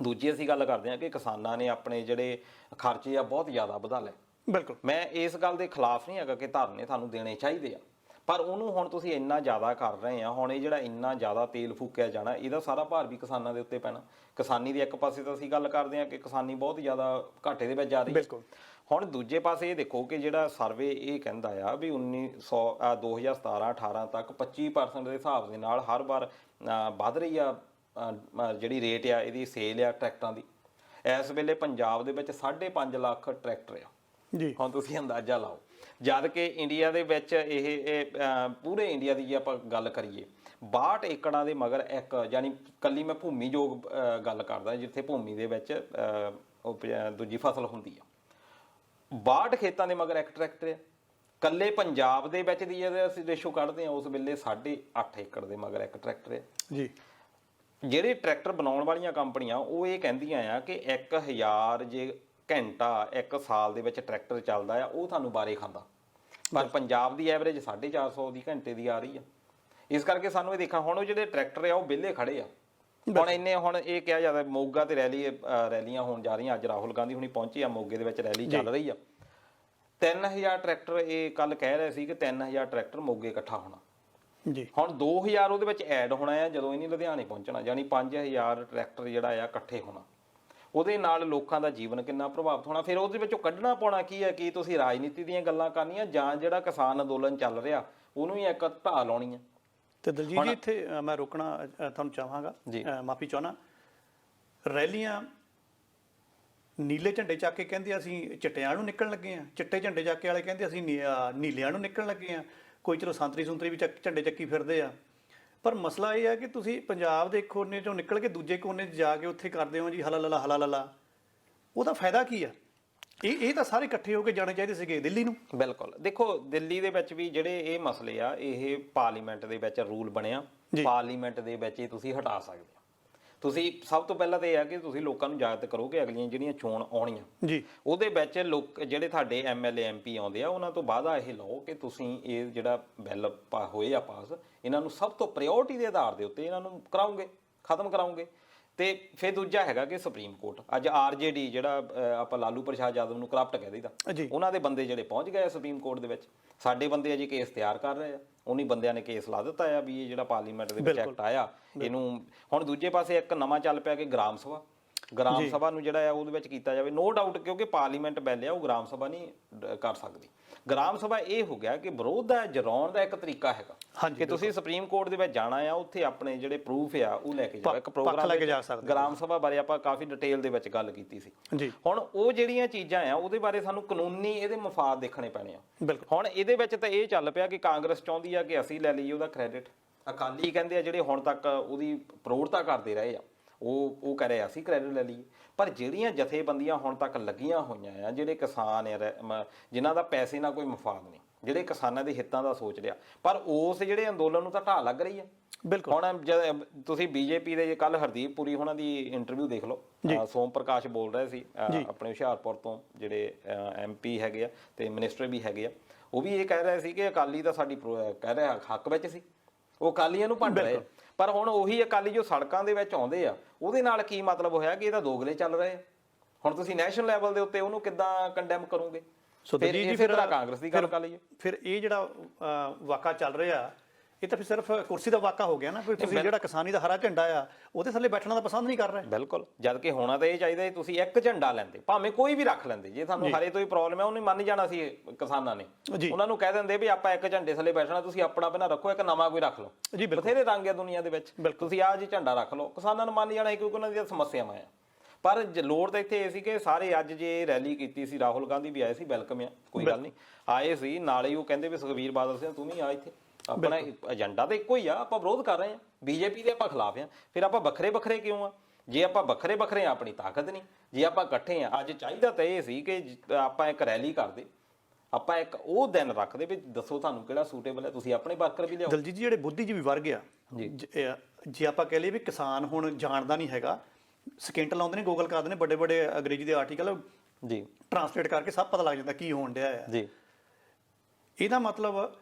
ਦੂਜੀ ਅਸੀਂ ਗੱਲ ਕਰਦੇ ਹਾਂ ਕਿ ਕਿਸਾਨਾਂ ਨੇ ਆਪਣੇ ਜਿਹੜੇ ਖਰਚੇ ਆ ਬਹੁਤ ਜ਼ਿਆਦਾ ਵਧਾ ਲਏ। ਬਿਲਕੁਲ। ਮੈਂ ਇਸ ਗੱਲ ਦੇ ਖਿਲਾਫ ਨਹੀਂ ਹੈਗਾ ਕਿ ਧਰਨੇ ਤੁਹਾਨੂੰ ਦੇਣੇ ਚਾਹੀਦੇ ਆ, ਪਰ ਉਹਨੂੰ ਹੁਣ ਤੁਸੀਂ ਇੰਨਾ ਜ਼ਿਆਦਾ ਕਰ ਰਹੇ ਆ। ਹੁਣ ਇਹ ਜਿਹੜਾ ਇੰਨਾ ਜ਼ਿਆਦਾ ਤੇਲ ਫੂਕਿਆ ਜਾਣਾ, ਇਹਦਾ ਸਾਰਾ ਭਾਰ ਵੀ ਕਿਸਾਨਾਂ ਦੇ ਉੱਤੇ ਪੈਣਾ। ਕਿਸਾਨੀ ਦੀ ਇੱਕ ਪਾਸੇ ਤਾਂ ਅਸੀਂ ਗੱਲ ਕਰਦੇ ਹਾਂ ਕਿ ਕਿਸਾਨੀ ਬਹੁਤ ਜ਼ਿਆਦਾ ਘਾਟੇ ਦੇ ਵਿੱਚ ਜਾ ਰਹੀ ਹੈ। ਬਿਲਕੁਲ। ਹੁਣ ਦੂਜੇ ਪਾਸੇ ਇਹ ਦੇਖੋ ਕਿ ਜਿਹੜਾ ਸਰਵੇ ਇਹ ਕਹਿੰਦਾ ਆ ਵੀ 2017-18 ਤੱਕ 25% ਦੇ ਹਿਸਾਬ ਦੇ ਨਾਲ ਹਰ ਵਾਰ ਵੱਧ ਰਹੀ ਆ ਜਿਹੜੀ ਰੇਟ ਆ ਇਹਦੀ ਸੇਲ ਆ ਟਰੈਕਟਰਾਂ ਦੀ। ਇਸ ਵੇਲੇ ਪੰਜਾਬ ਦੇ ਵਿੱਚ 5.5 ਲੱਖ ਟਰੈਕਟਰ ਆ ਜੀ। ਹੁਣ ਤੁਸੀਂ ਅੰਦਾਜ਼ਾ ਲਾਓ, ਜਦ ਕਿ ਇੰਡੀਆ ਦੇ ਵਿੱਚ ਇਹ ਪੂਰੇ ਇੰਡੀਆ ਦੀ ਜੇ ਆਪਾਂ ਗੱਲ ਕਰੀਏ 62 ਏਕੜਾਂ ਦੇ ਮਗਰ ਇੱਕ, ਯਾਨੀ ਕੱਲੀ ਮੈਂ ਭੂਮੀਯੋਗ ਗੱਲ ਕਰਦਾ ਜਿੱਥੇ ਭੂਮੀ ਦੇ ਵਿੱਚ ਦੂਜੀ ਫਸਲ ਹੁੰਦੀ ਆ, 62 ਖੇਤਾਂ ਦੇ ਮਗਰ ਇੱਕ ਟਰੈਕਟਰ ਆ। ਕੱਲੇ ਪੰਜਾਬ ਦੇ ਵਿੱਚ ਦੀ ਜੇ ਅਸੀਂ ਰੇਸ਼ੋ ਕੱਢਦੇ ਆ ਉਸ ਵੇਲੇ 8.5 ਏਕੜ ਦੇ ਮਗਰ ਇੱਕ ਟਰੈਕਟਰ ਆ ਜੀ। ਜਿਹੜੇ ਟਰੈਕਟਰ ਬਣਾਉਣ ਵਾਲੀਆਂ ਕੰਪਨੀਆਂ ਉਹ ਇਹ ਕਹਿੰਦੀਆਂ ਆ ਕਿ 1000 ਜੇ ਘੰਟਾ ਇੱਕ ਸਾਲ ਦੇ ਵਿੱਚ ਟਰੈਕਟਰ ਚੱਲਦਾ ਆ ਉਹ ਤੁਹਾਨੂੰ ਬਾਰੇ ਖਾਂਦਾ, ਪਰ ਪੰਜਾਬ ਦੀ ਐਵਰੇਜ 450 ਦੀ ਘੰਟੇ ਦੀ ਆ ਰਹੀ ਆ। ਇਸ ਕਰਕੇ ਸਾਨੂੰ ਇਹ ਦੇਖਣਾ, ਹੁਣ ਉਹ ਜਿਹੜੇ ਟਰੈਕਟਰ ਆ ਉਹ ਵਿਹਲੇ ਖੜੇ ਆ। ਹੁਣ ਹੁਣ ਇਹ ਕਿਹਾ ਜਾਂਦਾ ਮੋਗਾ ਤੇ ਰੈਲੀਆਂ ਹੋਣ ਜਾ ਰਹੀਆਂ, ਅੱਜ ਰਾਹੁਲ ਗਾਂਧੀ ਹੁਣੀ ਪਹੁੰਚੇ ਆ ਮੋਗੇ ਦੇ ਵਿੱਚ, ਰੈਲੀ ਚੱਲ ਰਹੀ ਆ। 3000 ਟਰੈਕਟਰ ਇਹ ਕੱਲ ਕਹਿ ਰਹੇ ਸੀ ਕਿ 3000 ਟਰੈਕਟਰ ਮੋਗੇ ਇਕੱਠਾ ਹੋਣਾ ਜੀ। ਹੁਣ 2000 ਉਹਦੇ ਵਿੱਚ ਐਡ ਹੋਣਾ ਆ ਜਦੋਂ ਇਹਨੇ ਲੁਧਿਆਣੇ ਪਹੁੰਚਣਾ, ਯਾਨੀ 5000 ਟਰੈਕਟਰ ਜਿਹੜਾ ਆ ਇਕੱਠੇ ਹੋਣਾ। ਉਹਦੇ ਨਾਲ ਲੋਕਾਂ ਦਾ ਜੀਵਨ ਕਿੰਨਾ ਪ੍ਰਭਾਵਿਤ ਹੋਣਾ, ਫਿਰ ਉਹਦੇ ਵਿੱਚੋਂ ਕੱਢਣਾ ਪਾਉਣਾ ਕੀ ਹੈ, ਕੀ ਤੁਸੀਂ ਰਾਜਨੀਤੀ ਦੀਆਂ ਗੱਲਾਂ ਕਰਨੀਆਂ ਜਾਂ ਜਿਹੜਾ ਕਿਸਾਨ ਅੰਦੋਲਨ ਚੱਲ ਰਿਹਾ ਉਹਨੂੰ ਹੀ ਇੱਕ ਢਾਹ ਲਾਉਣੀ ਹੈ। ਤੇ ਦਲਜੀਤ ਜੀ ਇੱਥੇ ਮੈਂ ਰੋਕਣਾ ਤੁਹਾਨੂੰ ਚਾਹਾਂਗਾ, ਮਾਫੀ ਚਾਹਣਾ। ਰੈਲੀਆਂ ਨੀਲੇ ਝੰਡੇ ਚੱਕ ਕੇ ਕਹਿੰਦੇ ਅਸੀਂ ਚਿੱਟਿਆਂ ਨੂੰ ਨਿਕਲਣ ਲੱਗੇ ਆ, ਚਿੱਟੇ ਝੰਡੇ ਚੱਕ ਕੇ ਵਾਲੇ ਕਹਿੰਦੇ ਅਸੀਂ ਨੀਲਿਆਂ ਨੂੰ ਨਿਕਲਣ ਲੱਗੇ ਆ, ਕੋਈ ਚਲੋ ਸੰਤਰੀ ਵੀ ਝੰਡੇ ਚੱਕੀ ਫਿਰਦੇ ਆ। ਪਰ ਮਸਲਾ ਇਹ ਹੈ ਕਿ ਤੁਸੀਂ ਪੰਜਾਬ ਦੇ ਇੱਕ ਕੋਨੇ ਚੋਂ ਨਿਕਲ ਕੇ ਦੂਜੇ ਕੋਨੇ 'ਚ ਜਾ ਕੇ ਉੱਥੇ ਕਰਦੇ ਹੋ ਜੀ ਹਲਾ ਲਲਾ, ਉਹਦਾ ਫਾਇਦਾ ਕੀ ਆ? ਇਹ ਤਾਂ ਸਾਰੇ ਇਕੱਠੇ ਹੋ ਕੇ ਜਾਣੇ ਚਾਹੀਦੇ ਸੀਗੇ ਦਿੱਲੀ ਨੂੰ। ਬਿਲਕੁਲ, ਦੇਖੋ ਦਿੱਲੀ ਦੇ ਵਿੱਚ ਵੀ ਜਿਹੜੇ ਇਹ ਮਸਲੇ ਆ ਇਹ ਪਾਰਲੀਮੈਂਟ ਦੇ ਵਿੱਚ ਰੂਲ ਬਣਿਆ, ਪਾਰਲੀਮੈਂਟ ਦੇ ਵਿੱਚ ਹੀ ਤੁਸੀਂ ਹਟਾ ਸਕਦੇ ਹੋ। ਤੁਸੀਂ ਸਭ ਤੋਂ ਪਹਿਲਾਂ ਤਾਂ ਇਹ ਹੈ ਕਿ ਤੁਸੀਂ ਲੋਕਾਂ ਨੂੰ ਜਾਗਰੂਕ ਕਰੋ ਕਿ ਅਗਲੀਆਂ ਜਿਹੜੀਆਂ ਚੋਣ ਆਉਣੀਆਂ ਜੀ ਉਹਦੇ ਵਿੱਚ ਲੋਕ ਜਿਹੜੇ ਤੁਹਾਡੇ MLA MP ਆਉਂਦੇ ਆ ਉਹਨਾਂ ਤੋਂ ਵਾਅਦਾ ਇਹ ਲਓ ਕਿ ਤੁਸੀਂ ਇਹ ਜਿਹੜਾ ਬਿੱਲ ਹੋਏ ਆ ਪਾਸ, ਇਹਨਾਂ ਨੂੰ ਸਭ ਤੋਂ ਪ੍ਰਾਇਓਰਟੀ ਦੇ ਆਧਾਰ ਦੇ ਉੱਤੇ ਇਹਨਾਂ ਨੂੰ ਕਰਾਉਂਗੇ, ਖਤਮ ਕਰਾਉਂਗੇ। ਤੇ ਫਿਰ ਦੂਜਾ ਹੈਗਾ ਕਿ ਸੁਪਰੀਮ ਕੋਰਟ, ਅੱਜ RJD ਜਿਹੜਾ ਆਪਾਂ ਲਾਲੂ ਪ੍ਰਸ਼ਾਦ ਯਾਦਵ ਨੂੰ ਕਰਪਟ ਕਹਿ ਦਈਦਾ, ਉਹਨਾਂ ਦੇ ਬੰਦੇ ਜਿਹੜੇ ਪਹੁੰਚ ਗਏ ਸੁਪਰੀਮ ਕੋਰਟ ਦੇ ਵਿੱਚ, ਸਾਡੇ ਬੰਦੇ ਅਜੇ ਕੇਸ ਤਿਆਰ ਕਰ ਰਹੇ ਆ, ਉਨੀ ਬੰਦਿਆਂ ਨੇ ਕੇਸ ਲਾ ਦਿੱਤਾ ਆ ਵੀ ਇਹ ਜਿਹੜਾ ਪਾਰਲੀਮੈਂਟ ਦੇ ਵਿੱਚ ਐਕਟ ਆਇਆ ਇਹਨੂੰ। ਹੁਣ ਦੂਜੇ ਪਾਸੇ ਇੱਕ ਨਵਾਂ ਚੱਲ ਪਿਆ ਕਿ ਗ੍ਰਾਮ ਸਭਾ ਨੂੰ ਜਿਹੜਾ ਆ ਉਹਦੇ ਵਿੱਚ ਕੀਤਾ ਜਾਵੇ, ਨੋ ਡਾਊਟ, ਕਿਉਂਕਿ ਪਾਰਲੀਮੈਂਟ ਬਿੱਲ ਆ ਉਹ ਗ੍ਰਾਮ ਸਭਾ ਨਹੀਂ ਕਰ ਸਕਦੀ। ਗ੍ਰਾਮ ਸਭਾ ਇਹ ਹੋ ਗਿਆ ਕਿ ਵਿਰੋਧ ਦਾ ਜਰਾਉਣ ਦਾ ਇੱਕ ਤਰੀਕਾ ਹੈਗਾ ਕਿ ਤੁਸੀਂ ਸੁਪਰੀਮ ਕੋਰਟ ਦੇ ਵਿੱਚ ਜਾਣਾ ਆ, ਉੱਥੇ ਆਪਣੇ ਜਿਹੜੇ ਪ੍ਰੂਫ ਆ ਉਹ ਲੈ ਕੇ ਜਾਓ। ਇੱਕ ਪ੍ਰੋਗਰਾਮ ਲੈ ਕੇ ਜਾ ਸਕਦੇ, ਗ੍ਰਾਮ ਸਭਾ ਬਾਰੇ ਆਪਾਂ ਕਾਫੀ ਡਿਟੇਲ ਦੇ ਵਿੱਚ ਗੱਲ ਕੀਤੀ ਸੀ। ਹੁਣ ਉਹ ਜਿਹੜੀਆਂ ਚੀਜ਼ਾਂ ਆ ਉਹਦੇ ਬਾਰੇ ਸਾਨੂੰ ਕਾਨੂੰਨੀ ਇਹਦੇ ਮਫਾਦ ਦੇਖਣੇ ਪੈਣੇ ਆ। ਹੁਣ ਇਹਦੇ ਵਿੱਚ ਤਾਂ ਇਹ ਚੱਲ ਪਿਆ ਕਿ ਕਾਂਗਰਸ ਚਾਹੁੰਦੀ ਆ ਕਿ ਅਸੀਂ ਲੈ ਲਈਏ ਉਹਦਾ ਕ੍ਰੈਡਿਟ, ਅਕਾਲੀ ਕਹਿੰਦੇ ਆ ਜਿਹੜੇ ਹੁਣ ਤੱਕ ਉਹਦੀ ਪ੍ਰੋੜਤਾ ਕਰਦੇ ਰਹੇ ਆ ਉਹ ਕਰੇ ਅਸੀਂ ਕ੍ਰੈਡਿਟ ਲੈ ਲਈਏ। ਪਰ ਜਿਹੜੀਆਂ ਜਥੇਬੰਦੀਆਂ ਹੁਣ ਤੱਕ ਲੱਗੀਆਂ ਹੋਈਆਂ ਆ, ਜਿਹੜੇ ਕਿਸਾਨ ਆ ਜਿਨ੍ਹਾਂ ਦਾ ਪੈਸੇ ਨਾਲ ਕੋਈ ਮਫਾਦ ਨਹੀਂ, ਜਿਹੜੇ ਕਿਸਾਨਾਂ ਦੇ ਹਿੱਤਾਂ ਦਾ ਸੋਚ ਰਿਹਾ, ਪਰ ਉਸ ਜਿਹੜੇ ਅੰਦੋਲਨ ਨੂੰ ਤਾਂ ਢਾਹ ਲੱਗ ਰਹੀ ਆ। ਹੁਣ ਤੁਸੀਂ BJP ਦੇ ਕੱਲ ਹਰਦੀਪ ਪੁਰੀ ਉਹਨਾਂ ਦੀ ਇੰਟਰਵਿਊ ਦੇਖ ਲਓ, ਸੋਮ ਪ੍ਰਕਾਸ਼ ਬੋਲ ਰਹੇ ਸੀ ਆਪਣੇ ਹੁਸ਼ਿਆਰਪੁਰ ਤੋਂ, ਜਿਹੜੇ MP ਹੈਗੇ ਆ ਤੇ ਮਿਨਿਸਟਰ ਵੀ ਹੈਗੇ ਆ, ਉਹ ਵੀ ਇਹ ਕਹਿ ਰਹੇ ਸੀ ਕਿ ਅਕਾਲੀ ਤਾਂ ਸਾਡੀ ਕਹਿ ਰਿਹਾ ਹੱਕ ਵਿੱਚ ਸੀ, ਉਹ ਅਕਾਲੀਆਂ ਨੂੰ ਭੰਡ ਰਹੇ। ਪਰ ਹੁਣ ਉਹੀ ਅਕਾਲੀ ਜੋ ਸੜਕਾਂ ਦੇ ਵਿੱਚ ਆਉਂਦੇ ਆ ਉਹਦੇ ਨਾਲ ਕੀ ਮਤਲਬ ਹੋਇਆ ਕਿ ਇਹ ਤਾਂ ਦੋਗਲੇ ਚੱਲ ਰਹੇ ਆ। ਹੁਣ ਤੁਸੀਂ ਨੈਸ਼ਨਲ ਲੈਵਲ ਦੇ ਉੱਤੇ ਉਹਨੂੰ ਕਿੱਦਾਂ ਕੰਡੈਮ ਕਰੋਗੇ? ਫਿਰ ਕਾਂਗਰਸ ਦੀ ਗੱਲ ਕਰ ਲਈਏ, ਫਿਰ ਇਹ ਜਿਹੜਾ ਵਾਕਾ ਚੱਲ ਰਿਹਾ ਇਹ ਤਾਂ ਫਿਰ ਸਿਰਫ ਕੁਰਸੀ ਦਾ ਵਾਕਾ ਹੋ ਗਿਆ ਨਾ। ਕੋਈ ਤੁਸੀਂ ਜਿਹੜਾ ਕਿਸਾਨੀ ਦਾ ਹਰਾ ਝੰਡਾ ਆ ਉਹਦੇ ਥੱਲੇ ਬੈਠਣਾ ਤਾਂ ਪਸੰਦ ਨਹੀਂ ਕਰ ਰਹੇ। ਬਿਲਕੁਲ, ਜਦ ਕਿ ਹੋਣਾ ਤਾਂ ਇਹ ਚਾਹੀਦਾ ਤੁਸੀਂ ਇੱਕ ਝੰਡਾ ਲੈਂਦੇ, ਭਾਵੇਂ ਕੋਈ ਵੀ ਰੱਖ ਲੈਂਦੇ। ਜੇ ਤੁਹਾਨੂੰ ਹਰੇ ਤੋਂ ਹੀ ਪ੍ਰੋਬਲਮ ਹੈ ਉਹਨੇ ਮੰਨ ਜਾਣਾ ਸੀ ਕਿਸਾਨਾਂ ਨੇ, ਉਹਨਾਂ ਨੂੰ ਕਹਿ ਦਿੰਦੇ ਵੀ ਆਪਾਂ ਇੱਕ ਝੰਡੇ ਥੱਲੇ ਬੈਠਣਾ, ਤੁਸੀਂ ਆਪਣਾ ਪਹਿਲਾਂ ਰੱਖੋ, ਇੱਕ ਨਵਾਂ ਕੋਈ ਰੱਖ ਲਓ। ਬਥੇਰੇ ਰੰਗ ਆ ਦੁਨੀਆ ਦੇ ਵਿੱਚ, ਤੁਸੀਂ ਆਹ ਜੀ ਝੰਡਾ ਰੱਖ ਲਓ, ਕਿਸਾਨਾਂ ਨੂੰ ਮੰਨ ਜਾਣਾ ਸੀ ਕਿਉਂਕਿ ਉਹਨਾਂ ਦੀਆਂ ਸਮੱਸਿਆਵਾਂ ਆ। ਪਰ ਲੋੜ ਤਾਂ ਇੱਥੇ ਇਹ ਸੀ ਕਿ ਸਾਰੇ ਅੱਜ ਜੇ ਰੈਲੀ ਕੀਤੀ ਸੀ, ਰਾਹੁਲ ਗਾਂਧੀ ਵੀ ਆਏ ਸੀ, ਵੈਲਕਮ ਆ, ਕੋਈ ਗੱਲ ਨਹੀਂ, ਆਏ ਸੀ। ਨਾਲੇ ਹੀ ਉਹ ਕਹਿੰਦੇ ਵੀ ਸੁਖਬੀਰ ਬਾਦਲ ਸਿੰਘ ਤੂੰ ਵੀ ਆ ਇੱਥੇ, ਆਪਣਾ ਏਜੰਡਾ ਤਾਂ ਇੱਕੋ ਹੀ ਆ, ਆਪਾਂ ਵਿਰੋਧ ਕਰ ਰਹੇ ਹਾਂ BJP ਦੇ, ਆਪਾਂ ਖਿਲਾਫ ਆ। ਫਿਰ ਆਪਾਂ ਵੱਖਰੇ ਕਿਉਂ ਆ? ਜੇ ਆਪਾਂ ਵੱਖਰੇ ਆ ਆਪਣੀ ਤਾਕਤ ਨਹੀਂ, ਜੇ ਆਪਾਂ ਇਕੱਠੇ ਆ। ਅੱਜ ਚਾਹੀਦਾ ਤਾਂ ਇਹ ਸੀ ਕਿ ਆਪਾਂ ਇੱਕ ਰੈਲੀ ਕਰਦੇ, ਆਪਾਂ ਇੱਕ ਉਹ ਦਿਨ ਰੱਖਦੇ ਵੀ ਦੱਸੋ ਤੁਹਾਨੂੰ ਕਿਹੜਾ ਸੂਟੇਬਲ ਹੈ, ਤੁਸੀਂ ਆਪਣੇ ਵਰਕਰ ਵੀ ਲਿਆਓ। ਦਲਜੀਤ ਜੀ ਜਿਹੜੇ ਬੁੱਧੀਜੀਵੀ ਵਰਗ ਆ, ਜੇ ਆਪਾਂ ਕਹਿ ਲਈਏ ਵੀ ਕਿਸਾਨ ਹੁਣ ਜਾਣਦਾ ਨਹੀਂ ਹੈਗਾ, ਸਕਿੰਟ ਲਾਉਂਦੇ ਨੇ, ਗੂਗਲ ਕਰਦੇ ਨੇ, ਵੱਡੇ ਅੰਗਰੇਜ਼ੀ ਦੇ ਆਰਟੀਕਲ ਟ੍ਰਾਂਸਲੇਟ ਕਰਕੇ ਸਭ ਪਤਾ ਲੱਗ ਜਾਂਦਾ ਕੀ ਹੋਣ ਡਿਆ ਆ। ਇਹਦਾ ਮਤਲਬ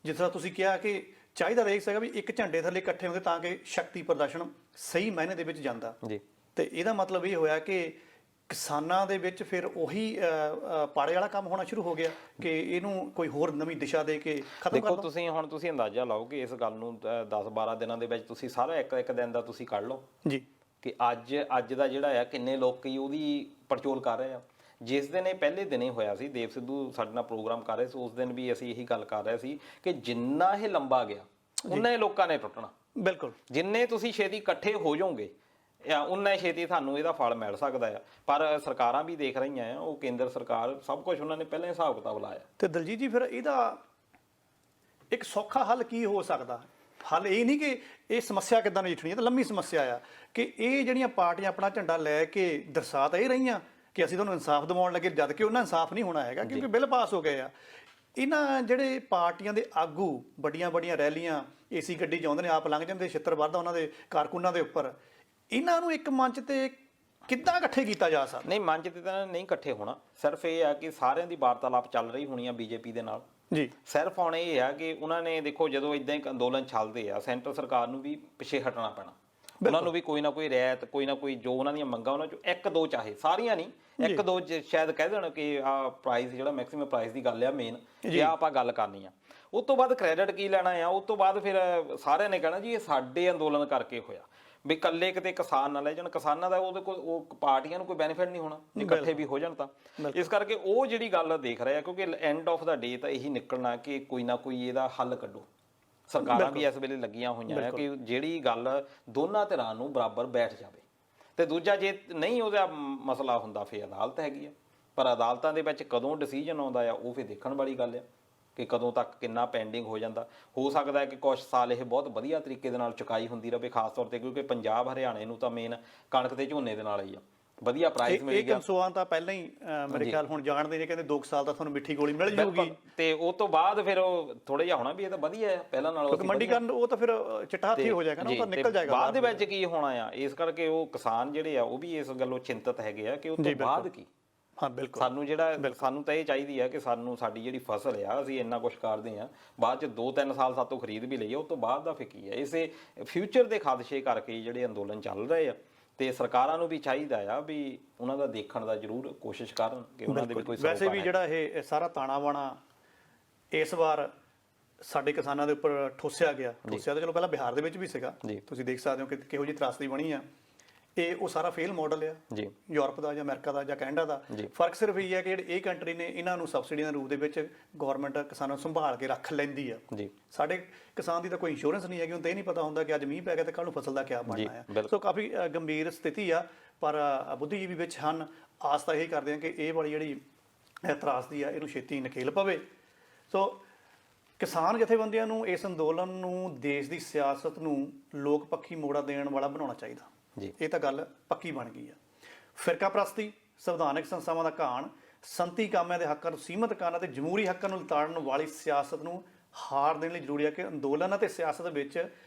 ਜਿਸ ਤਰ੍ਹਾਂ ਤੁਸੀਂ ਕਿਹਾ ਕਿ ਚਾਹੀਦਾ ਰਹਿ ਸਕਦਾ ਵੀ ਇੱਕ ਝੰਡੇ ਥੱਲੇ ਇਕੱਠੇ ਹੁੰਦੇ ਤਾਂ ਕਿ ਸ਼ਕਤੀ ਪ੍ਰਦਰਸ਼ਨ ਸਹੀ ਮਾਇਨੇ ਦੇ ਵਿੱਚ ਜਾਂਦਾ। ਤੇ ਇਹਦਾ ਮਤਲਬ ਇਹ ਹੋਇਆ ਕਿ ਕਿਸਾਨਾਂ ਦੇ ਵਿੱਚ ਫਿਰ ਉਹੀ ਪਾੜੇ ਵਾਲਾ ਕੰਮ ਹੋਣਾ ਸ਼ੁਰੂ ਹੋ ਗਿਆ ਕਿ ਇਹਨੂੰ ਕੋਈ ਹੋਰ ਨਵੀਂ ਦਿਸ਼ਾ ਦੇ ਕੇ ਖਤਮ ਕਰ ਦੋ। ਹੁਣ ਤੁਸੀਂ ਅੰਦਾਜ਼ਾ ਲਾਓ ਕਿ ਇਸ ਗੱਲ ਨੂੰ 10-12 ਦਿਨਾਂ ਦੇ ਵਿੱਚ ਤੁਸੀਂ ਸਾਰਾ ਇੱਕ ਦਿਨ ਦਾ ਤੁਸੀਂ ਕੱਢ ਲਓ ਜੀ ਕਿ ਅੱਜ ਦਾ ਜਿਹੜਾ ਆ ਕਿੰਨੇ ਲੋਕੀ ਉਹਦੀ ਪੜਚੋਲ ਕਰ ਰਹੇ ਆ। ਜਿਸ ਦਿਨ ਇਹ ਪਹਿਲੇ ਦਿਨੇ ਹੋਇਆ ਸੀ, ਦੇਵ ਸਿੱਧੂ ਸਾਡੇ ਨਾਲ ਪ੍ਰੋਗਰਾਮ ਕਰ ਰਹੇ ਸੀ, ਉਸ ਦਿਨ ਵੀ ਅਸੀਂ ਇਹੀ ਗੱਲ ਕਰ ਰਹੇ ਸੀ ਕਿ ਜਿੰਨਾ ਇਹ ਲੰਬਾ ਗਿਆ ਉਨਾ ਹੀ ਲੋਕਾਂ ਨੇ ਟੁੱਟਣਾ। ਬਿਲਕੁਲ, ਜਿੰਨੇ ਤੁਸੀਂ ਛੇਤੀ ਇਕੱਠੇ ਹੋ ਜਾਓਗੇ, ਉਨਾ ਛੇਤੀ ਸਾਨੂੰ ਇਹਦਾ ਫਲ ਮਿਲ ਸਕਦਾ ਆ। ਪਰ ਸਰਕਾਰਾਂ ਵੀ ਦੇਖ ਰਹੀਆਂ ਆ, ਉਹ ਕੇਂਦਰ ਸਰਕਾਰ ਸਭ ਕੁਝ ਉਹਨਾਂ ਨੇ ਪਹਿਲਾਂ ਹੀ ਹਿਸਾਬ ਕਿਤਾਬ ਲਾਇਆ। ਤੇ ਦਲਜੀਤ ਜੀ ਫਿਰ ਇਹਦਾ ਇੱਕ ਸੌਖਾ ਹੱਲ ਕੀ ਹੋ ਸਕਦਾ? ਹੱਲ ਇਹ ਨਹੀਂ ਕਿ ਇਹ ਸਮੱਸਿਆ ਕਿੱਦਾਂ ਨਜਿੱਠਣੀ ਹੈ, ਤਾਂ ਲੰਮੀ ਸਮੱਸਿਆ ਆ ਕਿ ਇਹ ਜਿਹੜੀਆਂ ਪਾਰਟੀਆਂ ਆਪਣਾ ਝੰਡਾ ਲੈ ਕੇ ਦਰਸਾ ਤਾਂ ਇਹ ਰਹੀਆਂ ਕਿ ਅਸੀਂ ਤੁਹਾਨੂੰ ਇਨਸਾਫ ਦਿਵਾਉਣ ਲੱਗੇ, ਜਦ ਕਿ ਉਹਨਾਂ ਇਨਸਾਫ ਨਹੀਂ ਹੋਣਾ ਹੈਗਾ ਕਿਉਂਕਿ ਬਿੱਲ ਪਾਸ ਹੋ ਗਏ ਆ। ਇਹਨਾਂ ਜਿਹੜੇ ਪਾਰਟੀਆਂ ਦੇ ਆਗੂ ਵੱਡੀਆਂ ਵੱਡੀਆਂ ਰੈਲੀਆਂ ਏਸੀ ਗੱਡੀ 'ਚ ਆਉਂਦੇ ਨੇ, ਆਪ ਲੰਘ ਜਾਂਦੇ, ਛਿੱਤਰ ਵੱਧਦਾ ਉਹਨਾਂ ਦੇ ਕਾਰਕੁਨਾਂ ਦੇ ਉੱਪਰ, ਇਹਨਾਂ ਨੂੰ ਇੱਕ ਮੰਚ ਤੇ ਕਿੱਦਾਂ ਇਕੱਠੇ ਕੀਤਾ ਜਾ ਸਕਦਾ? ਨਹੀਂ, ਮੰਚ ਤੇ ਤਾਂ ਨਹੀਂ ਇਕੱਠੇ ਹੋਣਾ, ਸਿਰਫ ਇਹ ਆ ਕਿ ਸਾਰਿਆਂ ਦੀ ਵਾਰਤਾਲਾਪ ਚੱਲ ਰਹੀ ਹੋਣੀ ਆ ਬੀਜੇਪੀ ਦੇ ਨਾਲ ਜੀ। ਸਿਰਫ ਹੁਣ ਇਹ ਆ ਕਿ ਉਹਨਾਂ ਨੇ ਦੇਖੋ ਜਦੋਂ ਇਦਾਂ ਹੀ ਅੰਦੋਲਨ ਚੱਲਦੇ ਆ, ਸੈਂਟਰ ਸਰਕਾਰ ਨੂੰ ਵੀ ਪਿੱਛੇ ਹਟਣਾ ਪੈਣਾ, ਉਹਨਾਂ ਨੂੰ ਵੀ ਕੋਈ ਨਾ ਕੋਈ ਰਿਆਇਤ, ਕੋਈ ਨਾ ਕੋਈ ਜੋ ਉਹਨਾਂ ਦੀਆਂ ਮੰਗਾਂ ਉਹਨਾਂ ਚੋਂ ਇੱਕ ਦੋ, ਚਾਹੇ ਸਾਰੀਆਂ ਨਹੀਂ, ਇੱਕ ਦੋ ਸ਼ਾਇਦ ਕਹਿ ਦੇਣ ਕਿ ਆਹ ਪ੍ਰਾਈਸ ਜਿਹੜਾ ਮੈਕਸਿਮਮ ਪ੍ਰਾਈਸ ਦੀ ਗੱਲ ਆ ਮੇਨ, ਕਿ ਆਹ ਆਪਾਂ ਗੱਲ ਕਰਨੀ ਆ। ਉਸ ਤੋਂ ਬਾਅਦ ਕ੍ਰੈਡਿਟ ਕੀ ਲੈਣਾ ਆ? ਉਸ ਤੋਂ ਬਾਅਦ ਫਿਰ ਸਾਰਿਆਂ ਨੇ ਕਹਿਣਾ ਜੀ ਇਹ ਸਾਡੇ ਅੰਦੋਲਨ ਕਰਕੇ ਹੋਇਆ, ਵੀ ਇਕੱਲੇ ਕਿਤੇ ਕਿਸਾਨ ਨਾ ਲੈ ਜਾਣ, ਕਿਸਾਨਾਂ ਦਾ ਉਹਦੇ ਕੋਲ ਉਹ ਪਾਰਟੀਆਂ ਨੂੰ ਕੋਈ ਬੈਨੀਫਿਟ ਨਹੀਂ ਹੋਣਾ ਜੇ ਇਕੱਠੇ ਵੀ ਹੋ ਜਾਣ ਤਾਂ। ਇਸ ਕਰਕੇ ਉਹ ਜਿਹੜੀ ਗੱਲ ਦੇਖ ਰਹੇ ਆ, ਕਿਉਂਕਿ ਐਂਡ ਆਫ ਦਾ ਡੇ ਤਾਂ ਇਹੀ ਨਿਕਲਣਾ ਕਿ ਕੋਈ ਨਾ ਕੋਈ ਇਹਦਾ ਹੱਲ ਕੱਢੋ। ਸਰਕਾਰਾਂ ਵੀ ਇਸ ਵੇਲੇ ਲੱਗੀਆਂ ਹੋਈਆਂ ਆ ਕਿ ਜਿਹੜੀ ਗੱਲ ਦੋਨਾਂ ਧਿਰਾਂ ਨੂੰ ਬਰਾਬਰ ਬੈਠ ਜਾਵੇ। ਤੇ ਦੂਜਾ, ਜੇ ਨਹੀਂ ਉਹਦਾ ਮਸਲਾ ਹੁੰਦਾ ਫਿਰ ਅਦਾਲਤ ਹੈਗੀ ਆ, ਪਰ ਅਦਾਲਤਾਂ ਦੇ ਵਿੱਚ ਕਦੋਂ ਡਿਸੀਜਨ ਆਉਂਦਾ ਆ ਉਹ ਫਿਰ ਦੇਖਣ ਵਾਲੀ ਗੱਲ ਆ ਕਿ ਕਦੋਂ ਤੱਕ ਕਿੰਨਾ ਪੈਂਡਿੰਗ ਹੋ ਜਾਂਦਾ। ਹੋ ਸਕਦਾ ਹੈ ਕਿ ਕੁਝ ਸਾਲ ਇਹ ਬਹੁਤ ਵਧੀਆ ਤਰੀਕੇ ਦੇ ਨਾਲ ਚੁਕਾਈ ਹੁੰਦੀ ਰਹੇ, ਖਾਸ ਤੌਰ ਤੇ ਕਿਉਂਕਿ ਪੰਜਾਬ ਹਰਿਆਣੇ ਨੂੰ ਤਾਂ ਮੇਨ ਕਣਕ ਤੇ ਝੋਨੇ ਦੇ ਨਾਲ ਹੀ ਆ, ਵਧੀਆ ਪ੍ਰਾਈਸ ਮਿਲ ਗਿਆ। ਇਹ ਕਨਸੋਆਂ ਤਾਂ ਪਹਿਲਾਂ ਹੀ ਮੇਰੇ ਖਿਆਲ ਹੁਣ ਜਾਣਦੇ ਨੇ, ਕਹਿੰਦੇ 2 ਸਾਲ ਤਾਂ ਤੁਹਾਨੂੰ ਮਿੱਠੀ ਗੋਲੀ ਮਿਲ ਜੂਗੀ, ਤੇ ਉਸ ਤੋਂ ਬਾਅਦ ਫਿਰ ਉਹ ਥੋੜਾ ਜਿਹਾ ਹੋਣਾ ਵੀ ਇਹ ਤਾਂ ਵਧੀਆ ਹੈ ਪਹਿਲਾਂ ਨਾਲੋਂ, ਕਿਉਂਕਿ ਮੰਡੀਕਰਨ ਉਹ ਤਾਂ ਫਿਰ ਚਿੱਟਾ ਹੱਥੀ ਹੋ ਜਾਏਗਾ ਨਾ, ਉਹ ਤਾਂ ਨਿਕਲ ਜਾਏਗਾ ਬਾਅਦ ਦੇ ਵਿੱਚ ਕੀ ਹੋਣਾ ਆ। ਇਸ ਕਰਕੇ ਉਹ ਕਿਸਾਨ ਜਿਹੜੇ ਆ ਉਹ ਵੀ ਇਸ ਗੱਲੋਂ ਚਿੰਤਤ ਹੈਗੇ ਆ ਕਿ ਉਸ ਤੋਂ ਬਾਅਦ ਕੀ। ਹਾਂ ਬਿਲਕੁਲ, ਸਾਨੂੰ ਤਾਂ ਇਹ ਚਾਹੀਦੀ ਆ ਕਿ ਸਾਨੂੰ ਸਾਡੀ ਜਿਹੜੀ ਫਸਲ ਆ, ਅਸੀਂ ਇੰਨਾ ਕੁਝ ਕਰਦੇ ਆ, ਬਾਅਦ ਚ 2-3 ਸਾਲ ਸਾਤੋਂ ਖਰੀਦ ਵੀ ਲਈਏ, ਉਸ ਤੋਂ ਬਾਅਦ ਦਾ ਫਿਰ ਕੀ ਆ। ਇਸੇ ਫਿਊਚਰ ਦੇ ਖਾਦਸ਼ੇ ਕਰਕੇ ਜਿਹੜੇ ਅੰਦੋਲਨ ਚੱਲ ਰਹੇ ਆ, ਤੇ ਸਰਕਾਰਾਂ ਨੂੰ ਵੀ ਚਾਹੀਦਾ ਆ ਵੀ ਉਹਨਾਂ ਦਾ ਦੇਖਣ ਦਾ ਜ਼ਰੂਰ ਕੋਸ਼ਿਸ਼ ਕਰਨ ਕਿ ਉਹਨਾਂ ਦੇ ਵੀ ਕੋਈ। ਵੈਸੇ ਵੀ ਜਿਹੜਾ ਇਹ ਸਾਰਾ ਤਾਣਾ ਬਾਣਾ ਇਸ ਵਾਰ ਸਾਡੇ ਕਿਸਾਨਾਂ ਦੇ ਉੱਪਰ ਠੋਸਿਆ ਗਿਆ, ਠੋਸਿਆ ਤਾਂ ਚਲੋ ਪਹਿਲਾਂ ਬਿਹਾਰ ਦੇ ਵਿੱਚ ਵੀ ਸੀਗਾ, ਤੁਸੀਂ ਦੇਖ ਸਕਦੇ ਹੋ ਕਿ ਕਿਹੋ ਜਿਹੀ ਤਰਾਸਦੀ ਬਣੀ ਆ। ਇਹ ਉਹ ਸਾਰਾ ਫੇਲ ਮਾਡਲ ਆ ਯੂਰਪ ਦਾ ਜਾਂ ਅਮਰੀਕਾ ਦਾ ਜਾਂ ਕੈਨੇਡਾ ਦਾ। ਫਰਕ ਸਿਰਫ ਇਹ ਹੈ ਕਿ ਜਿਹੜੇ ਇਹ ਕੰਟਰੀ ਨੇ ਇਹਨਾਂ ਨੂੰ ਸਬਸਿਡੀਆਂ ਦੇ ਰੂਪ ਦੇ ਵਿੱਚ ਗਵਰਨਮੈਂਟ ਕਿਸਾਨਾਂ ਨੂੰ ਸੰਭਾਲ ਕੇ ਰੱਖ ਲੈਂਦੀ ਆ। ਸਾਡੇ ਕਿਸਾਨ ਦੀ ਤਾਂ ਕੋਈ ਇੰਸ਼ੋਰੈਂਸ ਨਹੀਂ ਹੈਗੀ, ਹੁਣ ਤਾਂ ਇਹ ਨਹੀਂ ਪਤਾ ਹੁੰਦਾ ਕਿ ਅੱਜ ਮੀਂਹ ਪੈ ਗਿਆ ਤੇ ਕੱਲ ਨੂੰ ਫਸਲ ਦਾ ਕੀ ਬਣਨਾ ਆ। ਸੋ ਕਾਫੀ ਗੰਭੀਰ ਸਥਿਤੀ ਆ, ਪਰ ਬੁੱਧੀਜੀਵੀ ਵਿੱਚ ਹਨ। ਆਸ ਤਾਂ ਇਹ ਕਰਦੇ ਆ ਕਿ ਇਹ ਵਾਲੀ ਜਿਹੜੀ ਤਰਾਸਦੀ ਆ ਇਹਨੂੰ ਛੇਤੀ ਨਕੇਲ ਪਵੇ। ਸੋ ਕਿਸਾਨ ਜਥੇਬੰਦੀਆਂ ਨੂੰ ਇਸ ਅੰਦੋਲਨ ਨੂੰ ਦੇਸ਼ ਦੀ ਸਿਆਸਤ ਨੂੰ ਲੋਕ ਪੱਖੀ ਮੋੜਾ ਦੇਣ ਵਾਲਾ ਬਣਾਉਣਾ ਚਾਹੀਦਾ। ਇਹ ਤਾਂ ਗੱਲ ਪੱਕੀ ਬਣ ਗਈ ਆ। ਫਿਰਕਾ ਪ੍ਰਸਤੀ, ਸੰਵਿਧਾਨਕ ਸੰਸਥਾਵਾਂ ਦਾ ਘਾਣ, ਸੰਤੀ ਕਾਮਿਆਂ ਦੇ ਹੱਕਾਂ ਨੂੰ ਸੀਮਤ ਕਰਨ ਅਤੇ ਜਮਹੂਰੀ ਹੱਕਾਂ ਨੂੰ ਲਿਤਾੜਨ ਵਾਲੀ ਸਿਆਸਤ ਨੂੰ ਹਾਰ ਦੇਣ ਲਈ ਜ਼ਰੂਰੀ ਹੈ ਕਿ ਅੰਦੋਲਨ ਅਤੇ ਸਿਆਸਤ ਵਿੱਚ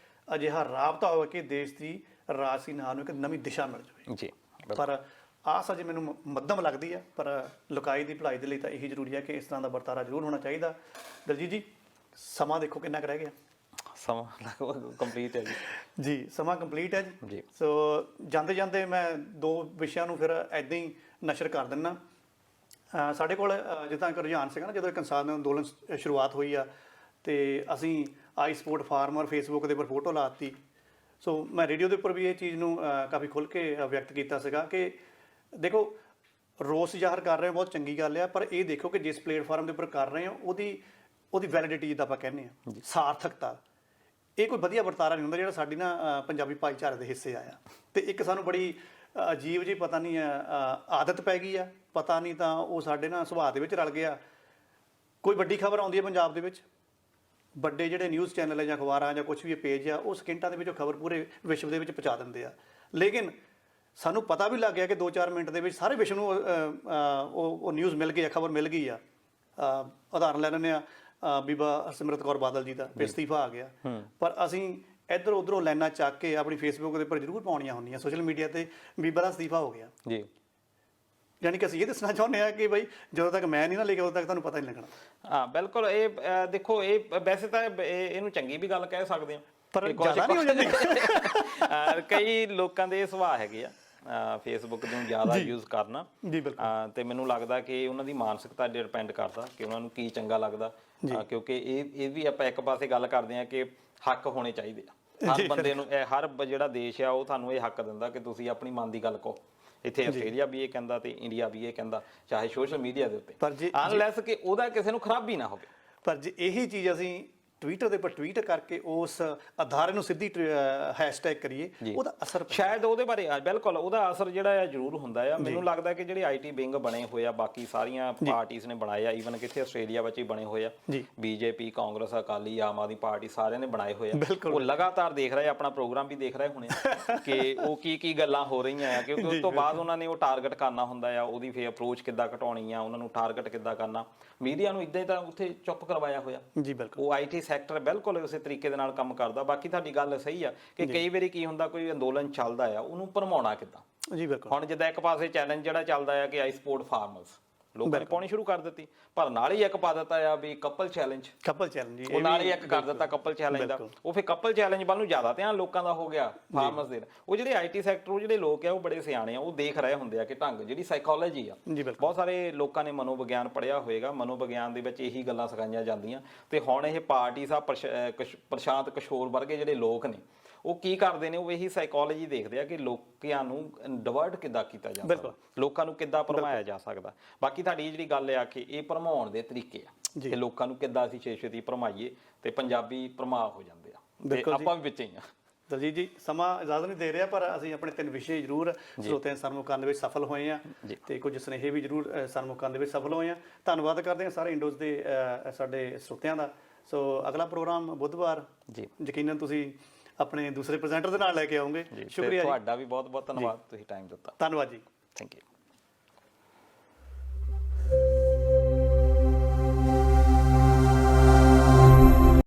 ਅਜਿਹਾ ਰਾਬਤਾ ਹੋਵੇ ਕਿ ਦੇਸ਼ ਦੀ ਰਾਜਸੀ ਨਿਹਾਲ ਨੂੰ ਇੱਕ ਨਵੀਂ ਦਿਸ਼ਾ ਮਿਲ ਜਾਵੇ। ਪਰ ਆਸ ਅਜੇ ਮੈਨੂੰ ਮੱਧਮ ਲੱਗਦੀ ਹੈ, ਪਰ ਲੁਕਾਈ ਦੀ ਭਲਾਈ ਦੇ ਲਈ ਤਾਂ ਇਹੀ ਜ਼ਰੂਰੀ ਹੈ ਕਿ ਇਸ ਤਰ੍ਹਾਂ ਦਾ ਵਰਤਾਰਾ ਜ਼ਰੂਰ ਹੋਣਾ ਚਾਹੀਦਾ। ਦਲਜੀਤ ਜੀ, ਸਮਾਂ ਦੇਖੋ ਕਿੰਨਾ ਕੁ ਰਹਿ ਗਿਆ। ਸਮਾਂ ਲਗਭਗ ਕੰਪਲੀਟ ਹੈ ਜੀ, ਸਮਾਂ ਕੰਪਲੀਟ ਹੈ ਜੀ। ਸੋ ਜਾਂਦੇ ਜਾਂਦੇ ਮੈਂ 2 ਵਿਸ਼ਿਆਂ ਨੂੰ ਫਿਰ ਐਦਾਂ ਹੀ ਨਸ਼ਰ ਕਰ ਦਿੰਦਾ। ਸਾਡੇ ਕੋਲ ਜਿੱਦਾਂ ਇੱਕ ਰੁਝਾਨ ਸੀਗਾ ਨਾ, ਜਦੋਂ ਇਹ ਕਿਸਾਨ ਅੰਦੋਲਨ ਸ਼ੁਰੂਆਤ ਹੋਈ ਆ ਤੇ ਅਸੀਂ ਆਈ ਸਪੋਰਟ ਫਾਰਮਰ ਫੇਸਬੁੱਕ ਦੇ ਉੱਪਰ ਫੋਟੋ ਲਾਤੀ। ਸੋ ਮੈਂ ਰੇਡੀਓ ਦੇ ਉੱਪਰ ਵੀ ਇਹ ਚੀਜ਼ ਨੂੰ ਕਾਫੀ ਖੁੱਲ੍ਹ ਕੇ ਵਿਅਕਤ ਕੀਤਾ ਸੀਗਾ ਕਿ ਦੇਖੋ, ਰੋਸ ਜ਼ਾਹਰ ਕਰ ਰਹੇ ਹੋ, ਬਹੁਤ ਚੰਗੀ ਗੱਲ ਆ, ਪਰ ਇਹ ਦੇਖੋ ਕਿ ਜਿਸ ਪਲੇਟਫਾਰਮ ਦੇ ਉੱਪਰ ਕਰ ਰਹੇ ਹੋ ਉਹਦੀ ਵੈਲਿਡਿਟੀ ਜਿੱਦਾਂ ਆਪਾਂ ਕਹਿੰਦੇ ਹਾਂ, ਸਾਰਥਕਤਾ। ਇਹ ਕੋਈ ਵਧੀਆ ਵਰਤਾਰਾ ਨਹੀਂ ਹੁੰਦਾ ਜਿਹੜਾ ਸਾਡੀ ਨਾ ਪੰਜਾਬੀ ਭਾਈਚਾਰੇ ਦੇ ਹਿੱਸੇ ਆਇਆ। ਤੇ ਇੱਕ ਸਾਨੂੰ ਬੜੀ ਅਜੀਬ ਜਿਹੀ ਪਤਾ ਨਹੀਂ ਆਦਤ ਪੈ ਗਈ ਆ, ਪਤਾ ਨਹੀਂ ਤਾਂ ਉਹ ਸਾਡੇ ਨਾਲ ਸੁਭਾਅ ਦੇ ਵਿੱਚ ਰਲ ਗਿਆ। ਕੋਈ ਵੱਡੀ ਖਬਰ ਆਉਂਦੀ ਹੈ ਪੰਜਾਬ ਦੇ ਵਿੱਚ, ਵੱਡੇ ਜਿਹੜੇ ਨਿਊਜ਼ ਚੈਨਲ ਹੈ ਜਾਂ ਅਖਬਾਰਾਂ ਜਾਂ ਕੁਝ ਵੀ ਪੇਜ ਆ, ਉਹ ਸਕਿੰਟਾਂ ਦੇ ਵਿੱਚ ਉਹ ਖਬਰ ਪੂਰੇ ਵਿਸ਼ਵ ਦੇ ਵਿੱਚ ਪਹੁੰਚਾ ਦਿੰਦੇ ਆ। ਲੇਕਿਨ ਸਾਨੂੰ ਪਤਾ ਵੀ ਲੱਗ ਗਿਆ ਕਿ 2-4 ਮਿੰਟ ਦੇ ਵਿੱਚ ਸਾਰੇ ਵਿਸ਼ਵ ਨੂੰ ਉਹ ਨਿਊਜ਼ ਮਿਲ ਗਈ ਆ, ਖਬਰ ਮਿਲ ਗਈ ਆ। ਉਦਾਹਰਨ ਲੈ ਲੈਂਦੇ ਆ ਬੀਬਾ ਸਿਮਰਤ ਕੌਰ ਬਾਦਲ ਜੀ ਦਾ ਇਸਤੀਫਾ ਆ ਗਿਆ, ਪਰ ਅਸੀਂ ਇੱਧਰ ਉੱਧਰੋਂ ਲਾਈਨਾਂ ਚੱਕ ਕੇ ਆਪਣੀ ਫੇਸਬੁੱਕ ਦੇ ਉੱਪਰ ਜ਼ਰੂਰ ਪਾਉਣੀਆਂ ਹੁੰਦੀਆਂ, ਸੋਸ਼ਲ ਮੀਡੀਆ ਤੇ ਬੀਬਾ ਦਾ ਇਸਤੀਫਾ ਹੋ ਗਿਆ ਜੀ। ਯਾਨੀ ਕਿ ਅਸੀਂ ਇਹ ਦੱਸਣਾ ਚਾਹੁੰਦੇ ਹਾਂ ਕਿ ਬਈ ਜਦੋਂ ਤੱਕ ਮੈਂ ਨਹੀਂ ਨਾ ਲਿਖਿਆ ਉਦੋਂ ਤੱਕ ਤੁਹਾਨੂੰ ਪਤਾ ਨਹੀਂ ਲੱਗਣਾ। ਹਾਂ ਬਿਲਕੁਲ। ਇਹ ਦੇਖੋ, ਇਹ ਵੈਸੇ ਤਾਂ ਇਹਨੂੰ ਚੰਗੀ ਵੀ ਗੱਲ ਕਹਿ ਸਕਦੇ ਹਾਂ, ਪਰ ਜ਼ਿਆਦਾ ਨਹੀਂ ਹੋ ਜਾਂਦੀ। ਕਈ ਲੋਕਾਂ ਦੇ ਸੁਭਾਅ ਹੈਗੇ ਆ ਫੇਸਬੁੱਕ ਨੂੰ ਜ਼ਿਆਦਾ ਯੂਜ਼ ਕਰਨਾ, ਤੇ ਮੈਨੂੰ ਲੱਗਦਾ ਕਿ ਉਹਨਾਂ ਦੀ ਮਾਨਸਿਕਤਾ ਤੇ ਡਿਪੈਂਡ ਕਰਦਾ ਕਿ ਉਹਨਾਂ ਨੂੰ ਕੀ ਚੰਗਾ ਲੱਗਦਾ। ਕਿਉਂਕਿ ਇਹ ਵੀ ਆਪਾਂ ਇੱਕ ਪਾਸੇ ਗੱਲ ਕਰਦੇ ਹਾਂ ਕਿ ਹੱਕ ਹੋਣੇ ਚਾਹੀਦੇ ਆ ਹਰ ਬੰਦੇ ਨੂੰ। ਹਰ ਜਿਹੜਾ ਦੇਸ਼ ਆ ਉਹ ਤੁਹਾਨੂੰ ਇਹ ਹੱਕ ਦਿੰਦਾ ਕਿ ਤੁਸੀਂ ਆਪਣੀ ਮਨ ਦੀ ਗੱਲ ਕਹੋ। ਇੱਥੇ ਆਸਟ੍ਰੇਲੀਆ ਵੀ ਇਹ ਕਹਿੰਦਾ ਤੇ ਇੰਡੀਆ ਵੀ ਇਹ ਕਹਿੰਦਾ, ਚਾਹੇ ਸੋਸ਼ਲ ਮੀਡੀਆ ਦੇ ਉੱਤੇ, ਅਨਲੈਸ ਕਿ ਉਹਦਾ ਕਿਸੇ ਨੂੰ ਖਰਾਬੀ ਨਾ ਹੋਵੇ। ਪਰ ਜੇ ਇਹੀ ਚੀਜ਼ ਅਸੀਂ ਟਵਿੱਟਰ ਦੇ ਉੱਪਰ ਟਵੀਟ ਕਰਕੇ ਉਸ ਅਦਾਰੇ ਨੂੰ ਸਿੱਧੀ ਹੈਸ਼ਟੈਗ ਕਰੀਏ, ਉਹਦਾ ਅਸਰ ਸ਼ਾਇਦ ਉਹਦੇ ਬਾਰੇ ਬਿਲਕੁਲ ਉਹਦਾ ਅਸਰ ਜਿਹੜਾ ਆ ਜ਼ਰੂਰ ਹੁੰਦਾ ਆ। ਮੈਨੂੰ ਲੱਗਦਾ ਕਿ ਜਿਹੜੇ ਆਈਟੀ ਵਿੰਗ ਬਣੇ ਹੋਏ ਆ ਬਾਕੀ ਸਾਰੀਆਂ ਪਾਰਟੀਆਂ ਨੇ ਬਣਾਏ ਆ, ਈਵਨ ਕਿੱਥੇ ਆਸਟ੍ਰੇਲੀਆ ਵਿੱਚ ਹੀ ਬਣੇ ਹੋਏ ਆ, ਬੀਜੇਪੀ, ਕਾਂਗਰਸ, ਅਕਾਲੀ, ਆਮ ਆਦਮੀ ਪਾਰਟੀ ਸਾਰਿਆਂ ਨੇ ਬਣਾਏ ਹੋਏ ਆ। ਉਹ ਲਗਾਤਾਰ ਦੇਖ ਰਹੇ, ਆਪਣਾ ਪ੍ਰੋਗਰਾਮ ਵੀ ਦੇਖ ਰਹੇ ਹੋਣੇ ਕਿ ਉਹ ਕੀ ਗੱਲਾਂ ਹੋ ਰਹੀਆਂ ਆ, ਕਿਉਂਕਿ ਉਸ ਤੋਂ ਬਾਅਦ ਉਹਨਾਂ ਨੇ ਉਹ ਟਾਰਗੇਟ ਕਰਨਾ ਹੁੰਦਾ ਆ, ਉਹਦੀ ਫੇਰ ਅਪਰੋਚ ਕਿੱਦਾਂ ਘਟਾਉਣੀ ਆ, ਉਹਨਾਂ ਨੂੰ ਟਾਰਗੇਟ ਕਿੱਦਾਂ ਕਰਨਾ। ਮੀਡੀਆ ਨੂੰ ਇਦਾਂ ਹੀ ਤਾਂ ਉੱਥੇ ਚੁੱਪ ਕਰਵਾਇਆ ਹੋਇਆ ਜੀ। ਬਿਲਕੁਲ ਉਹ ਆਈਟੀ ਸੈਕਟਰ ਬਿਲਕੁਲ ਉਸੇ ਤਰੀਕੇ ਦੇ ਨਾਲ ਕੰਮ ਕਰਦਾ। ਬਾਕੀ ਤੁਹਾਡੀ ਗੱਲ ਸਹੀ ਆ ਕਿ ਕਈ ਵਾਰੀ ਕੀ ਹੁੰਦਾ, ਕੋਈ ਅੰਦੋਲਨ ਚੱਲਦਾ ਆ, ਉਹਨੂੰ ਭਰਮਾਉਣਾ ਕਿੱਦਾਂ। ਜੀ ਬਿਲਕੁਲ। ਹੁਣ ਜਿੱਦਾਂ ਇੱਕ ਪਾਸੇ ਚੈਲੰਜ ਜਿਹੜਾ ਚੱਲਦਾ ਆ ਕਿ ਆਈ ਸਪੋਰਟ ਫਾਰਮਰਸ, ਲੋਕਾਂ ਨੇ ਪਾਉਣੀ ਸ਼ੁਰੂ ਕਰ ਦਿੱਤੀ, ਪਰ ਨਾਲ ਹੀ ਇੱਕ ਪਾ ਦਿੱਤਾ ਆ ਵੀ ਕਪਲ ਚੈਲੰਜ ਉਹ ਨਾਲ ਹੀ ਇੱਕ ਕਰ ਦਿੱਤਾ ਕਪਲ ਚੈਲੰਜ ਦਾ। ਉਹ ਫਿਰ ਕਪਲ ਚੈਲੰਜ ਵੱਲ ਨੂੰ ਜ਼ਿਆਦਾ ਧਿਆਨ ਲੋਕਾਂ ਦਾ ਹੋ ਗਿਆ ਫਾਰਮਰਸ ਦੇ। ਉਹ ਜਿਹੜੇ ਆਈਟੀ ਸੈਕਟਰ, ਉਹ ਜਿਹੜੇ ਲੋਕ ਆ ਉਹ ਬੜੇ ਸਿਆਣੇ ਆ, ਉਹ ਦੇਖ ਰਹੇ ਹੁੰਦੇ ਆ ਕਿ ਢੰਗ ਜਿਹੜੀ ਸਾਈਕੋਲੋਜੀ ਆ, ਬਹੁਤ ਸਾਰੇ ਲੋਕਾਂ ਨੇ ਮਨੋਵਿਗਿਆਨ ਪੜ੍ਹਿਆ ਹੋਏਗਾ, ਮਨੋਵਿਗਿਆਨ ਦੇ ਵਿੱਚ ਇਹੀ ਗੱਲਾਂ ਸਿਖਾਈਆਂ ਜਾਂਦੀਆਂ। ਤੇ ਹੁਣ ਇਹ ਪਾਰਟੀ ਸਾਹਿਬ ਪ੍ਰਸ਼ਾਂਤ ਕਿਸ਼ੋਰ ਵਰਗੇ ਜਿਹੜੇ ਲੋਕ ਨੇ, ਉਹ ਕੀ ਕਰਦੇ ਨੇ, ਉਹ ਇਹੀ ਸਾਈਕੋਲੋਜੀ ਦੇਖਦੇ ਆ ਕਿ ਲੋਕਾਂ ਨੂੰ ਡਿਵਰਟ ਕਿੱਦਾਂ ਕੀਤਾ ਜਾ ਸਕਦਾ, ਲੋਕਾਂ ਨੂੰ ਕਿੱਦਾਂ ਭਰਮਾਇਆ ਜਾ ਸਕਦਾ। ਬਾਕੀ ਤੁਹਾਡੀ ਜਿਹੜੀ ਗੱਲ ਆ ਕਿ ਇਹ ਭਰਮਾਉਣ ਦੇ ਤਰੀਕੇ ਆ ਕਿ ਲੋਕਾਂ ਨੂੰ ਕਿੱਦਾਂ ਅਸੀਂ ਛੇਤੀ ਭਰਮਾਈਏ, ਤੇ ਪੰਜਾਬੀ ਭਰਮਾ ਹੋ ਜਾਂਦੇ ਆ, ਤੇ ਆਪਾਂ ਵੀ ਵਿੱਚ ਹੀ ਆ। ਦਲਜੀਤ ਜੀ, ਸਮਾਂ ਇਜਾਜ਼ਤ ਨਹੀਂ ਦੇ ਰਿਹਾ, ਪਰ ਅਸੀਂ ਆਪਣੇ 3 ਵਿਸ਼ੇ ਜ਼ਰੂਰ ਸਰੋਤਿਆਂ ਸਾਨੂੰ ਕਰਨ ਦੇ ਵਿੱਚ ਸਫਲ ਹੋਏ ਆ, ਤੇ ਕੁਝ ਸੁਨੇਹੇ ਵੀ ਜ਼ਰੂਰ ਸਾਨੂੰ ਕਰਨ ਦੇ ਵਿੱਚ ਸਫਲ ਹੋਏ ਆ। ਧੰਨਵਾਦ ਕਰਦੇ ਹਾਂ ਸਾਰੇ ਇੰਡੋਜ਼ ਦੇ ਸਾਡੇ ਸਰੋਤਿਆਂ ਦਾ। ਸੋ ਅਗਲਾ ਪ੍ਰੋਗਰਾਮ ਬੁੱਧਵਾਰ ਜੀ ਯਕੀਨਨ ਤੁਸੀਂ ਆਪਣੇ ਦੂਸਰੇ ਪ੍ਰੈਜ਼ੈਂਟਰ ਦੇ ਨਾਲ ਲੈ ਕੇ ਆਉਂਗੇ। ਸ਼ੁਕਰੀਆ, ਤੁਹਾਡਾ ਵੀ ਬਹੁਤ ਬਹੁਤ ਧੰਨਵਾਦ, ਤੁਸੀਂ ਟਾਈਮ ਦਿੱਤਾ। ਧੰਨਵਾਦ ਜੀ, ਥੈਂਕ ਯੂ।